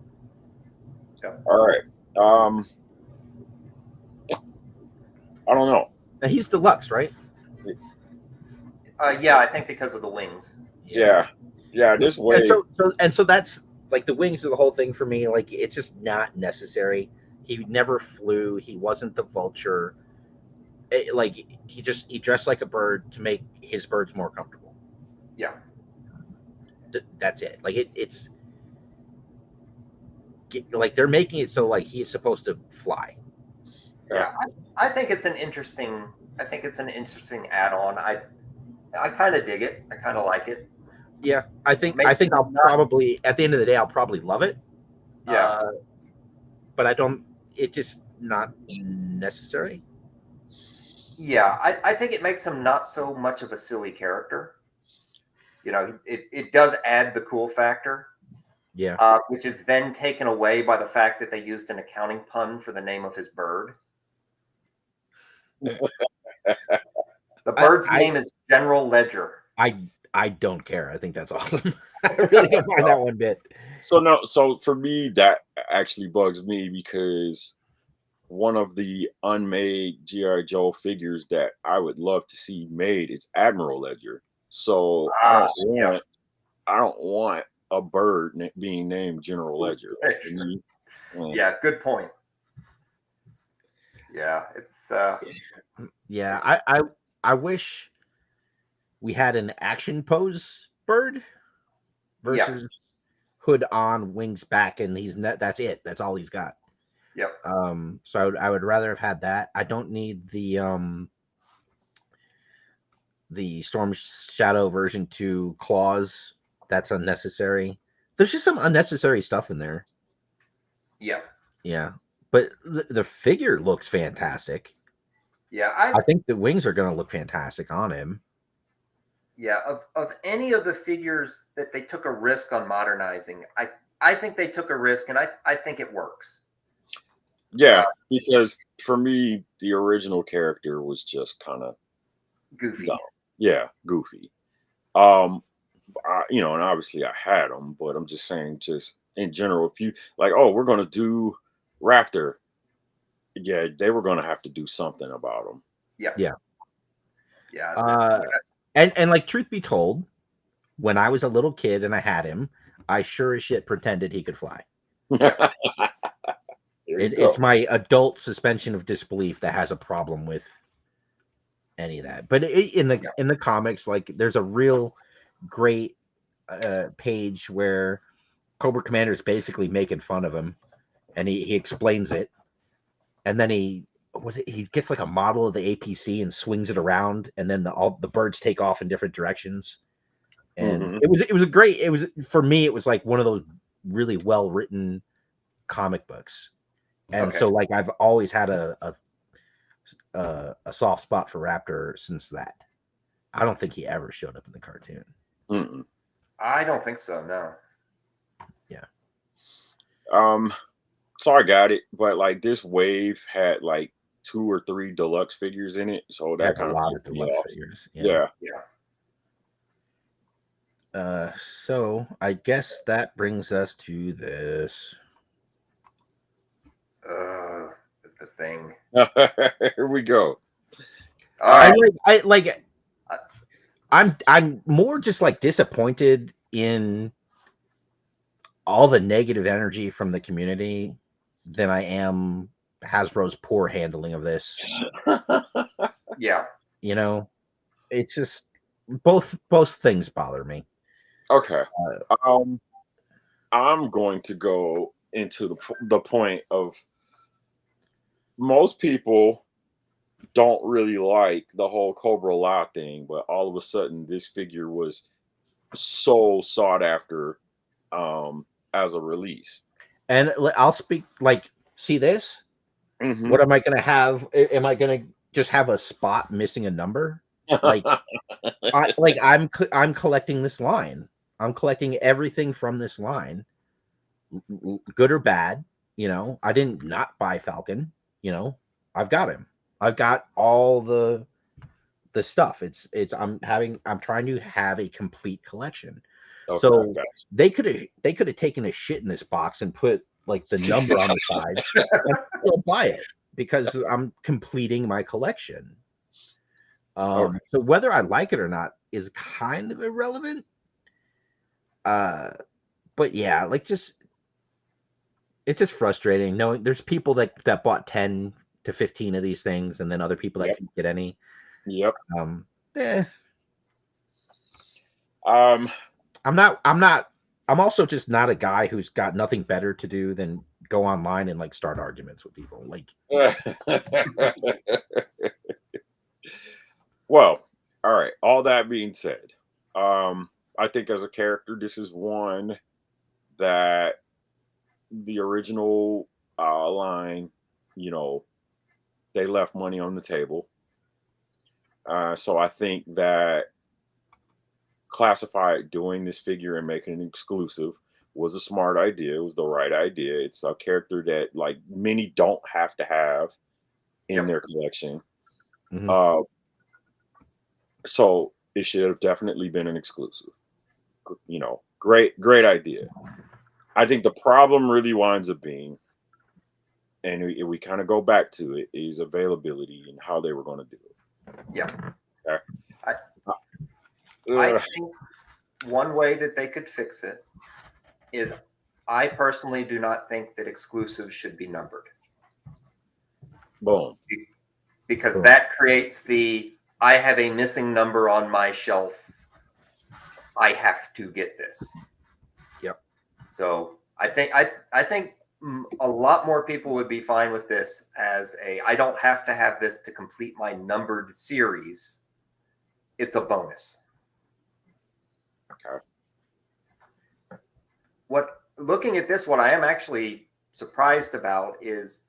All right. I don't know. Now he's deluxe, right? Yeah, I think because of the wings. Yeah. This way. So that's like the wings are the whole thing for me. Like it's just not necessary. He never flew. He wasn't the vulture. Like he dressed like a bird to make his birds more comfortable. Yeah. That's it. Like it's like they're making it so like he's supposed to fly. Yeah, I think it's an interesting. I think it's an interesting add-on. I kind of dig it. I kind of like it. Yeah, I think I'll probably at the end of the day I'll probably love it. Yeah, but I don't. It's just not necessary. Yeah, I think it makes him not so much of a silly character. You know, it does add the cool factor. Yeah. Which is then taken away by the fact that they used an accounting pun for the name of his bird. The bird's name is General Ledger. I don't care. I think that's awesome. I really don't mind that one bit. So for me, that actually bugs me because one of the unmade G.I. Joe figures that I would love to see made is Admiral Ledger. So I don't want a bird being named General Ledger. Yeah, good point. Yeah, it's yeah, I wish we had an action pose bird versus hood on, wings back, and that's it. That's all he's got. Yep. So I would rather have had that. I don't need the Storm Shadow version 2 claws. That's unnecessary. There's just some unnecessary stuff in there. Yeah. Yeah. But the figure looks fantastic. Yeah, I think the wings are going to look fantastic on him. Yeah, of any of the figures that they took a risk on modernizing, I think they took a risk, and I think it works. Yeah, because for me, the original character was just kind of goofy. Dumb. Yeah, goofy. And obviously I had them, but I'm just saying, just in general, if you like, oh, we're gonna do Raptor, yeah, they were gonna have to do something about them. Yeah. And like, truth be told, when I was a little kid and I had him, I sure as shit pretended he could fly. It's my adult suspension of disbelief that has a problem with any of that. But in the comics, like, there's a real great page where Cobra Commander is basically making fun of him, and he explains it, and then he gets like a model of the APC and swings it around, and then all the birds take off in different directions. And it was for me, it was like one of those really well written comic books. And so like I've always had a soft spot for Raptor since that. I don't think he ever showed up in the cartoon. Mm-mm. I don't think so, no. Yeah. So I got it, but like this wave had like 2 or 3 deluxe figures in it, so that kind a lot of deluxe figures. Yeah. So I guess that brings us to this. The thing. Here we go. All right. I'm more just like disappointed in all the negative energy from the community than I am Hasbro's poor handling of this. Yeah. It's just both things bother me. Okay. I'm going to go into the point of most people don't really like the whole Cobra La thing, but all of a sudden this figure was so sought after as a release. And I'll speak like, see this? Mm-hmm. What am I going to have? Am I going to just have a spot missing a number? Like, I'm collecting this line. I'm collecting everything from this line, good or bad. You know, I didn't not buy Falcon. You know, I've got him. I've got all the stuff. I'm trying to have a complete collection. Okay, So gotcha. they could have taken a shit in this box and put like the number on the side and still buy it because I'm completing my collection. Okay. So whether I like it or not is kind of irrelevant. But yeah, like it's just frustrating knowing there's people that bought 10 to 15 of these things and then other people that Yep. couldn't get any. Yep. Eh, Um, I'm also just not a guy who's got nothing better to do than go online and like start arguments with people. Like, well, all right. All that being said, I think as a character, this is one that the original line, you know, they left money on the table. So I think that Classified doing this figure and making it exclusive was a smart idea. It was the right idea. It's a character that like many don't have to have in their collection. mhm. So it should have definitely been an exclusive. You know, great idea. I think the problem really winds up being, and we kind of go back to it, is availability and how they were going to do it. Yeah. Okay. I think one way that they could fix it is I personally do not think that exclusives should be numbered. Boom. Because that creates I have a missing number on my shelf. I have to get this. Yep. So I think a lot more people would be fine with this as I don't have to have this to complete my numbered series. It's a bonus. Okay. Looking at this, what I am actually surprised about is,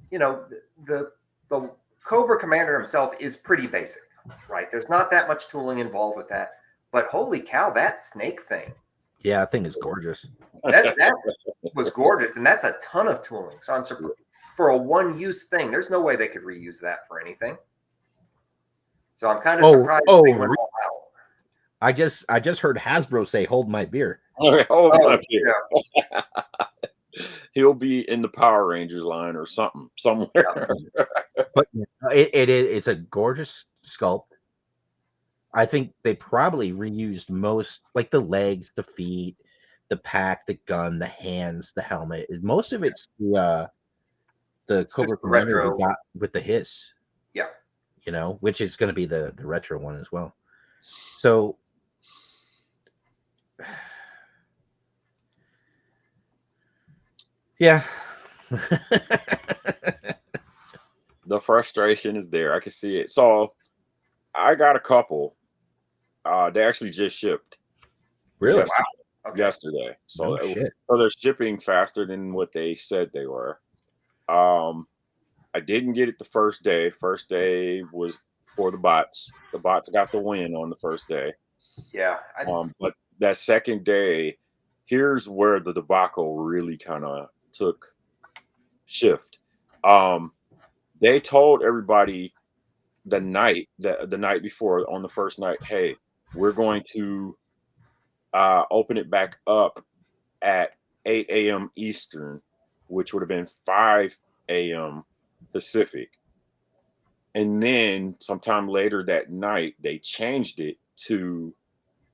you know, the Cobra Commander himself is pretty basic, right? There's not that much tooling involved with that, but holy cow, that snake thing. Yeah, that thing is gorgeous. That was gorgeous, and that's a ton of tooling. So I'm surprised for a one-use thing. There's no way they could reuse that for anything. So I'm kind of surprised they went all out. I just heard Hasbro say, "Hold my beer." Hold my beer. Yeah. He'll be in the Power Rangers line or something somewhere. But it's a gorgeous sculpt. I think they probably reused most, like the legs, the feet, the pack, the gun, the hands, the helmet. Most of it's the Cobra Commander we got with the hiss. Yeah. You know, which is going to be the retro one as well. So yeah. The frustration is there. I can see it. So I got a couple. They actually just shipped. Really? Yesterday. Wow. Okay. Yesterday. So, so they're shipping faster than what they said they were. I didn't get it the first day. First day was for the bots. The bots got the win on the first day. Yeah. But that second day, here's where the debacle really kind of took shift. They told everybody the night before, on the first night, hey, we're going to open it back up at 8 a.m. Eastern, which would have been 5 a.m. Pacific. And then sometime later that night, they changed it to,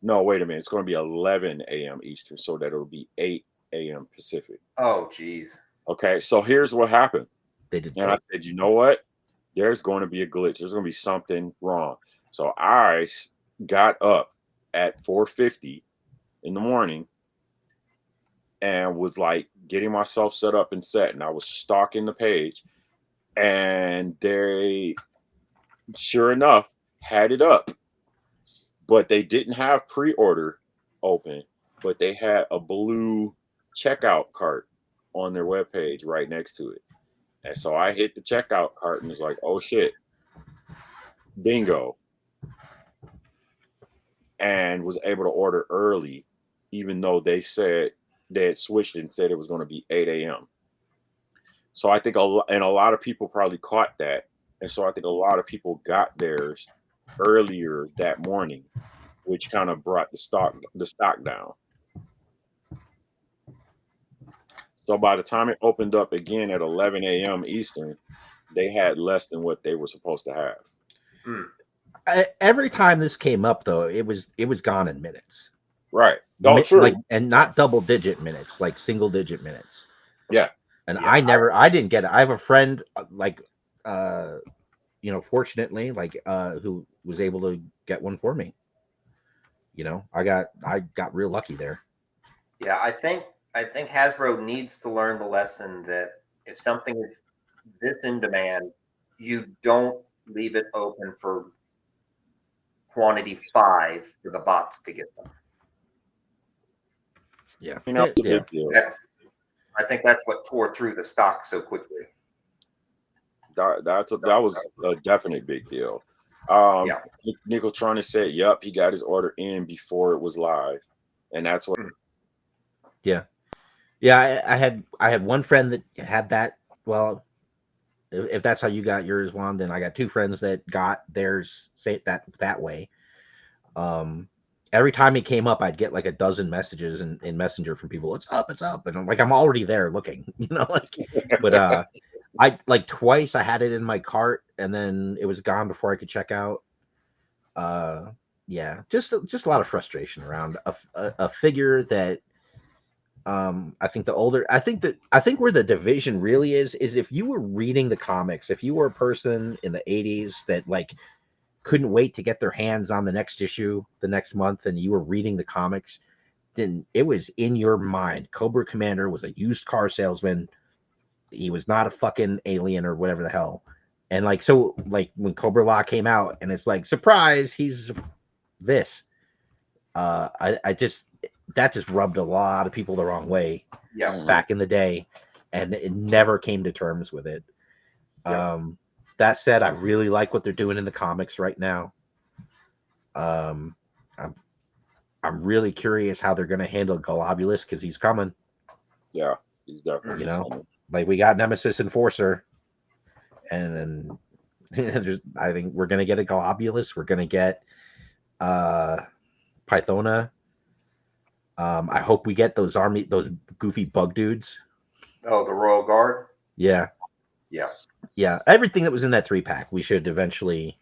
no, wait a minute, it's going to be 11 a.m. Eastern, so that it'll be 8 a.m. Pacific. Oh, geez. Okay, so here's what happened. They did. And I said, you know what? There's going to be a glitch. There's going to be something wrong. So I got up at 4:50 in the morning and was like getting myself set up and set. And I was stalking the page. And they, sure enough, had it up. But they didn't have pre-order open. but they had a blue checkout cart on their webpage right next to it. And so I hit the checkout cart and was like, oh shit, bingo. And was able to order early, even though they said they had switched and said it was going to be 8 a.m. So I think a lot of people probably caught that. And so I think a lot of people got theirs earlier that morning, which kind of brought the stock down. So by the time it opened up again at 11 a.m. Eastern, they had less than what they were supposed to have. Every time this came up, though, it was gone in minutes. Right. Oh, true. Like, and not double digit minutes, like single digit minutes. Yeah. And yeah, I didn't get it. I have a friend, like, fortunately, like, who was able to get one for me. I got real lucky there. Yeah, I think Hasbro needs to learn the lesson that if something is this in demand, you don't leave it open for quantity 5 for the bots to get them. Yeah, big deal. I think that's what tore through the stock so quickly. That was a definite big deal. Nickeltronic said, "Yep, he got his order in before it was live," and that's what. Yeah. I had one friend that had that. Well, if that's how you got yours, Juan, then I got 2 friends that got theirs that way. Every time he came up, I'd get like a dozen messages in Messenger from people. It's up, and I'm like, I'm already there looking, But I like twice I had it in my cart, and then it was gone before I could check out. Yeah, just a lot of frustration around a figure that. I think where the division really is if you were reading the comics, if you were a person in the 80s that like couldn't wait to get their hands on the next issue the next month, and you were reading the comics, then it was in your mind. Cobra Commander was a used car salesman. He was not a fucking alien or whatever the hell. And like, so like when Cobra Law came out and it's like, surprise, he's this. That just rubbed a lot of people the wrong way back in the day, and it never came to terms with it. That said, I really like what they're doing in the comics right now. I'm really curious how they're going to handle Globulus, because he's coming. Yeah, he's definitely coming. Like we got Nemesis Enforcer, and then I think we're going to get a Globulus. We're going to get Pythona. I hope we get those goofy bug dudes. Oh, the Royal Guard? Yeah. Everything that was in that 3-pack, we should eventually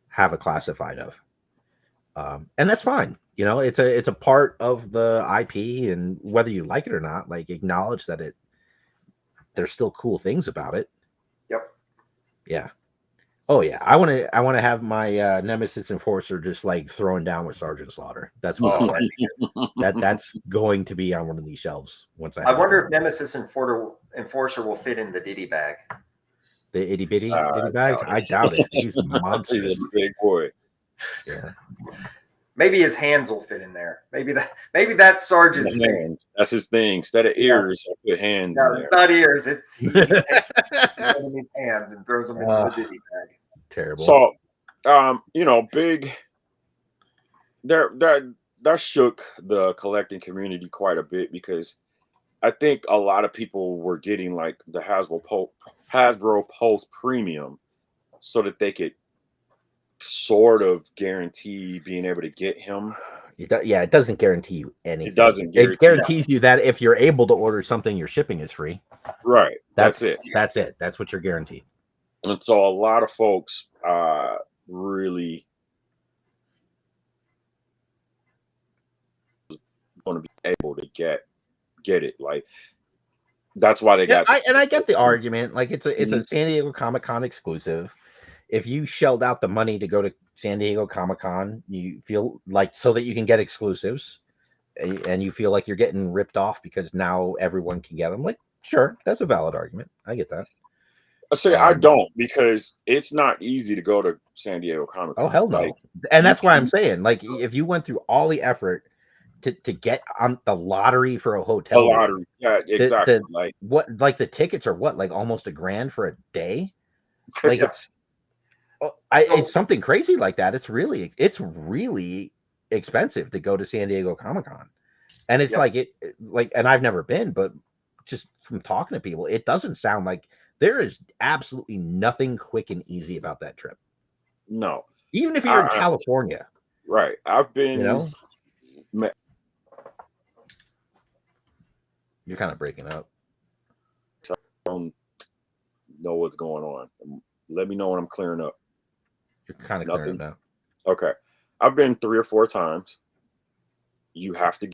have a classified of. And that's fine. It's a part of the IP, and whether you like it or not, like acknowledge that there's still cool things about it. Yep. Yeah. Oh yeah, I want to have my Nemesis Enforcer just like throwing down with Sergeant Slaughter. That's what that's going to be on one of these shelves once I wonder if Nemesis Enforcer will fit in the Diddy bag. The itty bitty Diddy bag? I doubt it. He's monstrous. He's a big boy. Yeah. Maybe his hands will fit in there. Maybe that's Sarge's thing. That's his thing. Instead of ears, I put hands. No, it's not ears. It's he takes his hands and throws them into the Diddy bag. Terrible. So, big. That shook the collecting community quite a bit, because I think a lot of people were getting like the Hasbro Pulse Premium so that they could sort of guarantee being able to get him. It doesn't guarantee you anything. It doesn't. It guarantees you that if you're able to order something, your shipping is free. Right. That's it. That's it. That's what you're guaranteed. And so a lot of folks really going to be able to get it. Like that's why they got. I get the argument. Like it's a San Diego Comic-Con exclusive. If you shelled out the money to go to San Diego Comic-Con, you feel like so that you can get exclusives, and you feel like you're getting ripped off because now everyone can get them. Like, sure, that's a valid argument. I get that. I don't, because it's not easy to go to San Diego Comic-Con. Oh hell no! And that's why I'm saying, like, if you went through all the effort to get on the lottery for a A hotel room. lottery. Yeah, exactly. Like What, like the tickets are what, like almost $1,000 for a day? Like Yeah. it's something crazy like that. It's really expensive to go to San Diego Comic-Con. And it's Yep. like, and I've never been, but just from talking to people, it doesn't sound like there is absolutely nothing quick and easy about that trip. no. Even if you're in California, Right. I've been you know, you're kind of breaking up. don't know what's going on. Let me know when I'm clearing up. You're kind of clearing up Nothing. now. Okay. I've been 3 or 4 times. You have to.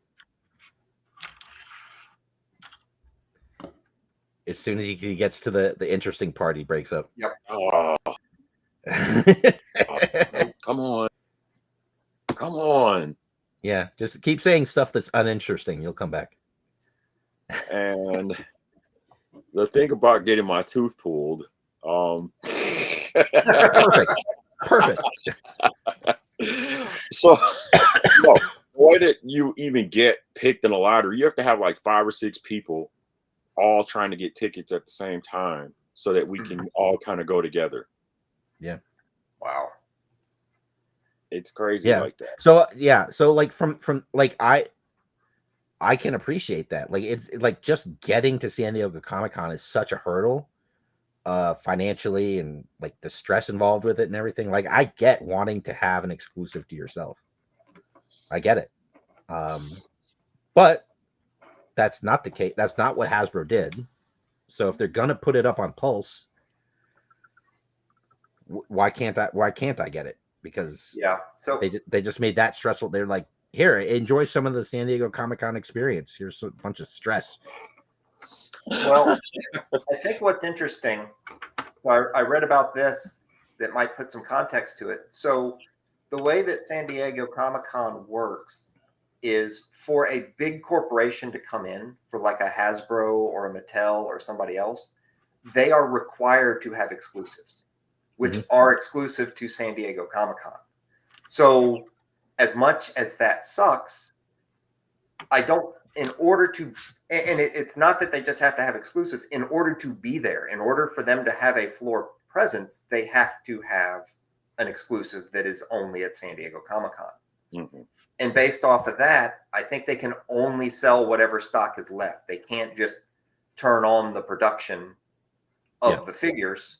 As soon as he gets to the interesting part, he breaks up. Yep. Oh, come on. Come on. Yeah, just keep saying stuff that's uninteresting. You'll come back. And the thing about getting my tooth pulled, Perfect. So, no, the way that you even get picked in a lottery, you have to have like 5 or 6 people all trying to get tickets at the same time so that we can all kind of go together. Yeah. Wow. It's crazy like that. So like from like I can appreciate that. Like it's like just getting to San Diego Comic-Con is such a hurdle, financially, and like the stress involved with it and everything. Like I get wanting to have an exclusive to yourself. I get it. But that's not the case. That's not what Hasbro did. So if they're gonna put it up on Pulse, why can't I get it? Because Yeah. So they just made that stressful. They're like, here, enjoy some of the San Diego Comic-Con experience. Here's a bunch of stress. well, I think what's interesting, I read about this that might put some context to it. So the way that San Diego Comic-Con works is for a big corporation to come in, for like a Hasbro or a Mattel or somebody else, they are required to have exclusives, which are exclusive to San Diego Comic-Con. So as much as that sucks, I don't, in order to, and it's not that they just have to have exclusives. In order to be there, in order for them to have a floor presence, they have to have an exclusive that is only at San Diego Comic-Con. And based off of that, I think they can only sell whatever stock is left. They can't just turn on the production of the figures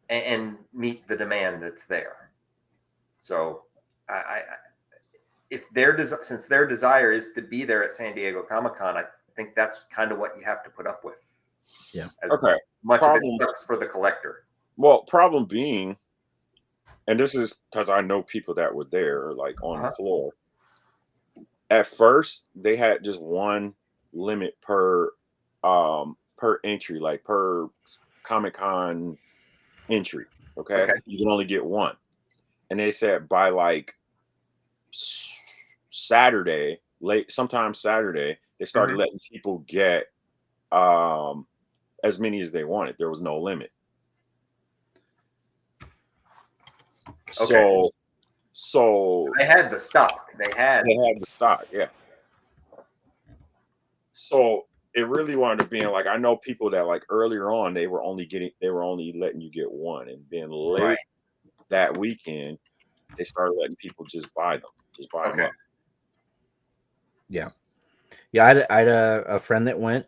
and meet the demand that's there. So if since their desire is to be there at San Diego Comic-Con, I think that's kind of what you have to put up with. Yeah. Okay. Much of it sucks for the collector. Well, problem being, and this is because I know people that were there, like on the floor. At first, they had just one limit per entry, like per Comic-Con entry. Okay, you can only get one, and they said by like Saturday, sometimes Saturday, they started letting people get as many as they wanted. There was no limit. So they had the stock. They had the stock, yeah. So it really wound up being like, I know people that like earlier on they were only letting you get one, and then late that weekend they started letting people just buy them up. Yeah. I had a friend that went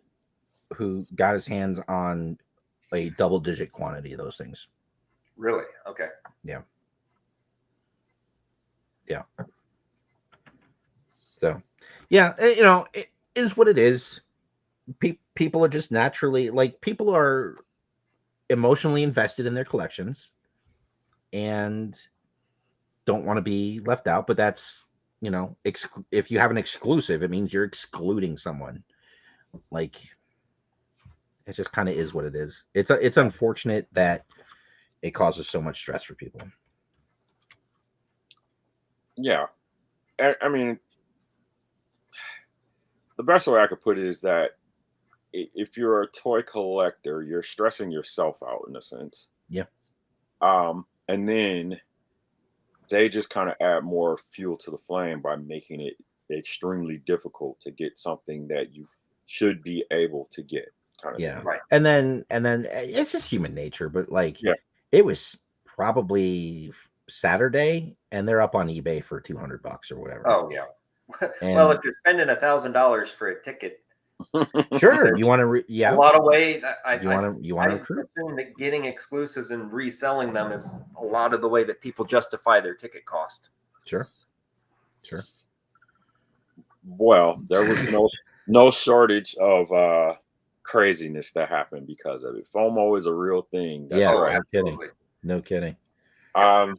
who got his hands on a double-digit quantity of those things. Really? Okay. Yeah. So, yeah, it is what it is. People are just naturally, like, people are emotionally invested in their collections and don't want to be left out. But that's, if you have an exclusive, it means you're excluding someone. Like, it just kind of is what it is. It's unfortunate that it causes so much stress for people. Yeah. I mean, the best way I could put it is that if you're a toy collector, you're stressing yourself out in a sense. Yeah. And then they just kind of add more fuel to the flame by making it extremely difficult to get something that you should be able to get, kind of Yeah. thing. Right. And then it's just human nature, but like Yeah. it was probably Saturday and they're up on eBay for $200 or whatever. Oh yeah. And Well, if you're spending $1,000 for a ticket, sure, you want to a yeah, lot of way. you want to I recruit. assume that getting exclusives and reselling them is a lot of the way that people justify their ticket cost. Sure. Well, there was no shortage of craziness that happened because of it. FOMO is a real thing. That's Yeah, right. no kidding. Absolutely. No kidding. And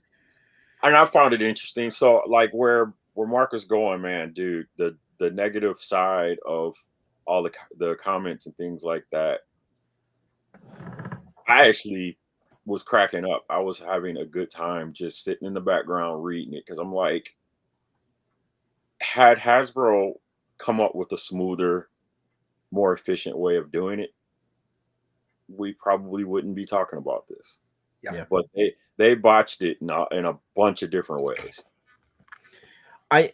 I found it interesting. So like where Mark was going, man, dude, the negative side of all the comments and things like that, I actually was cracking up. I was having a good time just sitting in the background reading it because I'm like, had Hasbro come up with a smoother, more efficient way of doing it, we probably wouldn't be talking about this. Yeah. But they botched it in a bunch of different ways. I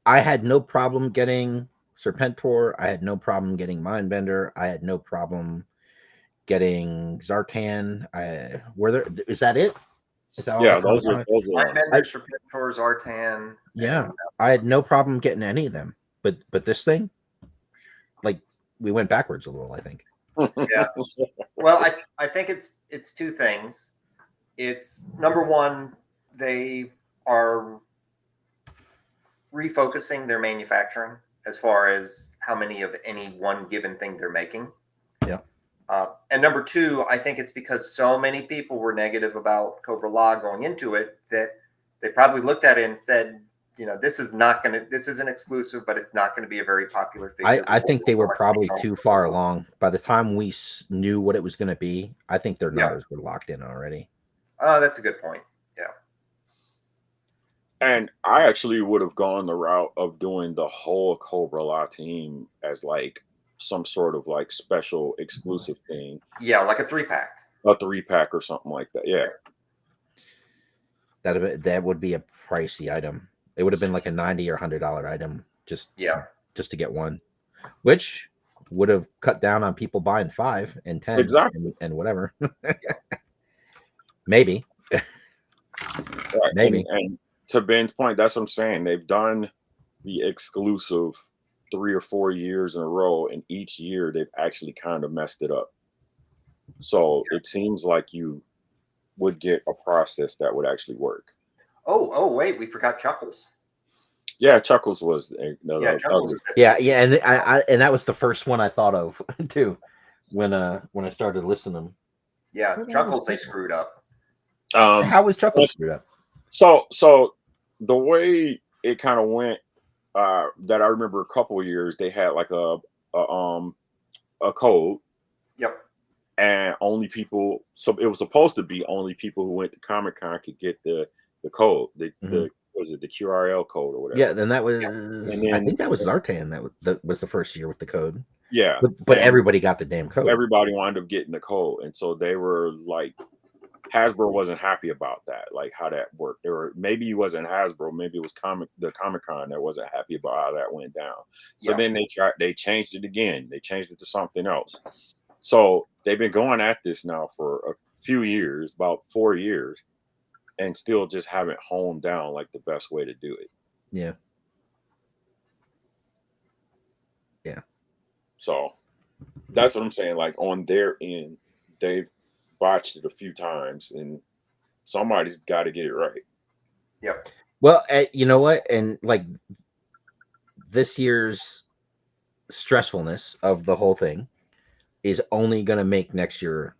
had no problem getting Serpentor. I had no problem getting Mindbender. I had no problem getting Zartan. Is that it? Is that all? Yeah, those are ones. Mindbender, Serpentors, Artwann. Yeah, I had no problem getting any of them. But this thing, like, we went backwards a little, I think. Yeah. Well, I think it's two things. It's number one, they are refocusing their manufacturing as far as how many of any one given thing they're making. Yeah. And number two, I think it's because so many people were negative about Cobra La going into it that they probably looked at it and said, you know, this isn't exclusive, but it's not going to be a very popular figure. I think they were probably too far along. By the time we knew what it was going to be, I think their numbers were locked in already. Oh, that's a good point. Yeah. And I actually would have gone the route of doing the whole Cobra La team as like some sort of like special exclusive thing. Yeah, like a 3-pack. A 3-pack or something like that. Yeah. That would be a pricey item. It would have been like a $90 or $100 item just to get one, which would have cut down on people buying 5 and 10 exactly. and whatever. Maybe. Right. Maybe. And to Ben's point, that's what I'm saying. They've done the exclusive 3 or 4 years in a row, and each year they've actually kind of messed it up. So it seems like you would get a process that would actually work. Oh, wait, we forgot Chuckles. Yeah, Chuckles was. Chuckles. And and that was the first one I thought of too, when I started listening to them. Yeah, Chuckles they screwed up. How was Chuckles screwed up? So the way it kind of went, that I remember a couple of years, they had like a code. Yep. And only people, so it was supposed to be only people who went to Comic-Con could get the code. Was it the QRL code or whatever? Yeah, then that was. I think that was Zartan. That was the first year with the code. Yeah, but everybody got the damn code. Everybody wound up getting the code, and so they were like, Hasbro wasn't happy about that, like how that worked. Or maybe it wasn't Hasbro, maybe it was the Comic-Con that wasn't happy about how that went down. So then they changed it again. They changed it to something else. So they've been going at this now for a few years, about 4 years, and still just haven't honed down like the best way to do it. Yeah. So that's what I'm saying. Like on their end, they've botched it a few times, and somebody's got to get it right. Yep. Well, you know what? And like this year's stressfulness of the whole thing is only going to make next year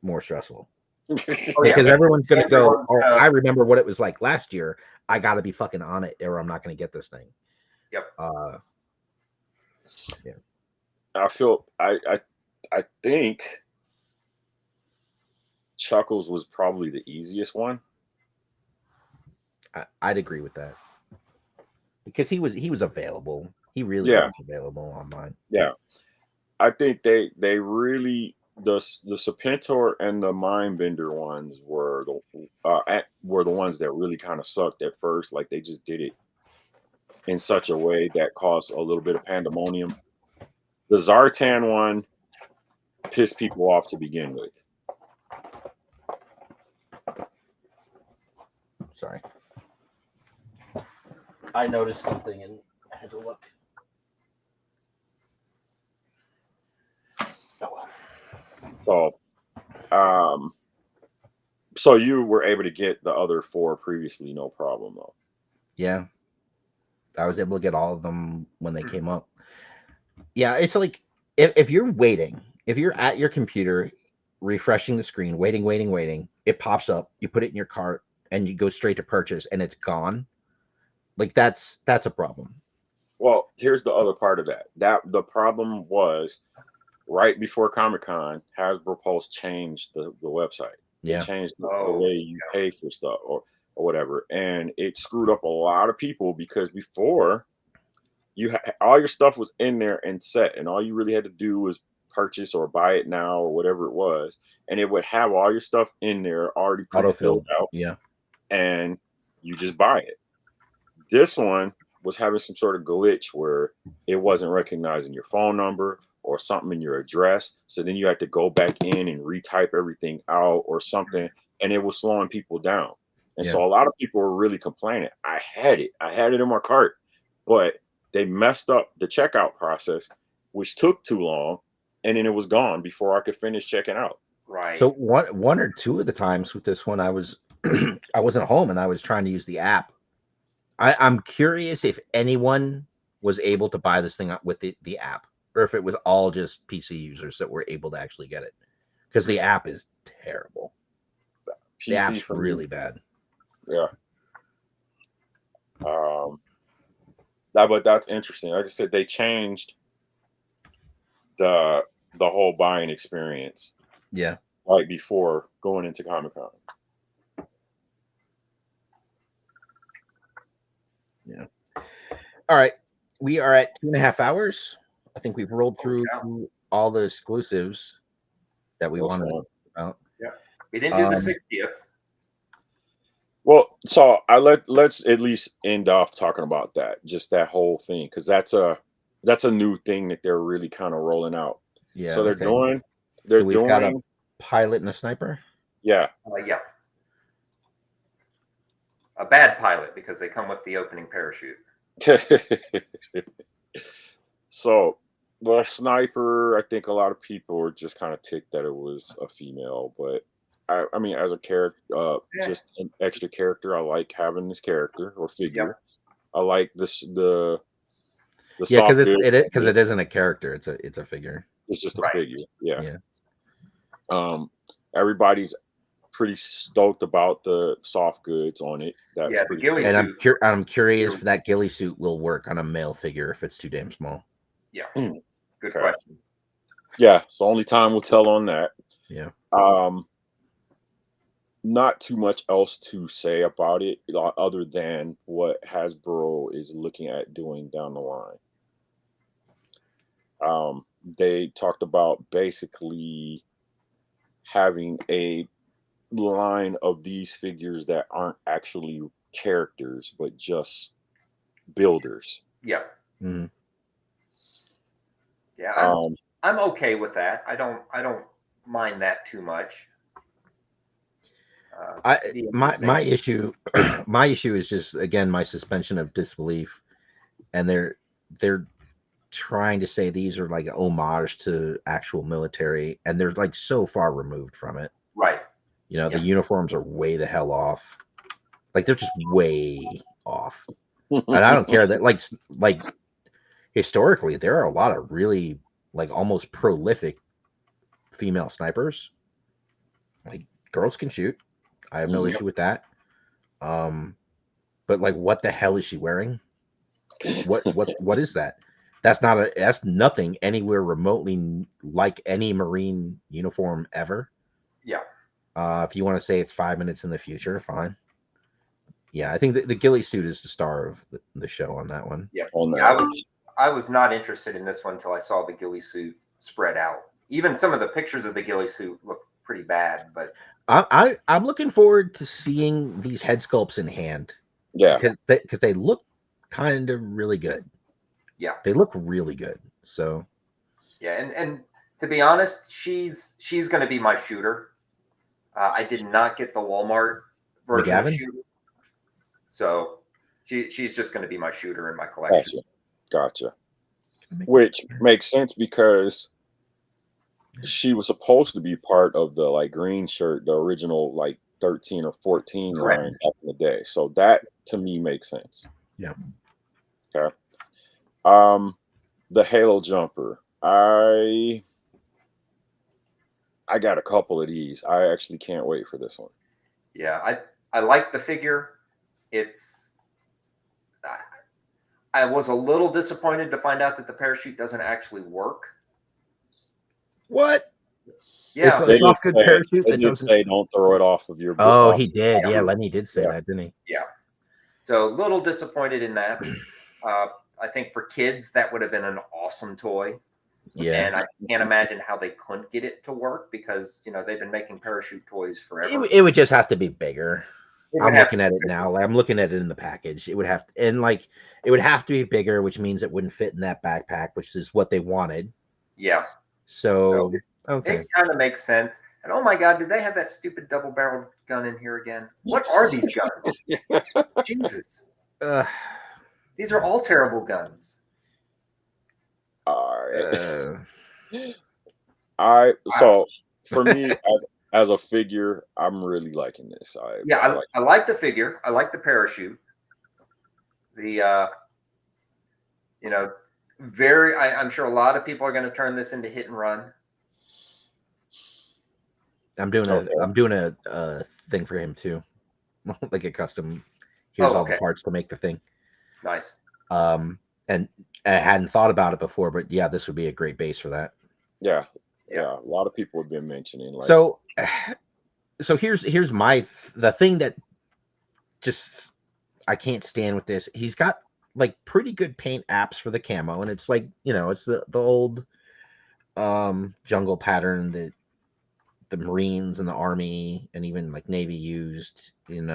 more stressful. Because everyone's going to go, I remember what it was like last year. I got to be fucking on it or I'm not going to get this thing. Yep. Yeah. I think Chuckles was probably the easiest one. I'd agree with that. Because he was available. He really was available online. Yeah. I think they really the Serpentor and the Mindbender ones were the ones that really kind of sucked at first. Like they just did it in such a way that caused a little bit of pandemonium. The Zartan one pissed people off to begin with. Sorry. I noticed something and I had to look. Oh well. So you were able to get the other 4 previously, no problem though. Yeah. I was able to get all of them when they came up. Yeah, it's like if you're waiting, if you're at your computer refreshing the screen, waiting, it pops up, you put it in your cart and you go straight to purchase and it's gone. Like that's a problem. Well, here's the other part of that. The problem was right before Comic-Con, Hasbro Pulse changed the website. They changed the way you pay for stuff or whatever, and it screwed up a lot of people because before all your stuff was in there and set, and all you really had to do was purchase or buy it now or whatever it was, and it would have all your stuff in there already pre-filled out. Yeah, and you just buy it. This one was having some sort of glitch where it wasn't recognizing your phone number or something in your address. So then you had to go back in and retype everything out or something. And it was slowing people down. And so a lot of people were really complaining. I had it in my cart, but they messed up the checkout process, which took too long. And then it was gone before I could finish checking out. Right. So one or two of the times with this one, I was I wasn't home and I was trying to use the app. I'm curious if anyone was able to buy this thing with the app, or if it was all just PC users that were able to actually get it, because the app is terrible. The app's really bad. Yeah. But that's interesting. Like I said, they changed the whole buying experience. Yeah. Right before going into Comic-Con. Yeah. All right. We are at 2.5 hours. I think we've rolled through all the exclusives that we wanted to talk about. Yeah. We didn't do the 60th. Well, so let's at least end off talking about that, just that whole thing, because that's a new thing that they're really kind of rolling out. Yeah. So they're doing got a pilot and a sniper. Yeah. Yeah. A bad pilot because they come with the opening parachute. So, well, sniper, I think a lot of people were just kind of ticked that it was a female, but I mean, as a character, just an extra character, I like having this character or figure. I like this the because it isn't a character; it's a figure. It's just a figure. Yeah. Everybody's pretty stoked about the soft goods on it. That's the ghillie suit. And I'm curious if that ghillie suit will work on a male figure if it's too damn small. Yeah. Good question. Yeah. So only time will tell on that. Yeah. Not too much else to say about it other than what Hasbro is looking at doing down the line. They talked about basically having a line of these figures that aren't actually characters but just builders. Yeah. Mm-hmm. Yeah. I'm okay with that. I don't mind that too much. My issue is just, again, my suspension of disbelief, and they're trying to say these are like an homage to actual military, and they're like so far removed from it. Right. You know, the uniforms are way the hell off. Like they're just way off. And I don't care that like historically there are a lot of really like almost prolific female snipers. Like girls can shoot. I have no issue with that. But like, what the hell is she wearing? What is that? That's nothing anywhere remotely like any Marine uniform ever. Yeah. If you want to say it's 5 minutes in the future, fine. Yeah, I think the ghillie suit is the star of the show on that one. Yeah. I was not interested in this one until I saw the ghillie suit spread out. Even some of the pictures of the ghillie suit look pretty bad, but I'm looking forward to seeing these head sculpts in hand. Yeah, because they look kind of really good. Yeah. They look really good. So yeah, and to be honest, she's going to be my shooter. I did not get the Walmart version of McGavin? shooter, so she's just going to be my shooter in my collection. Gotcha. Which makes sense because she was supposed to be part of the like green shirt, the original like 13 or 14 Correct. line back in the day. So that to me makes sense. Yeah. Okay. The Halo jumper. I got a couple of these. I actually can't wait for this one. Yeah, I like the figure. It's I was a little disappointed to find out that the parachute doesn't actually work. What? Yeah, It's off good parachute they that did doesn't. say don't throw it off of your. Oh, he did. Yeah, Lenny did say that, didn't he? Yeah. So a little disappointed in that. I think for kids that would have been an awesome toy. Yeah. And I can't imagine how they couldn't get it to work because they've been making parachute toys forever. It would just have to be bigger. I'm looking at it bigger. now. I'm looking at it in the package. It would have to, and like it would have to be bigger, which means it wouldn't fit in that backpack, which is what they wanted. Yeah. So okay. It kind of makes sense. And oh my God, did they have that stupid double-barreled gun in here again? What are these guns? Jesus. These are all terrible guns. All right. So for me, as a figure, I'm really liking this. I like the figure. I like the parachute. The I'm sure a lot of people are going to turn this into hit and run. I'm doing a thing for him too, like a custom. Here's all the parts to make the thing. Nice. And I hadn't thought about it before, but yeah, this would be a great base for that. Yeah. A lot of people have been mentioning like. So here's the thing that just I can't stand with this. He's got like pretty good paint apps for the camo, and it's like it's the old jungle pattern that the Marines and the Army and even like Navy used in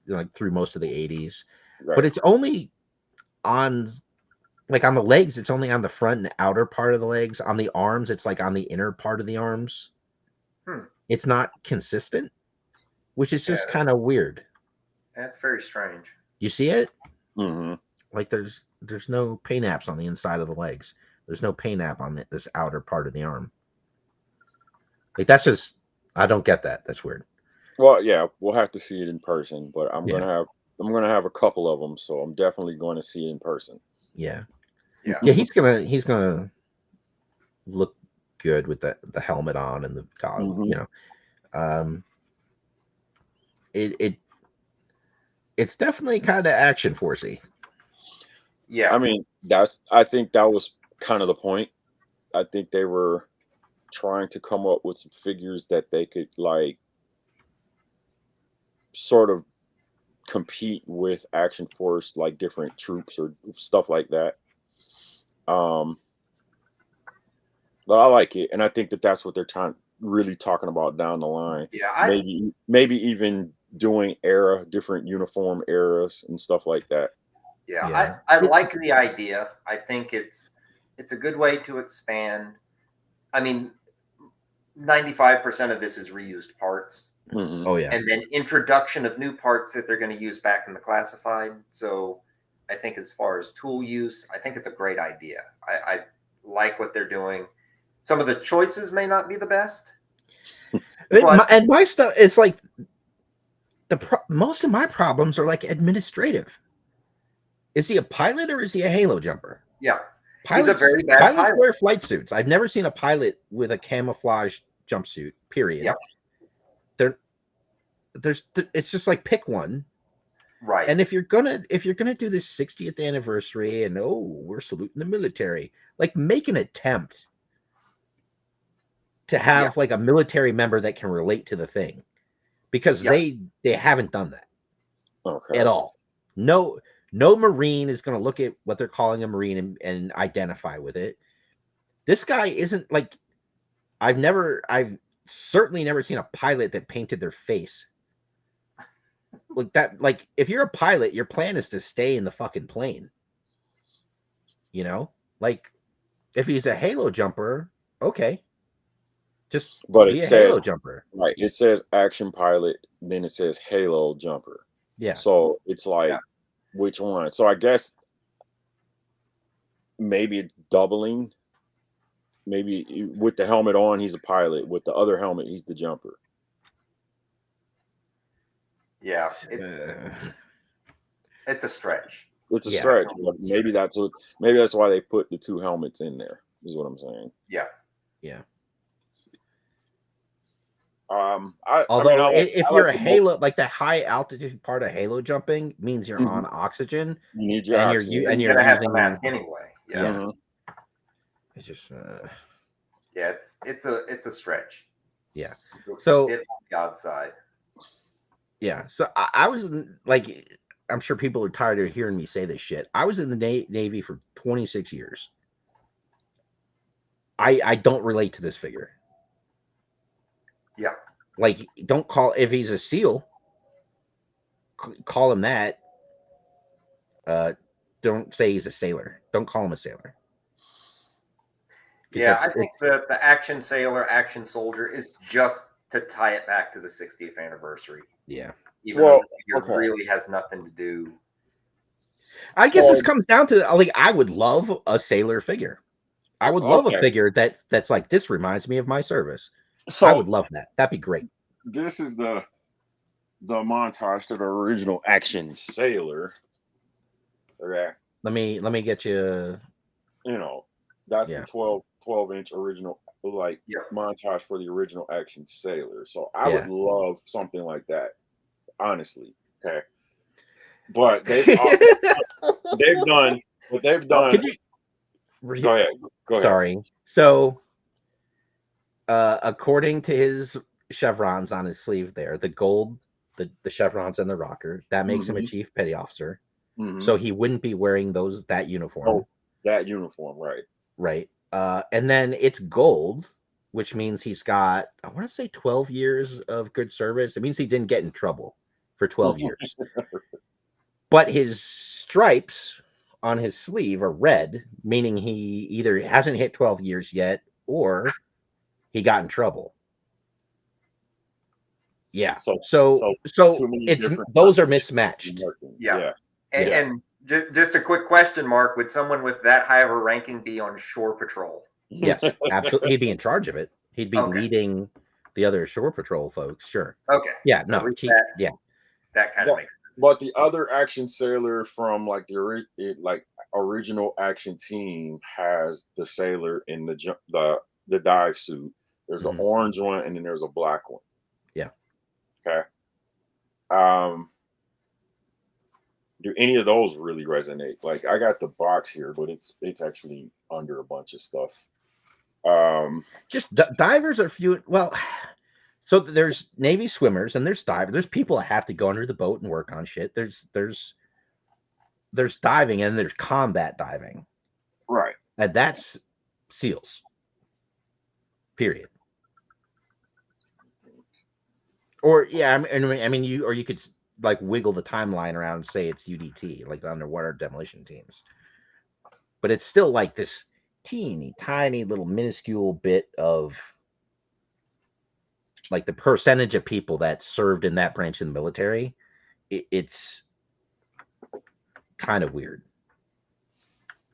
like through most of the 80s. Right. But it's only on the legs, it's only on the front and outer part of the legs. On the arms, it's like on the inner part of the arms. It's not consistent, which is just kind of weird. That's very strange. You see it? Mm-hmm. Like there's no paint apps on the inside of the legs. There's no paint app on this outer part of the arm. Like that's just, I don't get that. That's weird. Well, yeah, we'll have to see it in person, but I'm gonna have a couple of them, so I'm definitely going to see it in person. Yeah. He's gonna look good with the helmet on and the goggles. It's definitely kind of action forcey. Yeah, I mean I think that was kind of the point. I think they were trying to come up with some figures that they could like sort of compete with Action Force, like different troops or stuff like that. But I like it, and I think that's what they're really talking about down the line. Yeah, maybe even doing different uniform eras and stuff like that. Yeah. I like the idea. I think it's a good way to expand. I mean, 95% of this is reused parts. Mm-hmm. Oh yeah. And then introduction of new parts that they're going to use back in the classified. So I think as far as tool use, I think it's a great idea. I like what they're doing. Some of the choices may not be the best. And my stuff, it's like most of my problems are like administrative. Is he a pilot or is he a Halo jumper? Yeah. He's a very bad pilot. Pilots wear flight suits. I've never seen a pilot with a camouflage jumpsuit, period. Yeah. It's just like pick one. Right. And if you're gonna do this 60th anniversary and we're saluting the military, like make an attempt to have like a military member that can relate to the thing. Because they haven't done that at all. No Marine is going to look at what they're calling a Marine and identify with it. This guy isn't like I've certainly never seen a pilot that painted their face. like that. Like if you're a pilot, your plan is to stay in the fucking plane. You know, like if he's a halo jumper, okay, just But be it a says halo jumper. right. It says action pilot, then it says halo jumper. Yeah. So it's like which one? So I guess maybe it's doubling. Maybe with the helmet on, he's a pilot. With the other helmet, he's the jumper. Yeah, Uh, it's a stretch. It's a Yeah. stretch, but maybe that's why they put the two helmets in there. Is what I'm saying. Yeah. yeah. Although If you're a halo, like the high altitude part of halo jumping means you're on oxygen, you need your and oxygen. You're you're gonna have the using mask anyway. Yeah. Yeah. It's just Yeah, it's a stretch. yeah. It's So on God's side. yeah. So I was like, I'm sure people are tired of hearing me say this shit. I was in the Navy for 26 years. I don't relate to this figure. Yeah. Like, don't call if he's a SEAL, call him that. Don't say he's a sailor. Don't call him a sailor. Yeah, I think the action sailor, action soldier is just to tie it back to the 60th anniversary. Yeah. Even though it really has nothing to do. I guess this comes down to like I would love a sailor figure. I would love a figure that's like this reminds me of my service. So I would love that. That'd be great. This is the montage to the original action sailor. Okay. Let me get you. You know, that's the 12-inch original montage for the original action sailor. So I would love something like that, honestly. Okay. But they've done what they've done. Go ahead. Sorry. So according to his chevrons on his sleeve there, the gold, the chevrons and the rocker, that makes him a chief petty officer. So he wouldn't be wearing that uniform. Oh, that uniform, right. Right. And then it's gold, which means he's got, I want to say 12 years of good service. It means he didn't get in trouble for 12 years. But his stripes on his sleeve are red, meaning he either hasn't hit 12 years yet or he got in trouble. Yeah. So it's those are mismatched. Yeah. And just a quick question, Mark, would someone with that high of a ranking be on shore patrol? Yes, absolutely. He'd be in charge of it. He'd be leading the other shore patrol folks. Sure. Okay. Yeah. So that kind of makes sense. But the other action sailor from like the original action team has the sailor in the dive suit. There's an orange one and then there's a black one. Yeah. Okay. Do any of those really resonate? Like I got the box here, but it's actually under a bunch of stuff. Just divers are few. Well, so there's Navy swimmers and there's divers. There's people that have to go under the boat and work on shit. There's diving and there's combat diving. Right. And that's SEALs. Period. Or I mean, you could like wiggle the timeline around and say it's UDT, like the underwater demolition teams. But it's still like this teeny tiny little minuscule bit of like the percentage of people that served in that branch of the military. It's kind of weird.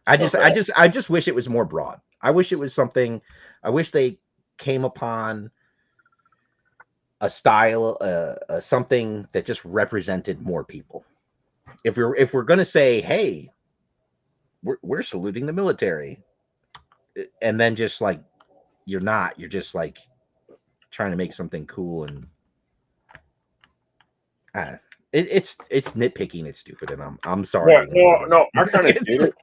I just wish it was more broad. I wish it was something. I wish they came upon a style, something that just represented more people. If we're gonna say, hey, we're saluting the military, and then just like you're just like trying to make something cool and it's nitpicking. It's stupid, and I'm sorry. Yeah, no, I kind of get it.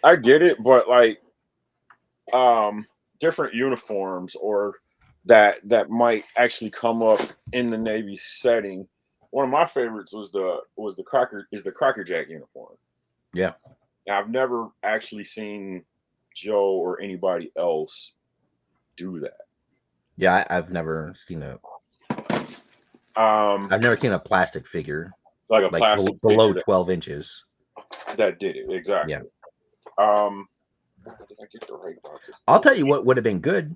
I get it, but like, different uniforms or that might actually come up in the Navy setting. One of my favorites was the Cracker Jack uniform. Yeah. Now, I've never actually seen Joe or anybody else do that. Yeah, I've never seen I've never seen a plastic figure like a like plastic below figure 12 inches. that did it exactly. Yeah. Did I get the right boxes? I'll tell you what would have been good.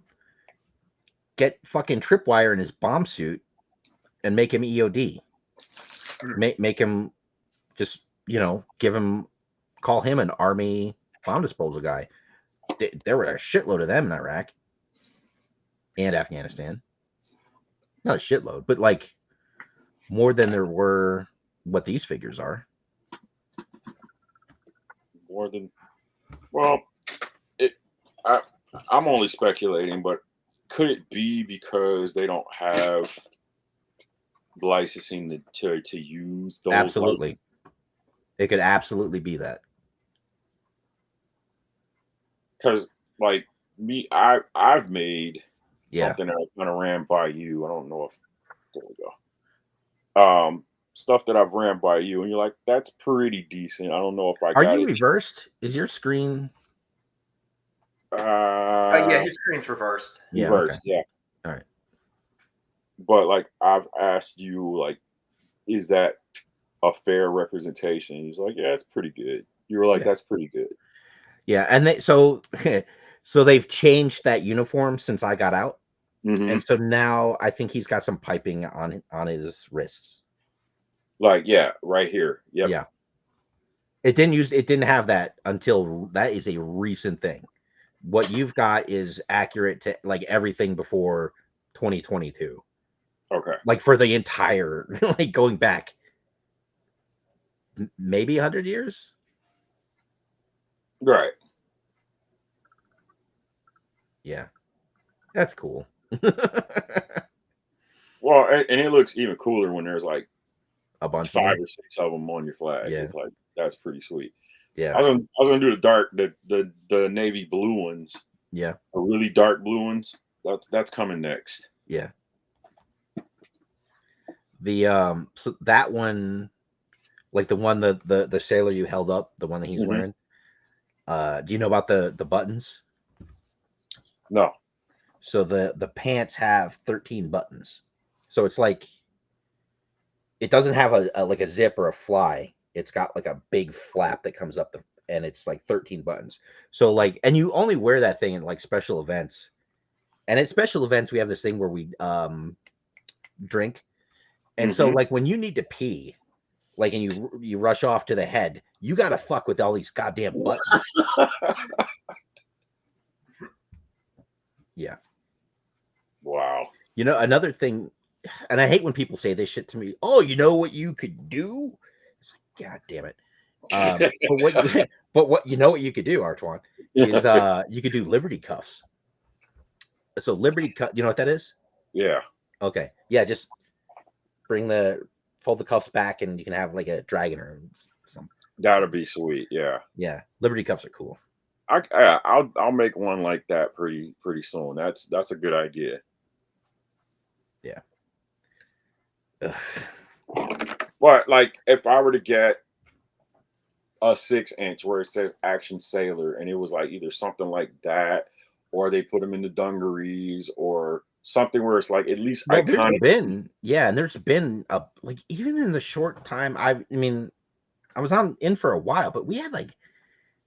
Get fucking Tripwire in his bomb suit and make him EOD. Make him just, call him an army bomb disposal guy. There were a shitload of them in Iraq and Afghanistan. Not a shitload, but like more than there were what these figures are. More than, well, I'm only speculating, but could it be because they don't have licensing to use those? Absolutely. It could absolutely be that. Because like me, I've made something that I kind of ran by you. I don't know if there we go. Stuff that I've ran by you, and you're like, that's pretty decent. I don't know if I Are got you it. reversed? Is your screen? Yeah, his screen's reversed. Yeah. Reversed, Okay. yeah. All right. But like I've asked you, like, is that a fair representation? He's like, yeah, it's pretty good. You were like, that's pretty good. Yeah, and so they've changed that uniform since I got out, and so now I think he's got some piping on his wrists. Like, yeah, right here. Yep. Yeah. It didn't have that until that is a recent thing. What you've got is accurate to like everything before 2022. Okay. Like for the entire, like going back maybe 100 years. Right. Yeah. That's cool. Well, and it looks even cooler when there's like a bunch 5 or 6 of them on your flag. Yeah. It's like, that's pretty sweet. Yeah. I was gonna do the navy blue ones. Yeah. The really dark blue ones. That's coming next. Yeah. The so that one, like the one the sailor you held up, the one that he's wearing. Do you know about the buttons? No. So the pants have 13 buttons. So it's like it doesn't have a like a zip or a fly. It's got like a big flap that comes up and it's like 13 buttons. So like, and you only wear that thing in like special events. And at special events, we have this thing where we drink. And so like when you need to pee, like, and you rush off to the head, you got to fuck with all these goddamn buttons. Yeah. Wow. You know, another thing, and I hate when people say this shit to me. Oh, you know what you could do? It's like, God damn it. But what you know what you could do, Artwann, is you could do Liberty cuffs. So Liberty cuff, you know what that is? Yeah. Okay. Yeah, just fold the cuffs back and you can have like a dragon or something. That'd be sweet. Yeah. Yeah. Liberty cuffs are cool. I'll make one like that pretty soon. That's a good idea. Yeah. But like if I were to get a 6-inch where it says Action Sailor and it was like either something like that or they put them in the dungarees or something where it's like at least iconic. There's been a like even in the short time I mean I was in for a while, but we had like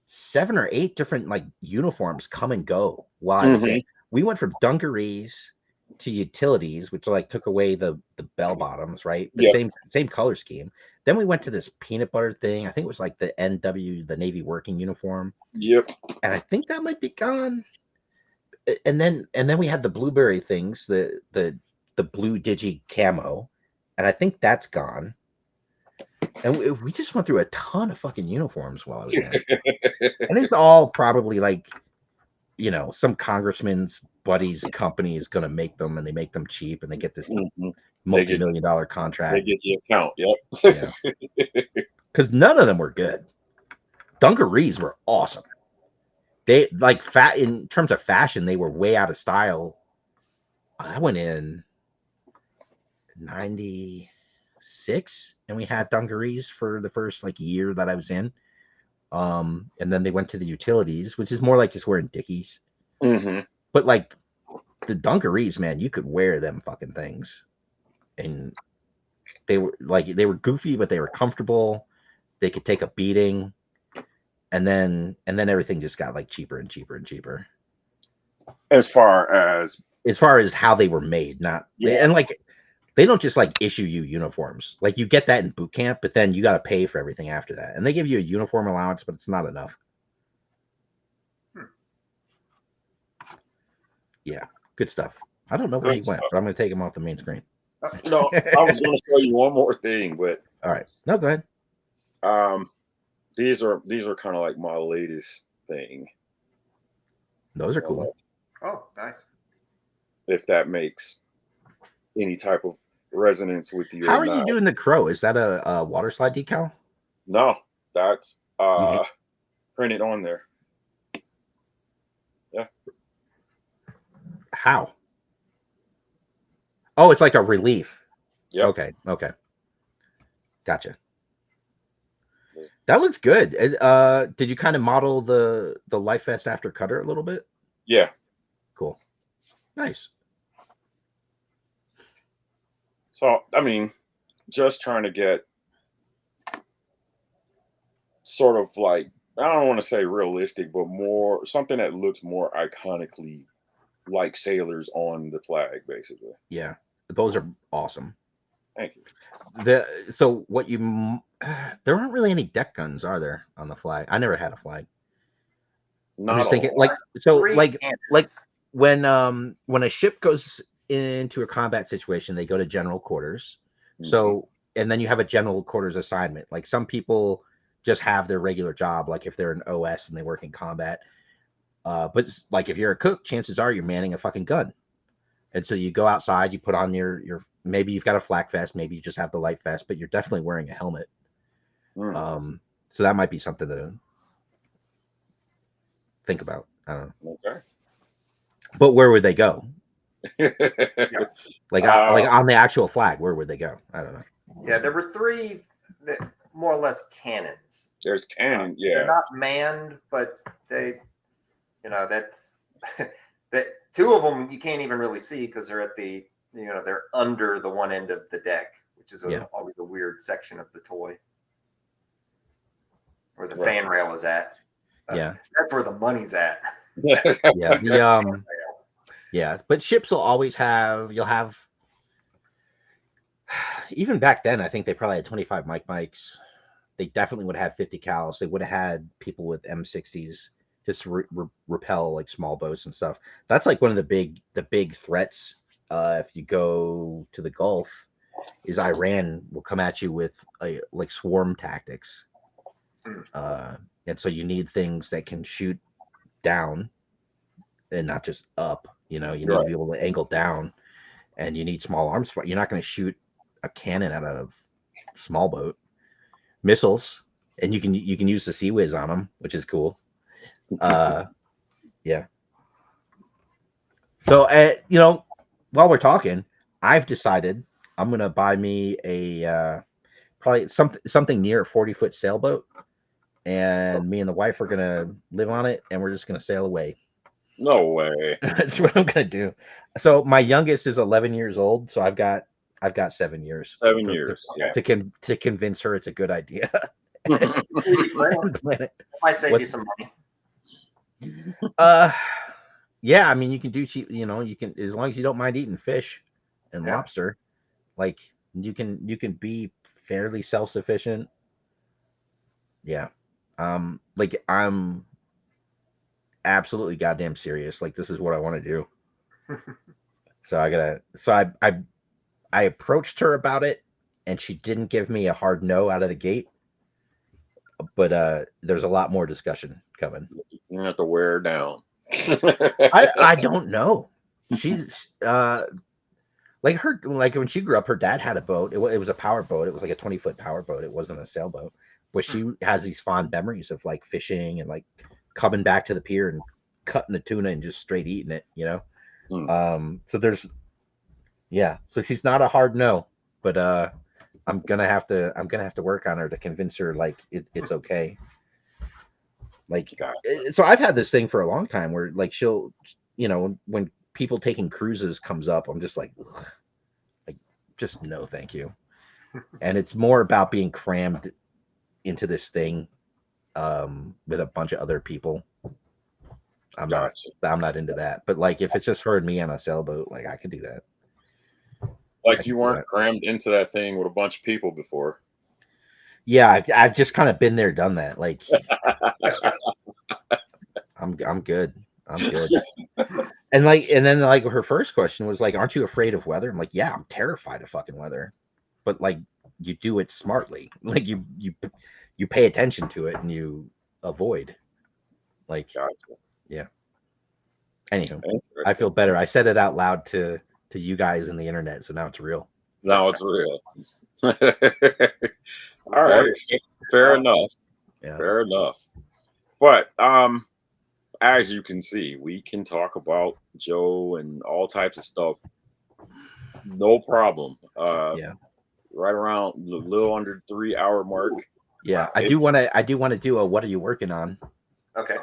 7 or 8 different like uniforms come and go while I was in. We went from dungarees to utilities, which like took away the bell bottoms, right? The same color scheme. Then we went to this peanut butter thing. I think it was like the NW, the Navy working uniform. Yep. And I think that might be gone. And then we had the blueberry things, the blue digi camo, and I think that's gone. And we just went through a ton of fucking uniforms while I was in. And it's all probably like, you know, some congressman's buddy's company is going to make them, and they make them cheap, and they get this multi-million-dollar contract. They get the account, yep. Yeah. Because none of them were good. Dungarees were awesome. They like in terms of fashion, they were way out of style. I went in 96 and we had dungarees for the first like year that I was in. And then they went to the utilities, which is more like just wearing Dickies. But like the dungarees, man, you could wear them fucking things and They were goofy, but they were comfortable. They could take a beating, and then everything just got like cheaper and cheaper and cheaper. As far as how they were made, not Yeah. and like they don't just like issue you uniforms. Like you get that in boot camp, but then you got to pay for everything after that, and they give you a uniform allowance, but it's not enough. Yeah, good stuff. I don't know where he went, but I'm going to take him off the main screen. No, I was going to show you one more thing, but all right, no, go ahead. These are kind of like my latest thing. Those are cool. Oh, nice. If that makes any type of resonance with you. How are you doing the crow? Is that a water slide decal? No, that's printed on there. Yeah. How? Oh, it's like a relief. Yeah. Okay. Gotcha. That looks good. Did you kind of model the life vest after Cutter a little bit? Yeah. Cool. Nice. So, I mean, just trying to get sort of like, I don't want to say realistic, but more something that looks more iconically like sailors on the flag, basically. Yeah, those are awesome. Thank you. There aren't really any deck guns, are there, on the flag? I never had a flag. I'm just thinking, like when a ship goes into a combat situation, they go to general quarters. Mm-hmm. So, and then you have a general quarters assignment. Like some people just have their regular job, like if they're an OS and they work in combat. But like if you're a cook, chances are you're manning a fucking gun. And so you go outside, you put on your maybe you've got a flak vest, maybe you just have the light vest, but you're definitely wearing a helmet. So that might be something to think about. I don't know. Okay. But where would they go? like on the actual flag, where would they go? I don't know. Yeah, there were 3 that more or less cannons. There's cannon, yeah. They're not manned, but they, that's that 2 of them you can't even really see because they're at the, they're under the one end of the deck, which is always a weird section of the toy where the fan rail is at. That's where the money's at. Yeah, but ships will always you'll have, even back then, I think they probably had 25 mics. They definitely would have 50 cals. They would have had people with M60s just to repel like small boats and stuff. That's like one of the big threats. If you go to the Gulf, is Iran will come at you with like swarm tactics. And so you need things that can shoot down and not just up. You need to be able to angle down, and you need small arms. You're not going to shoot a cannon out of a small boat. Missiles, and you can use the Sea Whiz on them, which is cool. Yeah. So while we're talking, I've decided I'm gonna buy me a probably something near a 40-foot sailboat, and me and the wife are gonna live on it, and we're just gonna sail away. No way. That's what I'm gonna do. So my youngest is 11 years old, so I've got 7 years. 7 years. To convince her it's a good idea. I save you some money. Yeah, I mean you can do cheap. You can, as long as you don't mind eating fish and lobster, like you can be fairly self-sufficient. Yeah. Like I'm absolutely goddamn serious. Like this is what I want to do. So I approached her about it, and she didn't give me a hard no out of the gate. But there's a lot more discussion coming. You have to wear her down. I don't know. She's like when she grew up, her dad had a boat. It was a power boat. It was like a 20-foot power boat. It wasn't a sailboat. But she has these fond memories of like fishing and like coming back to the pier and cutting the tuna and just straight eating it. So there's. Yeah, so she's not a hard no, but I'm gonna have to work on her to convince her like it's okay. Like, so I've had this thing for a long time where like she'll, when people taking cruises comes up, I'm just like, ugh, like just no, thank you. And it's more about being crammed into this thing with a bunch of other people. I'm Gotcha. not into that. But like if it's just her and me on a sailboat, like I could do that. I Like you could do weren't that. crammed into that thing with a bunch of people before. Yeah, I've just kind of been there, done that. Like I'm good. I'm good. And then like her first question was like, "Aren't you afraid of weather?" I'm like, "Yeah, I'm terrified of fucking weather." But like you do it smartly. Like you pay attention to it and you avoid. Like Gotcha. yeah. Anywho, I feel Interesting. better. I said it out loud to you guys in the internet, so now it's real. Now it's real. All Well, right. Fair well, enough. Yeah. Fair enough. But as you can see, we can talk about Joe and all types of stuff. No problem. Yeah. Right around a little under 3 hour mark. Yeah. wow. I do want to do a what are you working on? Okay.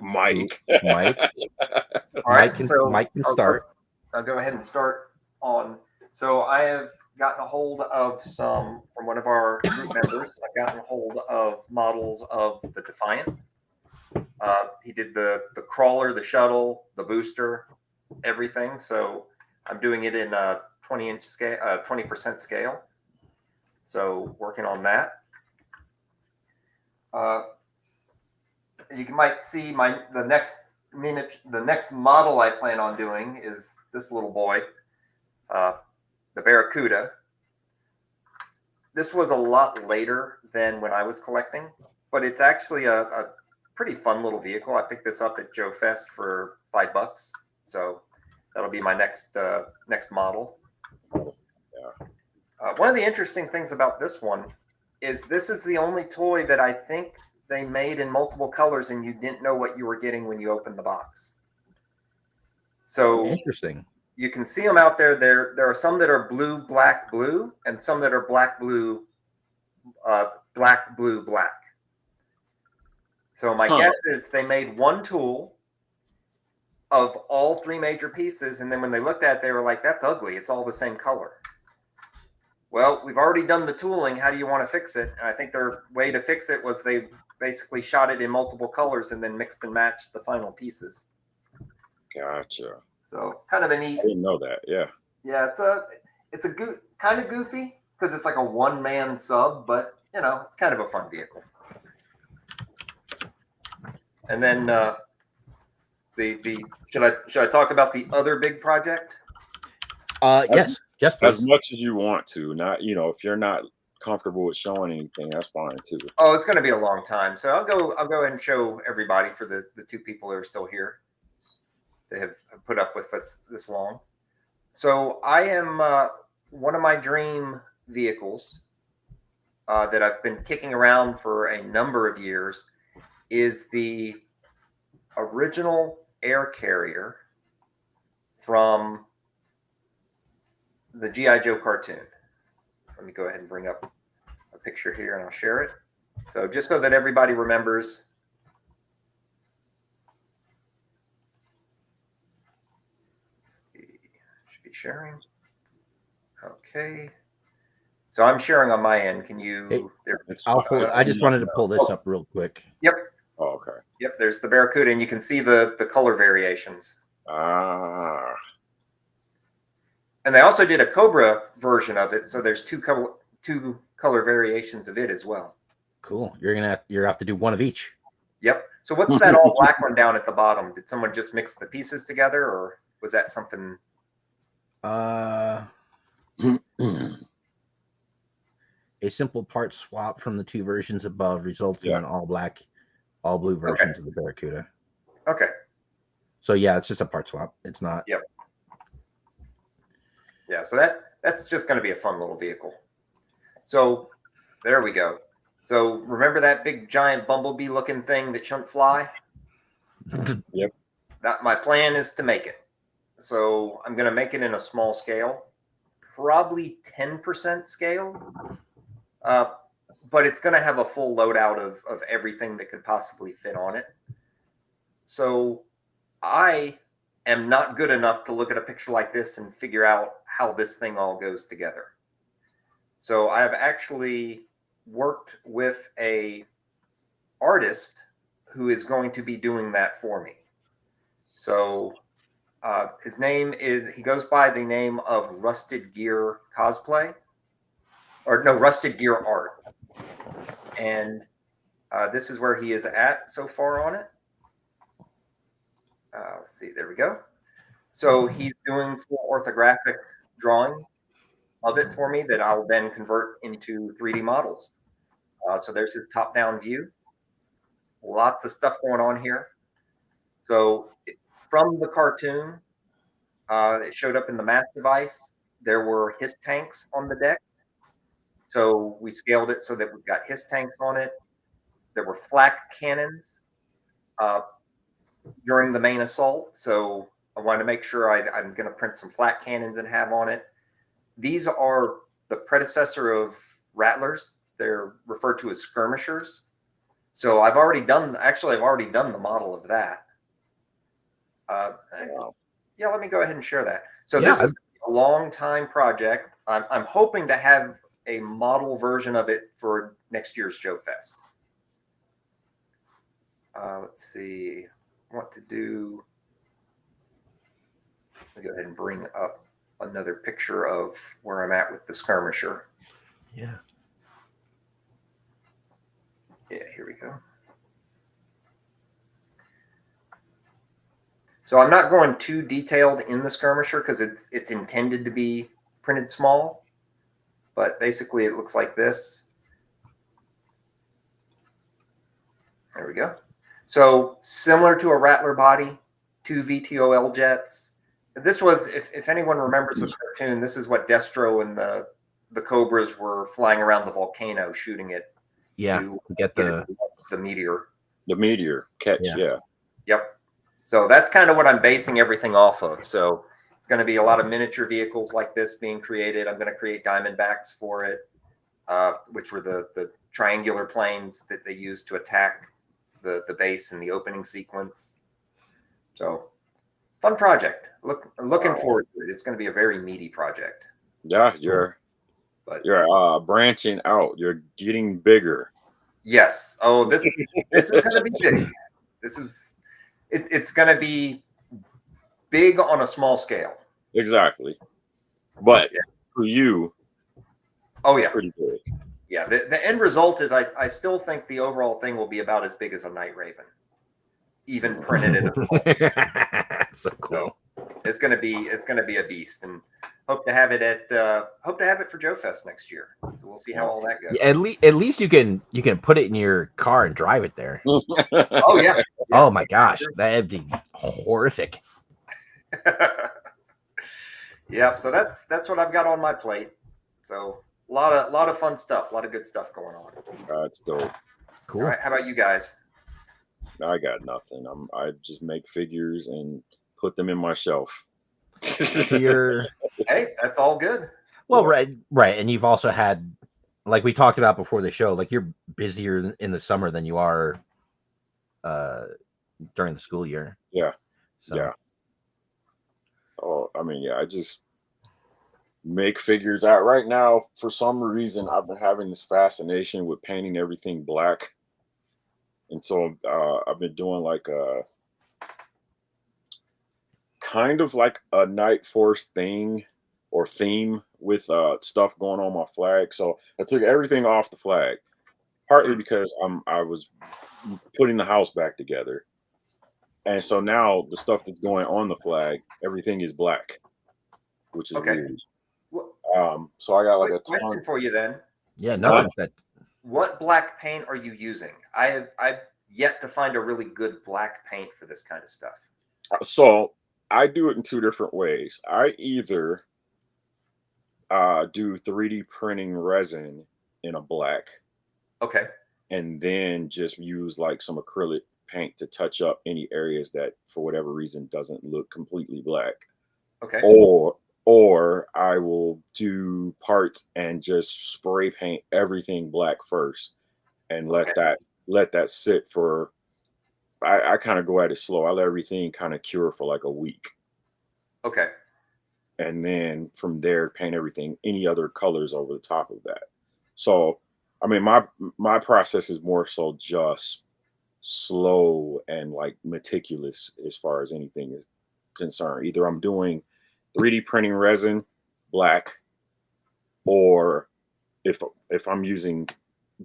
Mike. Mike. All right. So Mike can start. I'll go ahead and start on. So I have gotten a hold of some from one of our group members. I've gotten a hold of models of the Defiant. He did the crawler, the shuttle, the booster, everything. So I'm doing it in a 20-inch scale, 20% scale. So working on that. You might see the next model I plan on doing is this little boy, the Barracuda. This was a lot later than when I was collecting, but it's actually a pretty fun little vehicle. I picked this up at Joe Fest for $5, so that'll be my next model. Yeah. One of the interesting things about this one is this is the only toy that I think they made in multiple colors, and you didn't know what you were getting when you opened the box. So Interesting. you can see them out there. There are some that are blue, black, blue, and some that are black, blue, black, blue, black. So my guess is they made one tool of all three major pieces, and then when they looked at it, they were like, "That's ugly. It's all the same color." Well, we've already done the tooling. How do you want to fix it? And I think their way to fix it was they basically shot it in multiple colors and then mixed and matched the final pieces. Gotcha. So kind of a neat. I didn't know that. Yeah. Yeah, it's kind of goofy because it's like a one-man sub, but it's kind of a fun vehicle. And then should I talk about the other big project? Yes, As please. much as you want to. Not if you're not comfortable with showing anything, that's fine too. Oh, it's going to be a long time, so I'll go ahead and show everybody for the two people that are still here. They have put up with us this long. So I am one of my dream vehicles that I've been kicking around for a number of years is the original air carrier from the G.I. Joe cartoon. Let me go ahead and bring up a picture here and I'll share it. So just so that everybody remembers. Let's see. Should be sharing. Okay. So I'm sharing on my end. Can you? I just wanted to pull this up real quick. Yep. Oh, okay. Yep. There's the Barracuda, and you can see the color variations. Ah. And they also did a Cobra version of it, so there's two color variations of it as well. Cool. You're gonna have to do one of each. Yep. So what's that all black one down at the bottom? Did someone just mix the pieces together, or was that something? A simple part swap from the two versions above results in an all black, all blue versions of the Barracuda. Okay. So yeah, it's just a part swap. It's not. Yep. Yeah. So that's just going to be a fun little vehicle. So there we go. So remember that big giant bumblebee looking thing that shouldn't fly? Yep. My plan is to make it. So I'm going to make it in a small scale, probably 10% scale. But it's going to have a full loadout of everything that could possibly fit on it. So I am not good enough to look at a picture like this and figure out how this thing all goes together. So I've actually worked with a artist who is going to be doing that for me. So his name is, he goes by the name of Rusted Gear Cosplay, or no, Rusted Gear Art. And this is where he is at so far on it. Let's see, there we go. So he's doing full orthographic drawings of it for me that I'll then convert into 3D models. So there's his top-down view. Lots of stuff going on here. So from the cartoon, it showed up in the mass device. There were his tanks on the deck. So we scaled it so that we've got his tanks on it. There were flak cannons during the main assault. So I wanted to make sure I'm going to print some flak cannons and have on it. These are the predecessor of Rattlers. They're referred to as skirmishers. So I've already done the model of that. Yeah, let me go ahead and share that. So this is a long time project. I'm hoping to have a model version of it for next year's Joe Fest. Let's see. I want to do. Let me go ahead and bring up another picture of where I'm at with the skirmisher. Yeah. Yeah, here we go. So I'm not going too detailed in the skirmisher because it's intended to be printed small, but basically it looks like this. There we go. So similar to a Rattler body, 2 VTOL jets. This was, if anyone remembers the cartoon, this is what Destro and the Cobras were flying around the volcano shooting it. Yeah, to get the meteor. The meteor catch, yeah. Yep. So that's kind of what I'm basing everything off of. So it's going to be a lot of miniature vehicles like this being created. I'm going to create Diamondbacks for it, which were the triangular planes that they used to attack the base in the opening sequence. So fun project. I'm looking forward to it. It's going to be a very meaty project. Yeah, you're branching out. You're getting bigger. Yes. Oh, this is going to be big. It's going to be big on a small scale. Exactly. But for you, pretty big. Yeah, the end result is I still think the overall thing will be about as big as a Night Raven, even printed in a small scale. So cool. So it's gonna be a beast, and hope to have it for Joe Fest next year. So we'll see how all that goes. At least you can put it in your car and drive it there. Oh yeah. Oh my gosh, that'd be horrific. Yep. So that's what I've got on my plate. So a lot of fun stuff, a lot of good stuff going on. That's dope. Cool. All right, how about you guys? I got nothing. I just make figures and put them in my shelf. Hey, that's all good. Well, right, and you've also had, like we talked about before the show, like you're busier in the summer than you are during the school year. Yeah. So. Yeah. So I mean, I just make figures out right now. For some reason, I've been having this fascination with painting everything black, and so I've been doing like a kind of like a Night Force thing or theme with stuff going on my flag. So I took everything off the flag, partly because I was putting the house back together, and so now the stuff that's going on the flag, everything is black, which is weird. So I got like a question for you then. Yeah, no. What black paint are you using? I've yet to find a really good black paint for this kind of stuff. So I do it in 2 different ways. I either do 3D printing resin in a black. Okay. And then just use like some acrylic paint to touch up any areas that for whatever reason doesn't look completely black. Okay. Or I will do parts and just spray paint everything black first and let that sit for, I kind of go at it slow. I let everything kind of cure for like a week. Okay. and then from there paint everything, any other colors over the top of that. So I mean, my process is more so just slow and like meticulous as far as anything is concerned. Either I'm doing 3D printing resin black, or if I'm using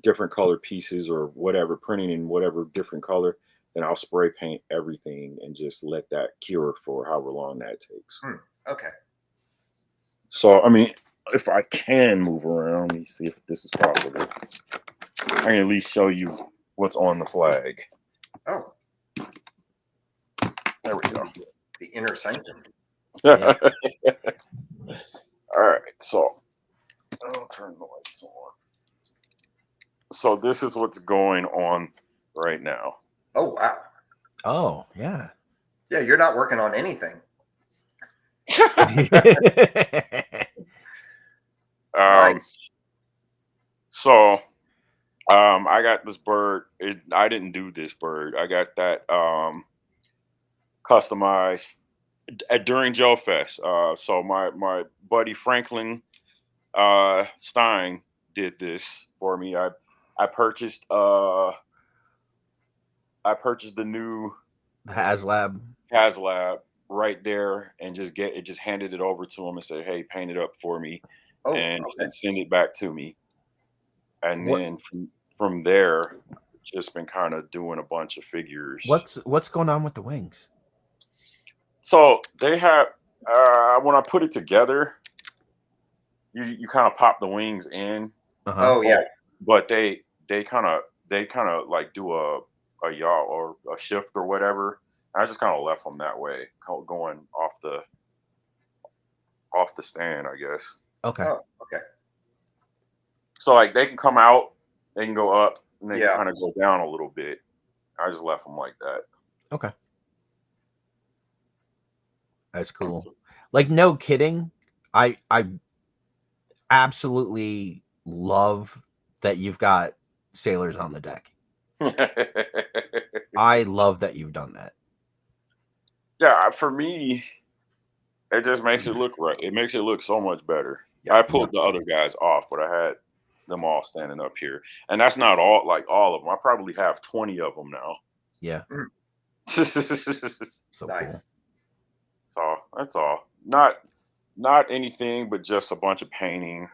different color pieces or whatever, printing in whatever different color, then I'll spray paint everything and just let that cure for however long that takes. Okay. So I mean, if I can move around, let me see if this is possible. I can at least show you what's on the flag. Oh, there we go. The inner sanctum. Yeah. All right, so I'll turn the lights on. So this is what's going on right now. Oh, wow. Oh, yeah. Yeah, you're not working on anything. So I got this bird. I didn't do this bird. I got that customized during Joe Fest. So my buddy Franklin Stein did this for me. I purchased the new HasLab right there, and just handed it over to him and said, "Hey, paint it up for me," and send it back to me. And then from there, just been kind of doing a bunch of figures. What's going on with the wings? So they have when I put it together, you kind of pop the wings in. Oh yeah, but they kind of like do a yaw or a shift or whatever. I just kind of left them that way, going off the stand, I guess. Okay. Oh, okay. So like they can come out, they can go up, and they can kind of go down a little bit. I just left them like that. Okay. That's cool. Like, no kidding. I absolutely love that you've got sailors on the deck. I love that you've done that. Yeah, for me, it just makes it look right. It makes it look so much better. Yeah, I pulled the other guys off, but I had them all standing up here, and that's not all of them. I probably have 20 of them now. Yeah. So nice. Cool. So that's all. Not anything, but just a bunch of painting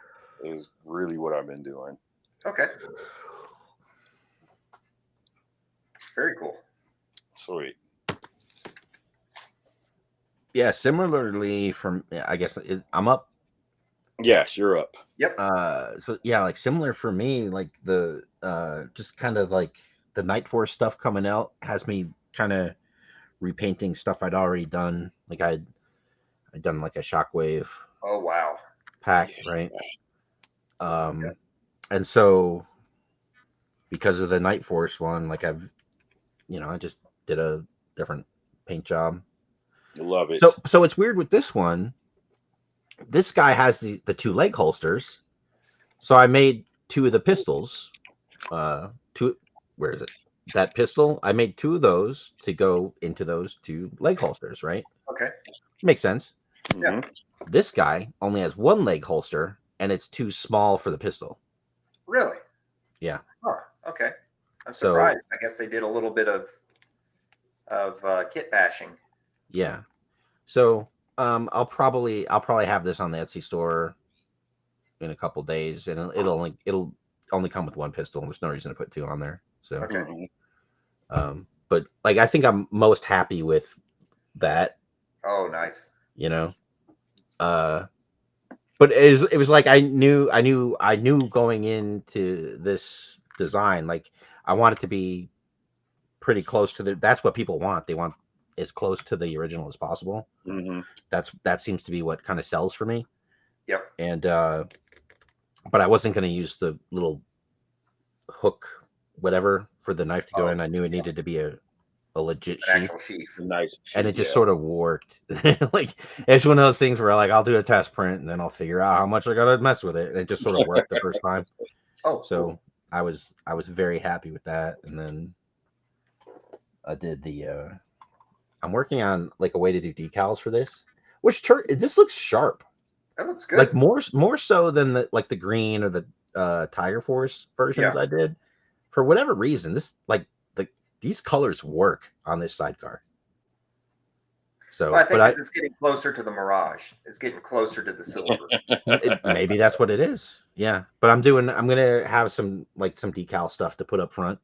is really what I've been doing. Okay. Very cool. Sweet. Yeah, similarly I guess I'm up. Yes, you're up. Yep. So yeah, like similar for me, like the just kind of like the Night Force stuff coming out has me kind of repainting stuff I'd already done. Like I'd done like a Shockwave. Oh wow. Pack, right? And so because of the Night Force one, like I just did a different paint job. I love it. So it's weird with this one. This guy has the 2 leg holsters. So I made 2 of the pistols. Where is it? That pistol, I made 2 of those to go into those 2 leg holsters, right? Okay. Makes sense. Yeah. This guy only has 1 leg holster, and it's too small for the pistol. Really? Yeah. Oh, okay. I'm surprised. I guess they did a little bit of kit bashing. Yeah. So I'll probably have this on the Etsy store in a couple days, and it'll only come with 1 pistol. There's no reason to put 2 on there. So okay. But like I think I'm most happy with that. Oh, nice. But it was like I knew going into this design, like I want it to be pretty close to that's what people want. They want as close to the original as possible. Mm-hmm. That seems to be what kind of sells for me. Yep. And but I wasn't going to use the little hook, whatever, for the knife to go in. I knew it needed to be a legit sheath. Nice. And it just sort of worked. Like it's one of those things where like I'll do a test print and then I'll figure out how much I gotta mess with it. And it just sort of worked the first time. Oh, so cool. I was very happy with that. And then I did the I'm working on like a way to do decals for this. This looks sharp. That looks good. Like more so than the green or the Tiger Force versions I did. For whatever reason, this these colors work on this sidecar. So, well, I think it's getting closer to the Mirage. It's getting closer to the silver. Maybe that's what it is. Yeah, but I'm gonna have some decal stuff to put up front,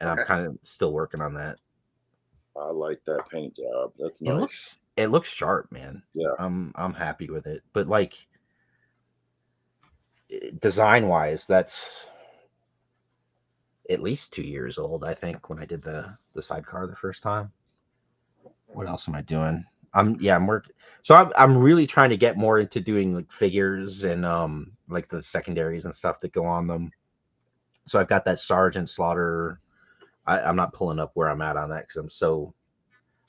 and I'm kind of still working on that. I like that paint job. That's nice. It looks sharp, man. Yeah, I'm happy with it. But like design wise, that's at least 2 years old, I think, when I did the sidecar the first time. What else am I doing? I'm working. So I'm really trying to get more into doing like figures and like the secondaries and stuff that go on them. So I've got that Sergeant Slaughter. I'm not pulling up where I'm at on that because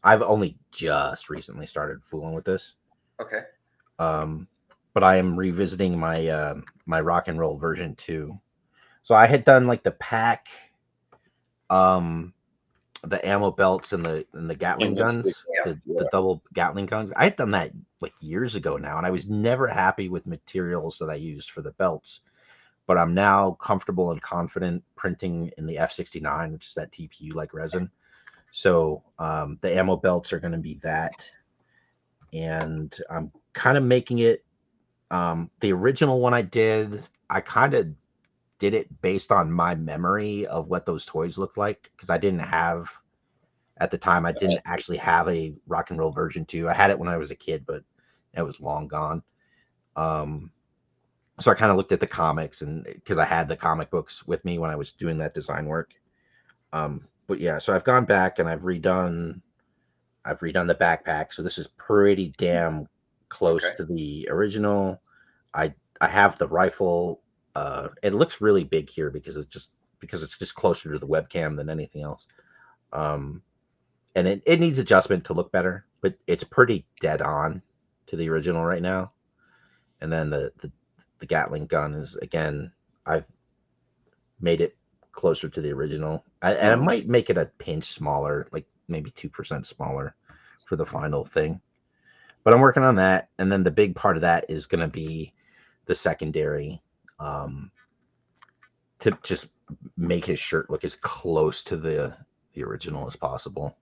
I've only just recently started fooling with this. Okay. But I am revisiting my my rock and roll version 2. So I had done like the pack, the ammo belts and the Gatling guns, the double Gatling guns. I had done that like years ago now, and I was never happy with materials that I used for the belts. But I'm now comfortable and confident printing in the F69, which is that TPU like resin. So the ammo belts are going to be that, and I'm kind of making it. The original one I did, I kind of did it based on my memory of what those toys looked like, because I didn't have at the time. I didn't actually have a rock and roll version 2. I had it when I was a kid, but it was long gone. So I kind of looked at the comics, and because I had the comic books with me when I was doing that design work. But yeah, so I've gone back and I've redone the backpack. So this is pretty damn close to the original. I have the rifle. It looks really big here because it's just closer to the webcam than anything else. And it needs adjustment to look better, but it's pretty dead on to the original right now. And then the Gatling gun is, again, I've made it closer to the original. And I might make it a pinch smaller, like maybe 2% smaller for the final thing. But I'm working on that. And then the big part of that is going to be the secondary, to just make his shirt look as close to the original as possible.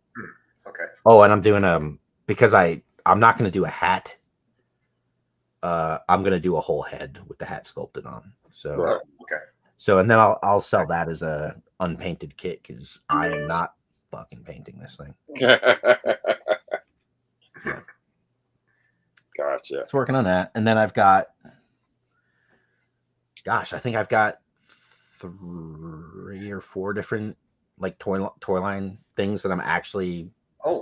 Okay. Oh, and I'm doing because I'm not going to do a hat. I'm going to do a whole head with the hat sculpted on. So okay. So, and then I'll sell that as a unpainted kit because I am not fucking painting this thing. Gotcha. It's working on that, and then I've got, gosh, I think I've got 3 or 4 different like toy line things that I'm actually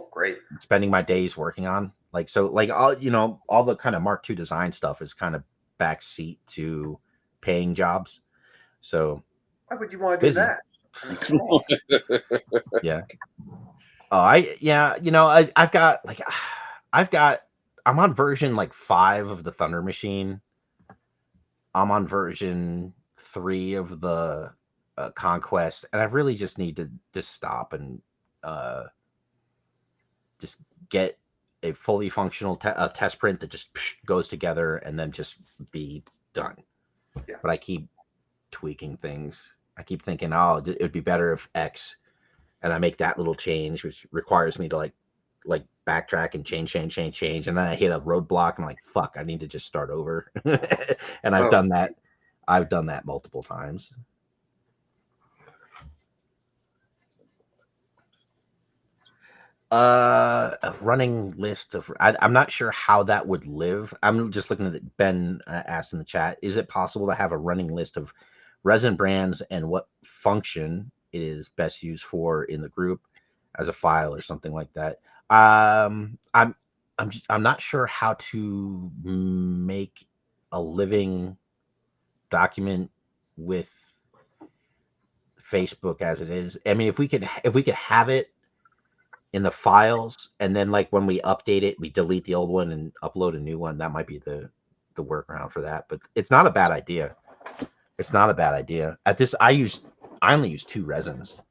great spending my days working on. Like, so like all the kind of Mark II design stuff is kind of backseat to paying jobs. So why would you want to do that? Yeah. Oh, I'm on version like 5 of the Thunder Machine. I'm on version 3 of the Conquest, and I really just need to just stop and just get a fully functional test print that just goes together and then just be done. Yeah. But I keep tweaking things. I keep thinking, oh, it would be better if X, and I make that little change, which requires me to like backtrack and change, and then I hit a roadblock. And I'm like, fuck, I need to just start over. And I've done that. I've done that multiple times. A running list of, I'm not sure how that would live. I'm just looking at Ben asked in the chat, is it possible to have a running list of resin brands and what function it is best used for in the group as a file or something like that? I'm not sure how to make a living document with Facebook as it is. I mean, if we could have it in the files, and then like when we update it, we delete the old one and upload a new one, that might be the workaround for that. But it's not a bad idea. It's not a bad idea. At this, I only use 2 resins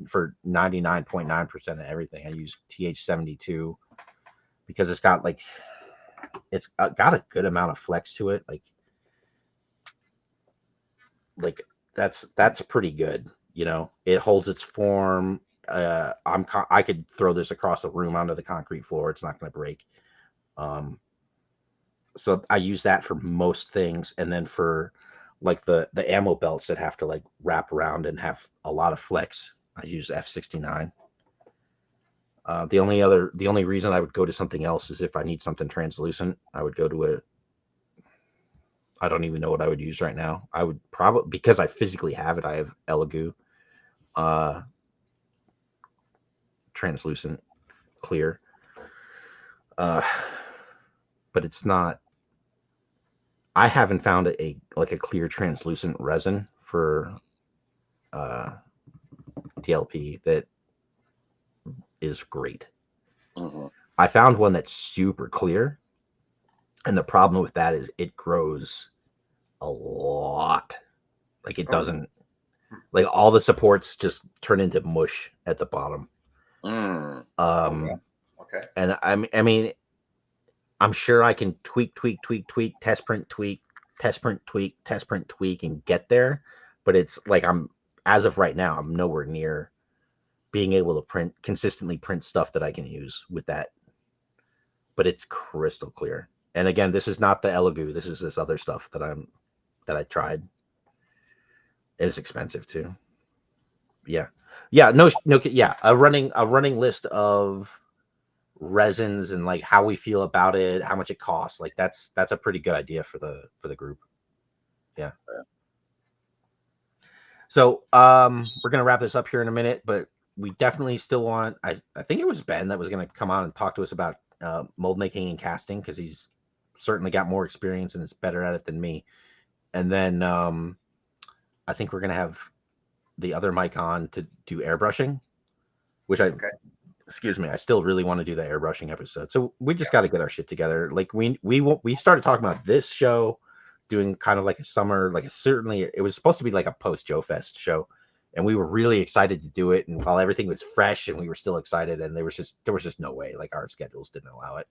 for 99.9% of everything. I use TH72 because it's got like it's got a good amount of flex to it. Like that's pretty good. You know, it holds its form. I could throw this across the room onto the concrete floor. It's not going to break. So I use that for most things, and then for like the ammo belts that have to like wrap around and have a lot of flex, I use F69. The only reason I would go to something else is if I need something translucent. I would go to I don't even know what I would use right now. I would probably, because I physically have it, I have Elegoo, translucent clear. But it's not. I haven't found a clear translucent resin for DLP that is great. Mm-hmm. I found one that's super clear, and the problem with that is it grows a lot. Like it doesn't, like all the supports just turn into mush at the bottom. Okay. And I mean, I'm sure I can tweak, test print, tweak, and get there. But it's like as of right now, I'm nowhere near being able to consistently print stuff that I can use with that. But it's crystal clear. And again, this is not the Elegoo. This is this other stuff that I tried. It's expensive too. Yeah. No. Yeah. A running list of resins and like how we feel about it, how much it costs. Like that's a pretty good idea for the group. Yeah. So we're gonna wrap this up here in a minute, but we definitely still want. I think it was Ben that was gonna come on and talk to us about mold making and casting, because he's certainly got more experience and is better at it than me. And then I think we're gonna have the other mic on to do airbrushing, which excuse me, I still really want to do the airbrushing episode. So we just got to get our shit together. Like we started talking about this show doing kind of like a summer, certainly it was supposed to be like a post Joe Fest show, and we were really excited to do it. And while everything was fresh and we were still excited, and there was just no way, like our schedules didn't allow it.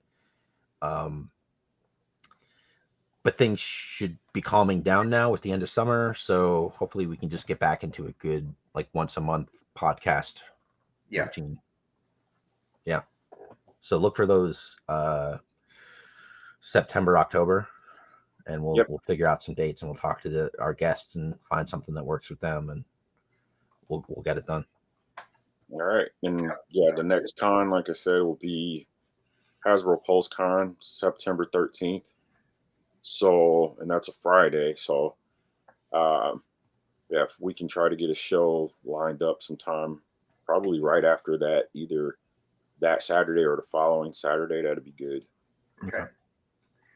But things should be calming down now with the end of summer, so hopefully we can just get back into a good like once a month podcast routine. Yeah. So look for those September, October, and we'll figure out some dates, and we'll talk to our guests and find something that works with them, and we'll get it done. All right. And the next con, like I said, will be Hasbro Pulse Con, September 13th. So, and that's a Friday. So, if we can try to get a show lined up sometime, probably right after that, either that Saturday or the following Saturday, that'd be good. Okay.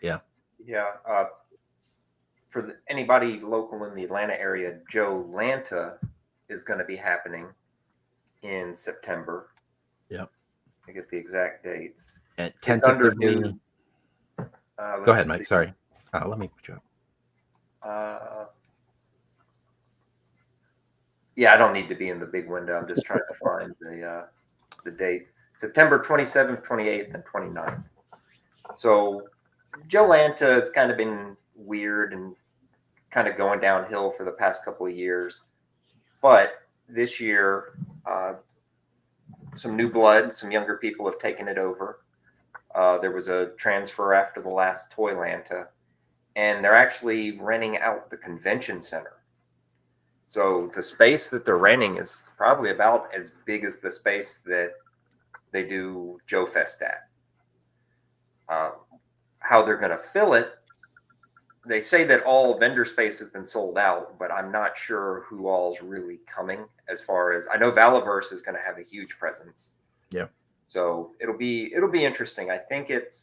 Yeah. Yeah. For anybody local in the Atlanta area, Joe Lanta is going to be happening in September. Yep. I get the exact dates. At tentatively. Go ahead, Mike. Sorry. Let me put you up. Yeah, I don't need to be in the big window. I'm just trying to find the dates. September 27th, 28th, and 29th. So Joe Lanta has kind of been weird and kind of going downhill for the past couple of years. But this year, some new blood, some younger people have taken it over. There was a transfer after the last Toy Lanta, and they're actually renting out the convention center. So the space that they're renting is probably about as big as the space that they do Joe Fest at. How they're going to fill it, they say that all vendor space has been sold out, but I'm not sure who all's really coming. As far as I know, Valaverse is going to have a huge presence. Yeah. So it'll be interesting. I think it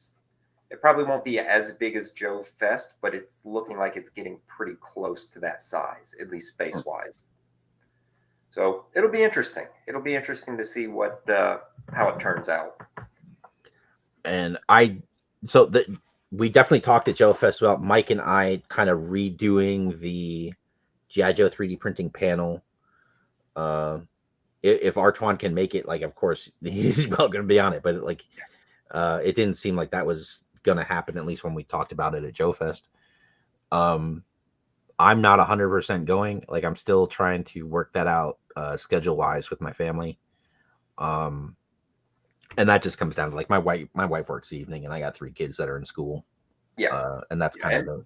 probably won't be as big as Joe Fest, but it's looking like it's getting pretty close to that size, at least space wise. So it'll be interesting. It'll be interesting to see how it turns out. And we definitely talked at Joe Fest about Mike and I kind of redoing the G.I.JOE 3D printing panel. If Artwann can make it, like, of course he's well going to be on it, but it didn't seem like that was gonna happen, at least when we talked about it at Joe Fest. I'm not 100% going. Like, I'm still trying to work that out schedule wise with my family. And that just comes down to, like, my wife works evening, and I got 3 kids that are in school. Yeah. And that's kind of the.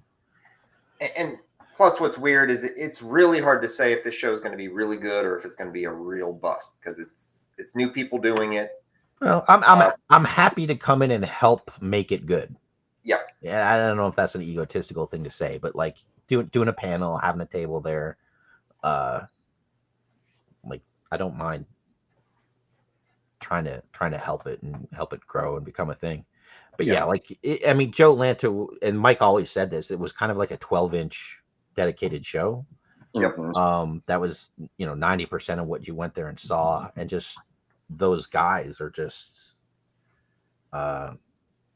And plus, what's weird is it's really hard to say if this show is going to be really good or if it's going to be a real bust, because it's new people doing it. Well, I'm happy to come in and help make it good. Yeah. Yeah, I don't know if that's an egotistical thing to say, but like doing a panel, having a table there, like, I don't mind trying to help it and help it grow and become a thing. But yeah, like, I mean, Joe Lanto and Mike always said this. It was kind of like a 12-inch dedicated show. Yep. That was 90% of what you went there and saw, and just those guys are just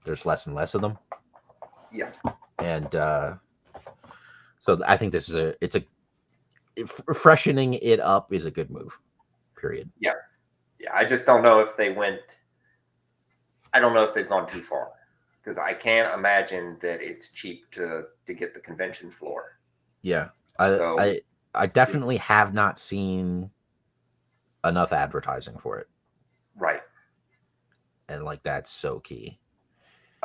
there's less and less of them. Yeah. And so I think this is freshening it up is a good move. Period. Yeah. Yeah. I just don't know if they went. I don't know if they've gone too far, because I can't imagine that it's cheap to get the convention floor. Yeah. I definitely have not seen enough advertising for it. Right. And like, that's so key.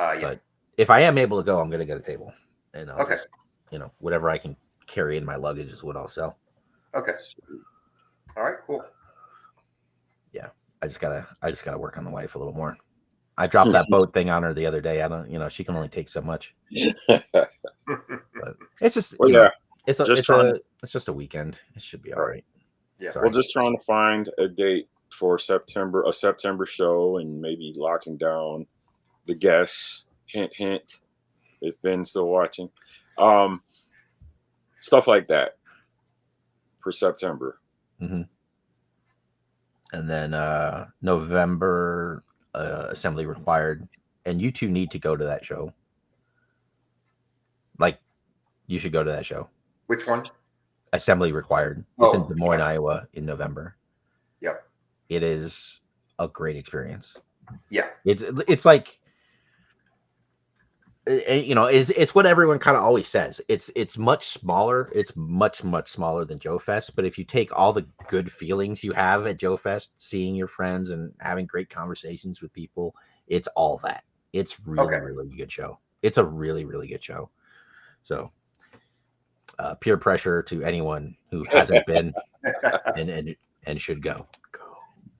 Yeah. But if I am able to go, I'm going to get a table, and I'll Okay. just, whatever I can carry in my luggage is what I'll sell. Okay. All right. Cool. Yeah. I just gotta work on the wife a little more. I dropped that boat thing on her the other day. I don't, she can only take so much. But it's just, it's just a weekend. It should be all right. Yeah. We're just trying to find a date for September, a September show, and maybe locking down the guests. Hint, hint. If Ben's still watching, stuff like that for September. Mm-hmm. And then November, assembly required, and you two need to go to that show. Like, you should go to that show. Which one? Assembly required. It's in Des Moines, Iowa, in November. Yep. It is a great experience. Yeah. It's like, it's what everyone kind of always says. It's much smaller. It's much smaller than Joe Fest. But if you take all the good feelings you have at Joe Fest, seeing your friends and having great conversations with people, it's all that. It's really good show. It's a really good show. So, peer pressure to anyone who hasn't been and should go.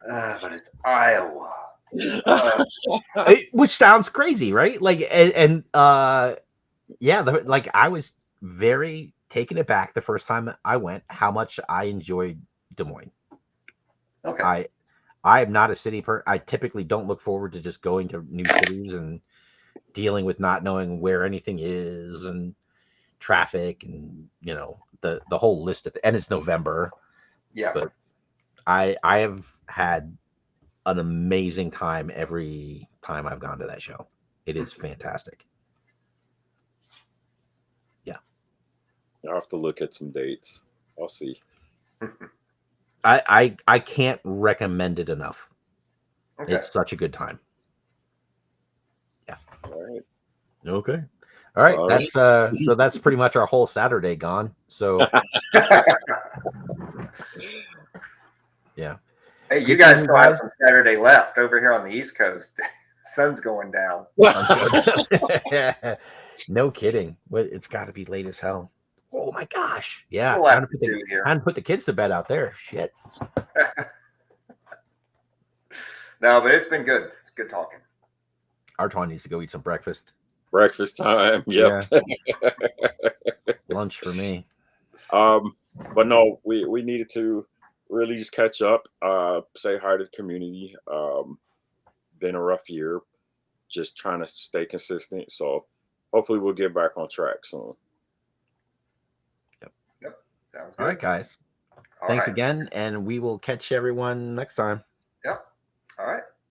But it's Iowa. Which sounds crazy, right? Like, yeah, like, I was very taken aback the first time I went, how much I enjoyed Des Moines. Okay. I am not a city person. I typically don't look forward to just going to new cities and dealing with not knowing where anything is and traffic and the whole list of, and it's November. Yeah. But I have had an amazing time every time I've gone to that show. It is fantastic. Yeah. I'll have to look at some dates. I'll see. I can't recommend it enough. Okay. It's such a good time. Yeah. All right. Okay. All right. That's so that's pretty much our whole Saturday gone. So yeah. Hey, you guys still have some Saturday left over here on the East Coast. Sun's going down. No kidding. It's got to be late as hell. Oh my gosh. Yeah. We'll Time to put the kids to bed out there. Shit. No, but it's been good. It's good talking. Artwann needs to go eat some breakfast. Breakfast time. Yep. Yeah. Lunch for me. But no, we needed to really just catch up, say hi to the community. Been a rough year, just trying to stay consistent. So hopefully we'll get back on track soon. Yep. Sounds good. All right, guys. Thanks again, and we will catch everyone next time. Yep.